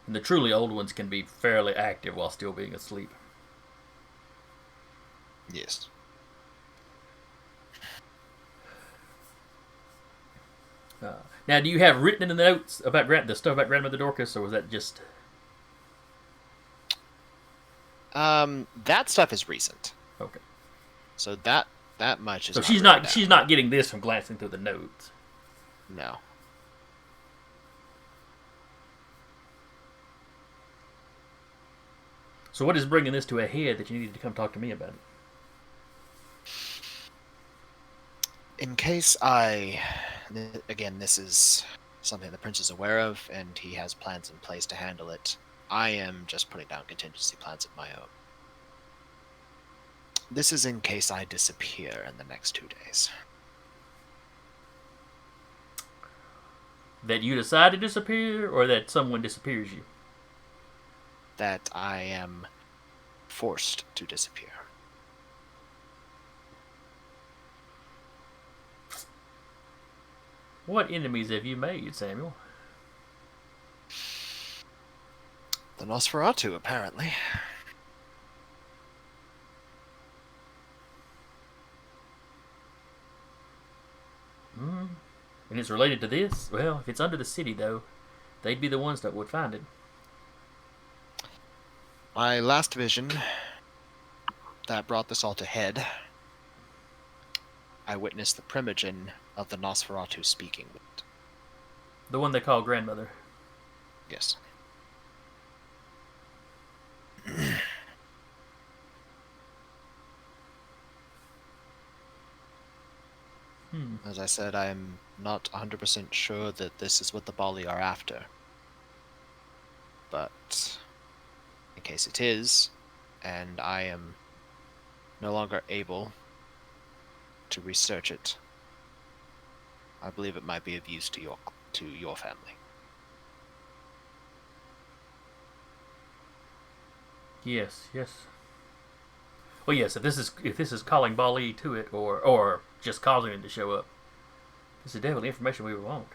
And the truly old ones can be fairly active while still being asleep. Yes. Now, do you have written in the notes about the stuff about Grandmother Dorcas, or was that just... That stuff is recent. Okay. So that much is. So not she's not getting this from glancing through the notes. No. So what is bringing this to a head that you needed to come talk to me about it? In case again, this is something the prince is aware of, and he has plans in place to handle it. I am just putting down contingency plans of my own. This is in case I disappear in the next 2 days. That you decide to disappear, or that someone disappears you? That I am forced to disappear. What enemies have you made, Samuel? The Nosferatu, apparently. And it's related to this? Well, if it's under the city, though, they'd be the ones that would find it. My last vision that brought this all to head, I witnessed the primogen of the Nosferatu speaking with it. The one they call grandmother. Yes. As I said, I am not 100% sure that this is what the Bali are after. But in case it is, and I am no longer able to research it, I believe it might be of use to your family. Yes. Well, yes. If this is calling Bali to it, or just causing it to show up, this is definitely information we would want.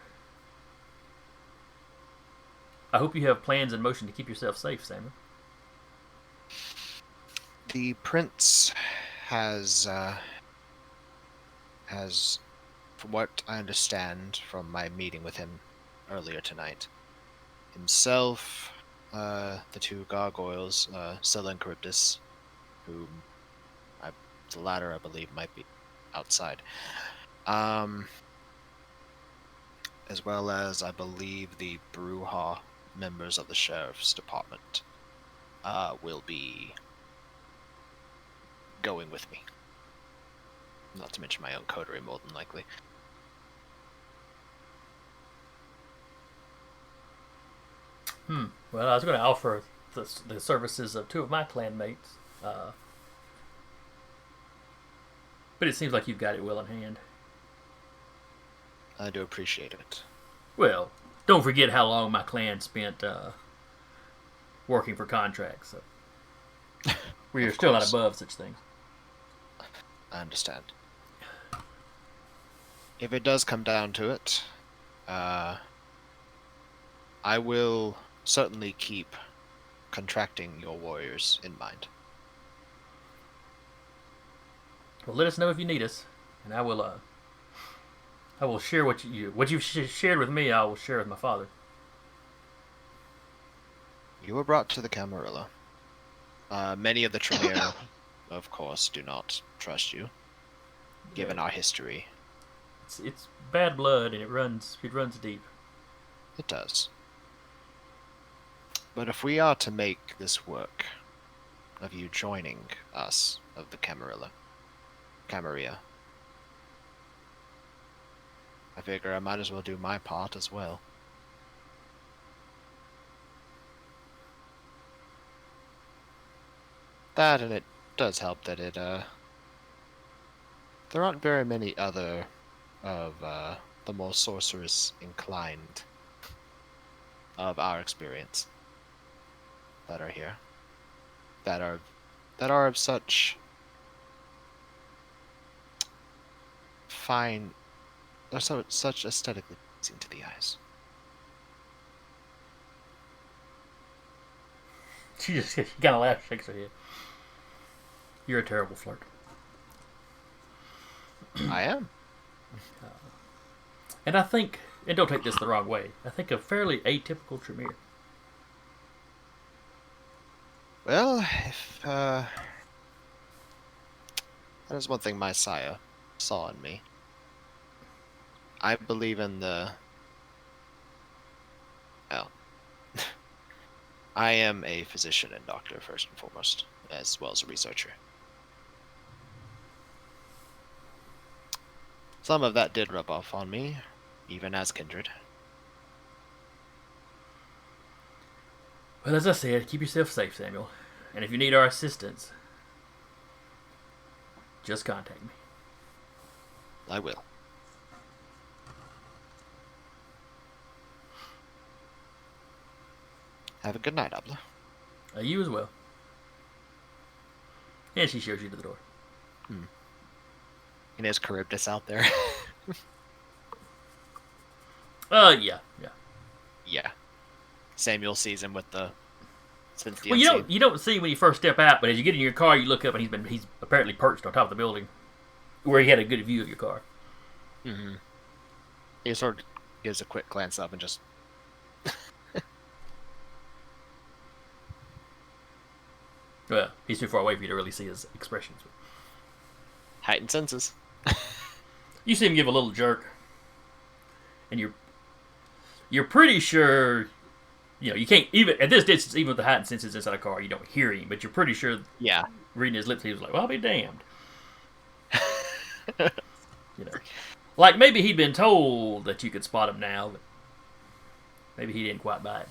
I hope you have plans in motion to keep yourself safe, Samuel. The prince has, from what I understand from my meeting with him earlier tonight, himself, the two gargoyles, Scylla and Charybdis, who the latter I believe might be outside, as well as I believe the Bruja members of the sheriff's department will be going with me. Not to mention my own coterie, more than likely. Well, I was going to offer the services of two of my clanmates, but it seems like you've got it well in hand. I do appreciate it. Well, don't forget how long my clan spent working for contracts. So we are still not above such things. I understand. If it does come down to it, I will certainly keep contracting your warriors in mind. Well, let us know if you need us, and I will share what you've shared with me. I will share with my father. You were brought to the Camarilla. Many of the Tremere, of course, do not trust you, given our history. It's bad blood, and it runs deep. It does. But if we are to make this work, of you joining us of the Camarilla, I figure I might as well do my part as well. That, and it does help that there aren't very many other of the more sorcerous inclined of our experience that are here, that are of such fine, or such aesthetically pleasing to the eyes. She just kind of laughs, shakes her head. You're a terrible flirt. I am. And I think, and don't take this the wrong way, I think a fairly atypical Tremere. Well, if that is one thing my sire saw in me. I believe in the... Well, I am a physician and doctor first and foremost, as well as a researcher. Some of that did rub off on me, even as kindred. Well, as I said, keep yourself safe, Samuel. And if you need our assistance, just contact me. I will. Have a good night, Abla. You as well. And she shows you to the door. And is Charybdis out there? Yeah. Yeah. Samuel sees him with the... Since the Well, unseen. you don't see when you first step out, but as you get in your car, you look up and he's apparently perched on top of the building, where he had a good view of your car. Mm-hmm. He sort of gives a quick glance up and just... Well, he's too far away for you to really see his expressions. heightened senses. You see him give a little jerk, and you're pretty sure, you can't even at this distance, even with the heightened senses inside a car, you don't hear him, but you're pretty sure. Yeah. Reading his lips, he was like, "Well, I'll be damned." Like maybe he'd been told that you could spot him now, but maybe he didn't quite buy it.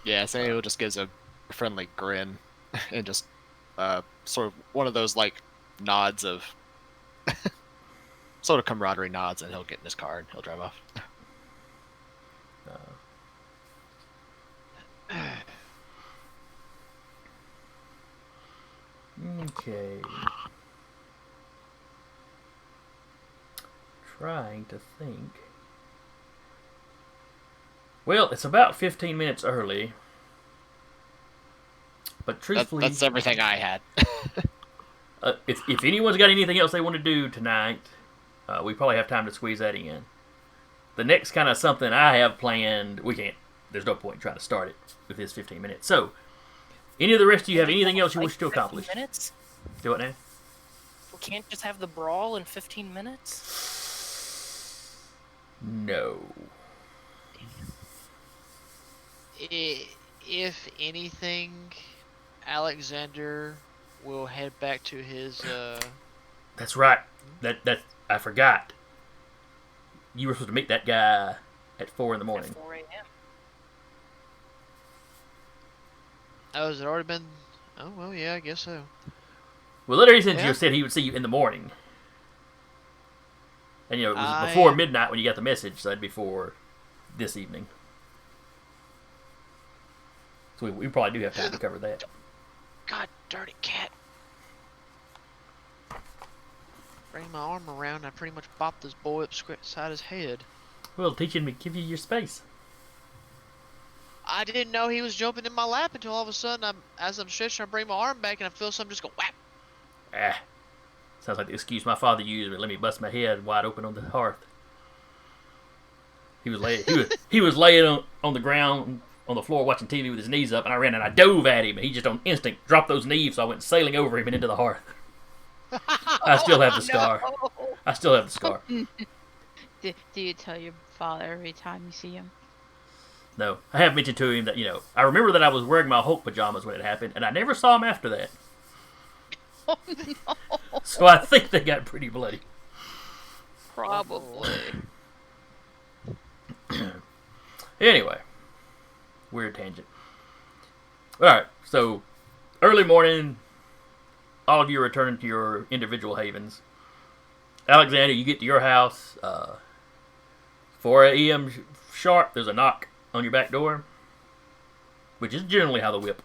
Yeah, Samuel just gives a friendly grin and just sort of one of those like nods of sort of camaraderie nods, and he'll get in his car and he'll drive off. Okay. Trying to think. Well, it's about 15 minutes early. But truthfully... That's everything I had. if anyone's got anything else they want to do tonight, we probably have time to squeeze that in. The next kind of something I have planned, we can't. There's no point in trying to start it with this 15 minutes. So, any of the rest of you have anything else you wish to accomplish? 15 minutes? Do it now. We can't just have the brawl in 15 minutes? No. If anything, Alexander will head back to his. That's right. That I forgot. You were supposed to meet that guy at 4 in the morning. At 4 a.m. Oh, has it already been? Oh well, yeah, I guess so. Well, later he said Yeah. you said he would see you in the morning. And it was before midnight when you got the message, so that'd be before this evening. So we probably do have time to cover that. God, dirty cat! Bring my arm around, I pretty much bopped this boy upside his head. Well, teaching me give you your space. I didn't know he was jumping in my lap until all of a sudden, as I'm stretching, I bring my arm back and I feel something just go whap. Sounds like the excuse my father used, but let me bust my head wide open on the hearth. He was laying on the ground on the floor watching TV with his knees up, and I ran and I dove at him, and he just on instinct dropped those knees, so I went sailing over him and into the hearth. I still have the scar. I still have the scar. Do you tell your father every time you see him? No, I have mentioned to him that, I remember that I was wearing my Hulk pajamas when it happened, and I never saw him after that. Oh no! So I think they got pretty bloody. Probably. Anyway, weird tangent. Alright, so early morning, all of you are returning to your individual havens. Alexander, you get to your house, 4 a.m. sharp, there's a knock on your back door, which is generally how the whip,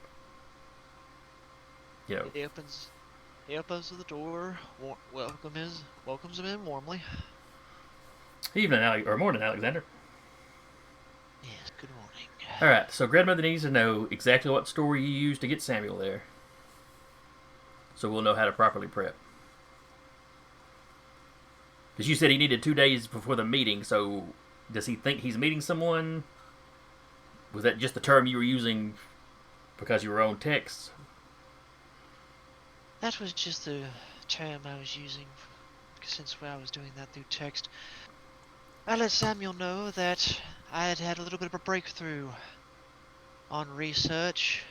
He opens the door, welcomes him in warmly. Evening, or morning, Alexander. Yes, good morning. Alright, so Grandmother needs to know exactly what story you used to get Samuel there, so we'll know how to properly prep. Because you said he needed 2 days before the meeting, so does he think he's meeting someone? Was that just the term you were using because you were on text? That was just the term I was using since I was doing that through text. I let Samuel know that I had had a little bit of a breakthrough on research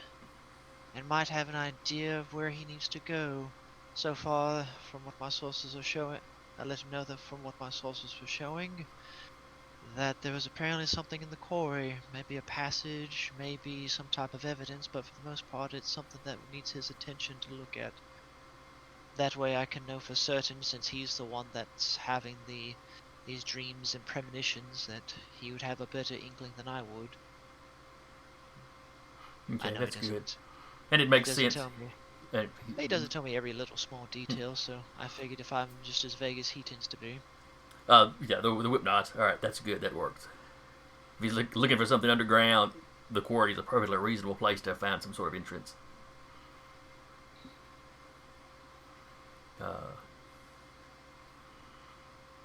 and might have an idea of where he needs to go. So far, from what my sources are showing, I let him know that from what my sources were showing, that there was apparently something in the quarry, maybe a passage, maybe some type of evidence, but for the most part it's something that needs his attention to look at. That way I can know for certain, since he's the one that's having these dreams and premonitions, that he would have a better inkling than I would. I Okay, know that's he good. doesn't. And it makes He doesn't sense. tell me. Uh, He doesn't tell me every little small detail, so I figured if I'm just as vague as he tends to be. yeah, the whip knots. All right, that's good. That works. If he's looking for something underground, the quarry is a perfectly reasonable place to find some sort of entrance.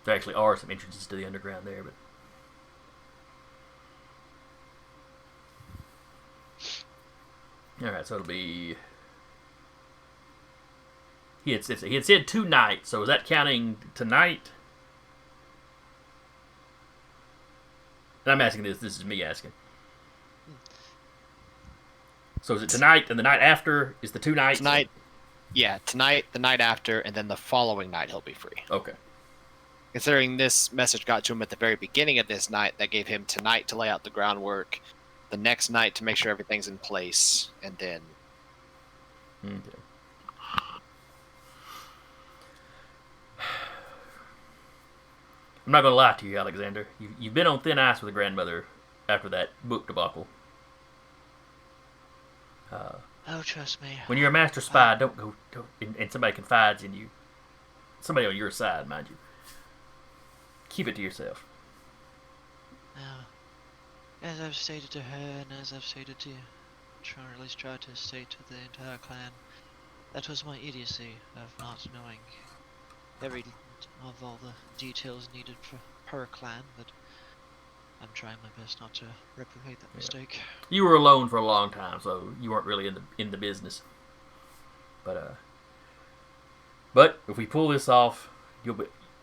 There actually are some entrances to the underground there, but all right. So it'll be. He had said 2 nights. So is that counting tonight? And I'm asking this. This is me asking. So is it tonight and the night after is the 2 nights? Tonight, yeah, tonight, the night after, and then the following night he'll be free. Okay. Considering this message got to him at the very beginning of this night, that gave him tonight to lay out the groundwork, the next night to make sure everything's in place, and then. Okay. I'm not going to lie to you, Alexander. You've been on thin ice with a grandmother after that book debacle. Oh, trust me. When you're a master spy, don't and somebody confides in you. Somebody on your side, mind you. Keep it to yourself. Now, as I've stated to her, and as I've stated to you, or at least tried to state to the entire clan, that was my idiocy of not knowing every of all the details needed per clan, but I'm trying my best not to replicate that mistake. You were alone for a long time, so you weren't really in the business. But if we pull this off,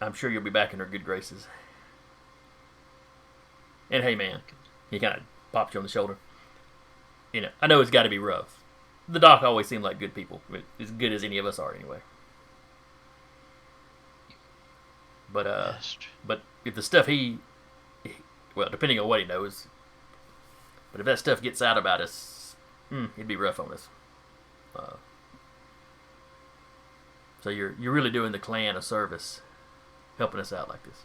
I'm sure you'll be back in her good graces. And hey, man, he kind of popped you on the shoulder. You know, I know it's got to be rough. The doc always seemed like good people, as good as any of us are, anyway. But if the stuff well, depending on what he knows, but if that stuff gets out about us, it'd be rough on us. So you're really doing the clan a service, helping us out like this.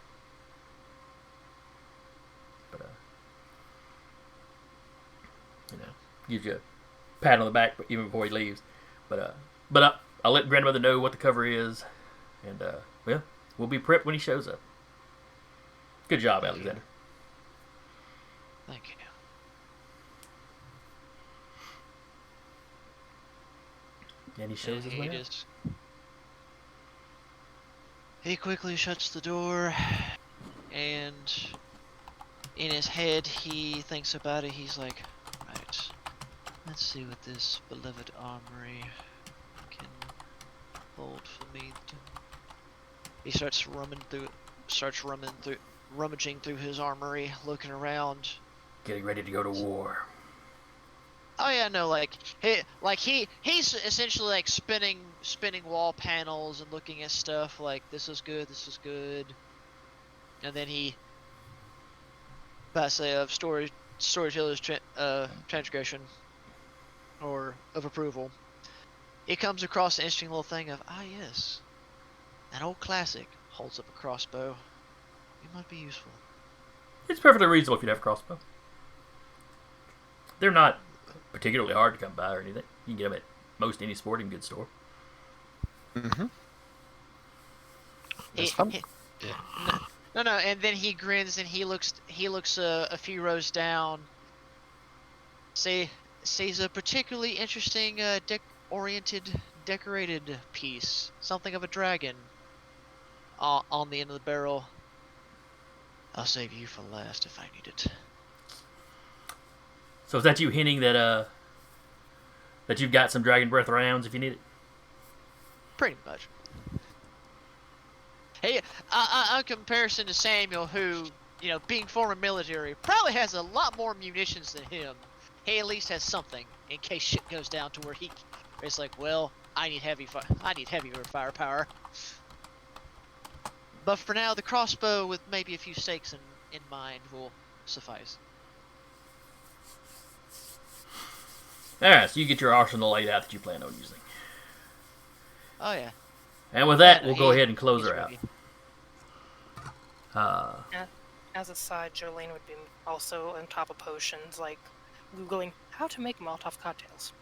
But gives you a pat on the back even before he leaves. But I'll let grandmother know what the cover is, and we'll be prepped when he shows up. Good job, Alexander. Thank you. And he shows his way out. He quickly shuts the door, and in his head he thinks about it. He's like, right, let's see what this beloved armory can hold for me. He starts rummaging through his armory, looking around. Getting ready to go to war. Oh yeah, no, he's essentially like spinning wall panels and looking at stuff like this is good, and then he, by say of storyteller's transgression or of approval, he comes across an interesting little thing of yes, an old classic. Holds up a crossbow. It might be useful. It's perfectly reasonable if you'd have a crossbow. They're not particularly hard to come by or anything. You can get them at most any sporting goods store. Mm-hmm. It's fun. No, and then he grins and he looks a few rows down. Sees a particularly interesting decorated piece, something of a dragon on the end of the barrel. I'll save you for last if I need it. So is that you hinting that you've got some dragon breath rounds if you need it? Pretty much. Hey, in comparison to Samuel, who, being former military, probably has a lot more munitions than him. he at least has something in case shit goes down to where it's like, well, I need heavier firepower. But for now, the crossbow with maybe a few stakes in mind will suffice. Alright, so you get your arsenal laid out that you plan on using. Oh yeah. And with that, Yeah, we'll go he- ahead and close he's her out. ready. As a side, Jolene would be also on top of potions, like Googling how to make Molotov cocktails.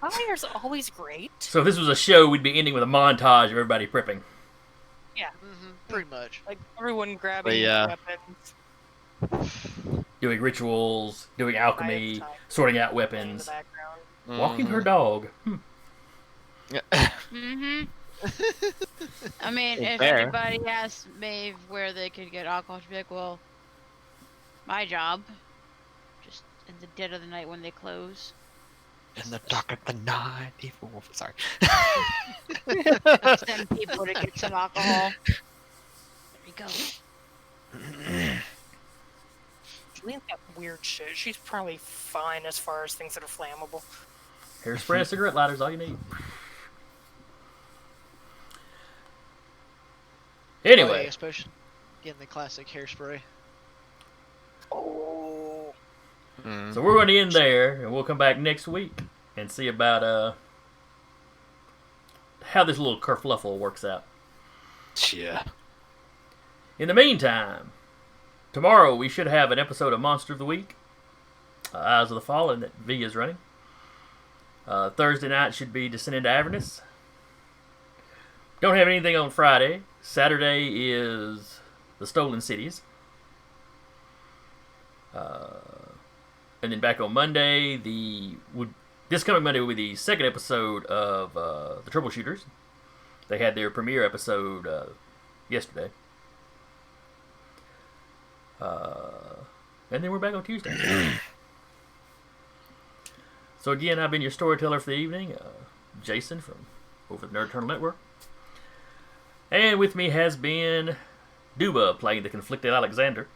Fire's always great. So if this was a show, we'd be ending with a montage of everybody prepping. Pretty much. Like everyone grabbing yeah. weapons. Doing rituals, doing alchemy, time. sorting out In the weapons, background. walking her dog. Mm-hmm. I mean, Well, if fair. anybody asks Maeve where they could get alcohol, she'd be like, well, my job. Just in the dead of the night when they close. In the dark of the night, evil wolf. Sorry. Send people to get some alcohol. There you go. Jolene's got weird shit. She's probably fine as far as things that are flammable. Hairspray and cigarette lighters, all you need. Oh, yeah, Anyway, especially getting the classic hairspray. Oh. so we're going to end there, and we'll come back next week and see about how this little kerfluffle works out. Yeah. In the meantime, tomorrow we should have an episode of Monster of the Week, Eyes of the Fallen, that V is running. Thursday night should be Descent into Avernus. Don't have anything on Friday. Saturday is The Stolen Cities. And then back on Monday, this coming Monday will be the second episode of The Troubleshooters. They had their premiere episode yesterday. And then we're back on Tuesday. So again, I've been your storyteller for the evening, Jason from over the Nerd Turtle Network. And with me has been Duba playing the conflicted Alexander.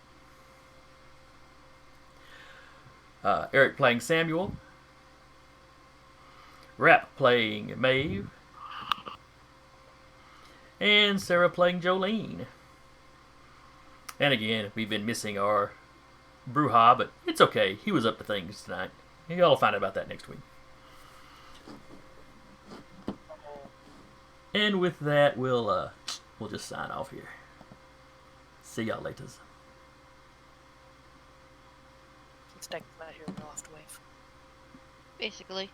Eric playing Samuel. Rap playing Maeve. And Sarah playing Jolene. And again, we've been missing our Bruja, but it's okay. He was up to things tonight. Y'all will find out about that next week. And with that, we'll just sign off here. See y'all later. Let's take them out here in the loft wave. Basically.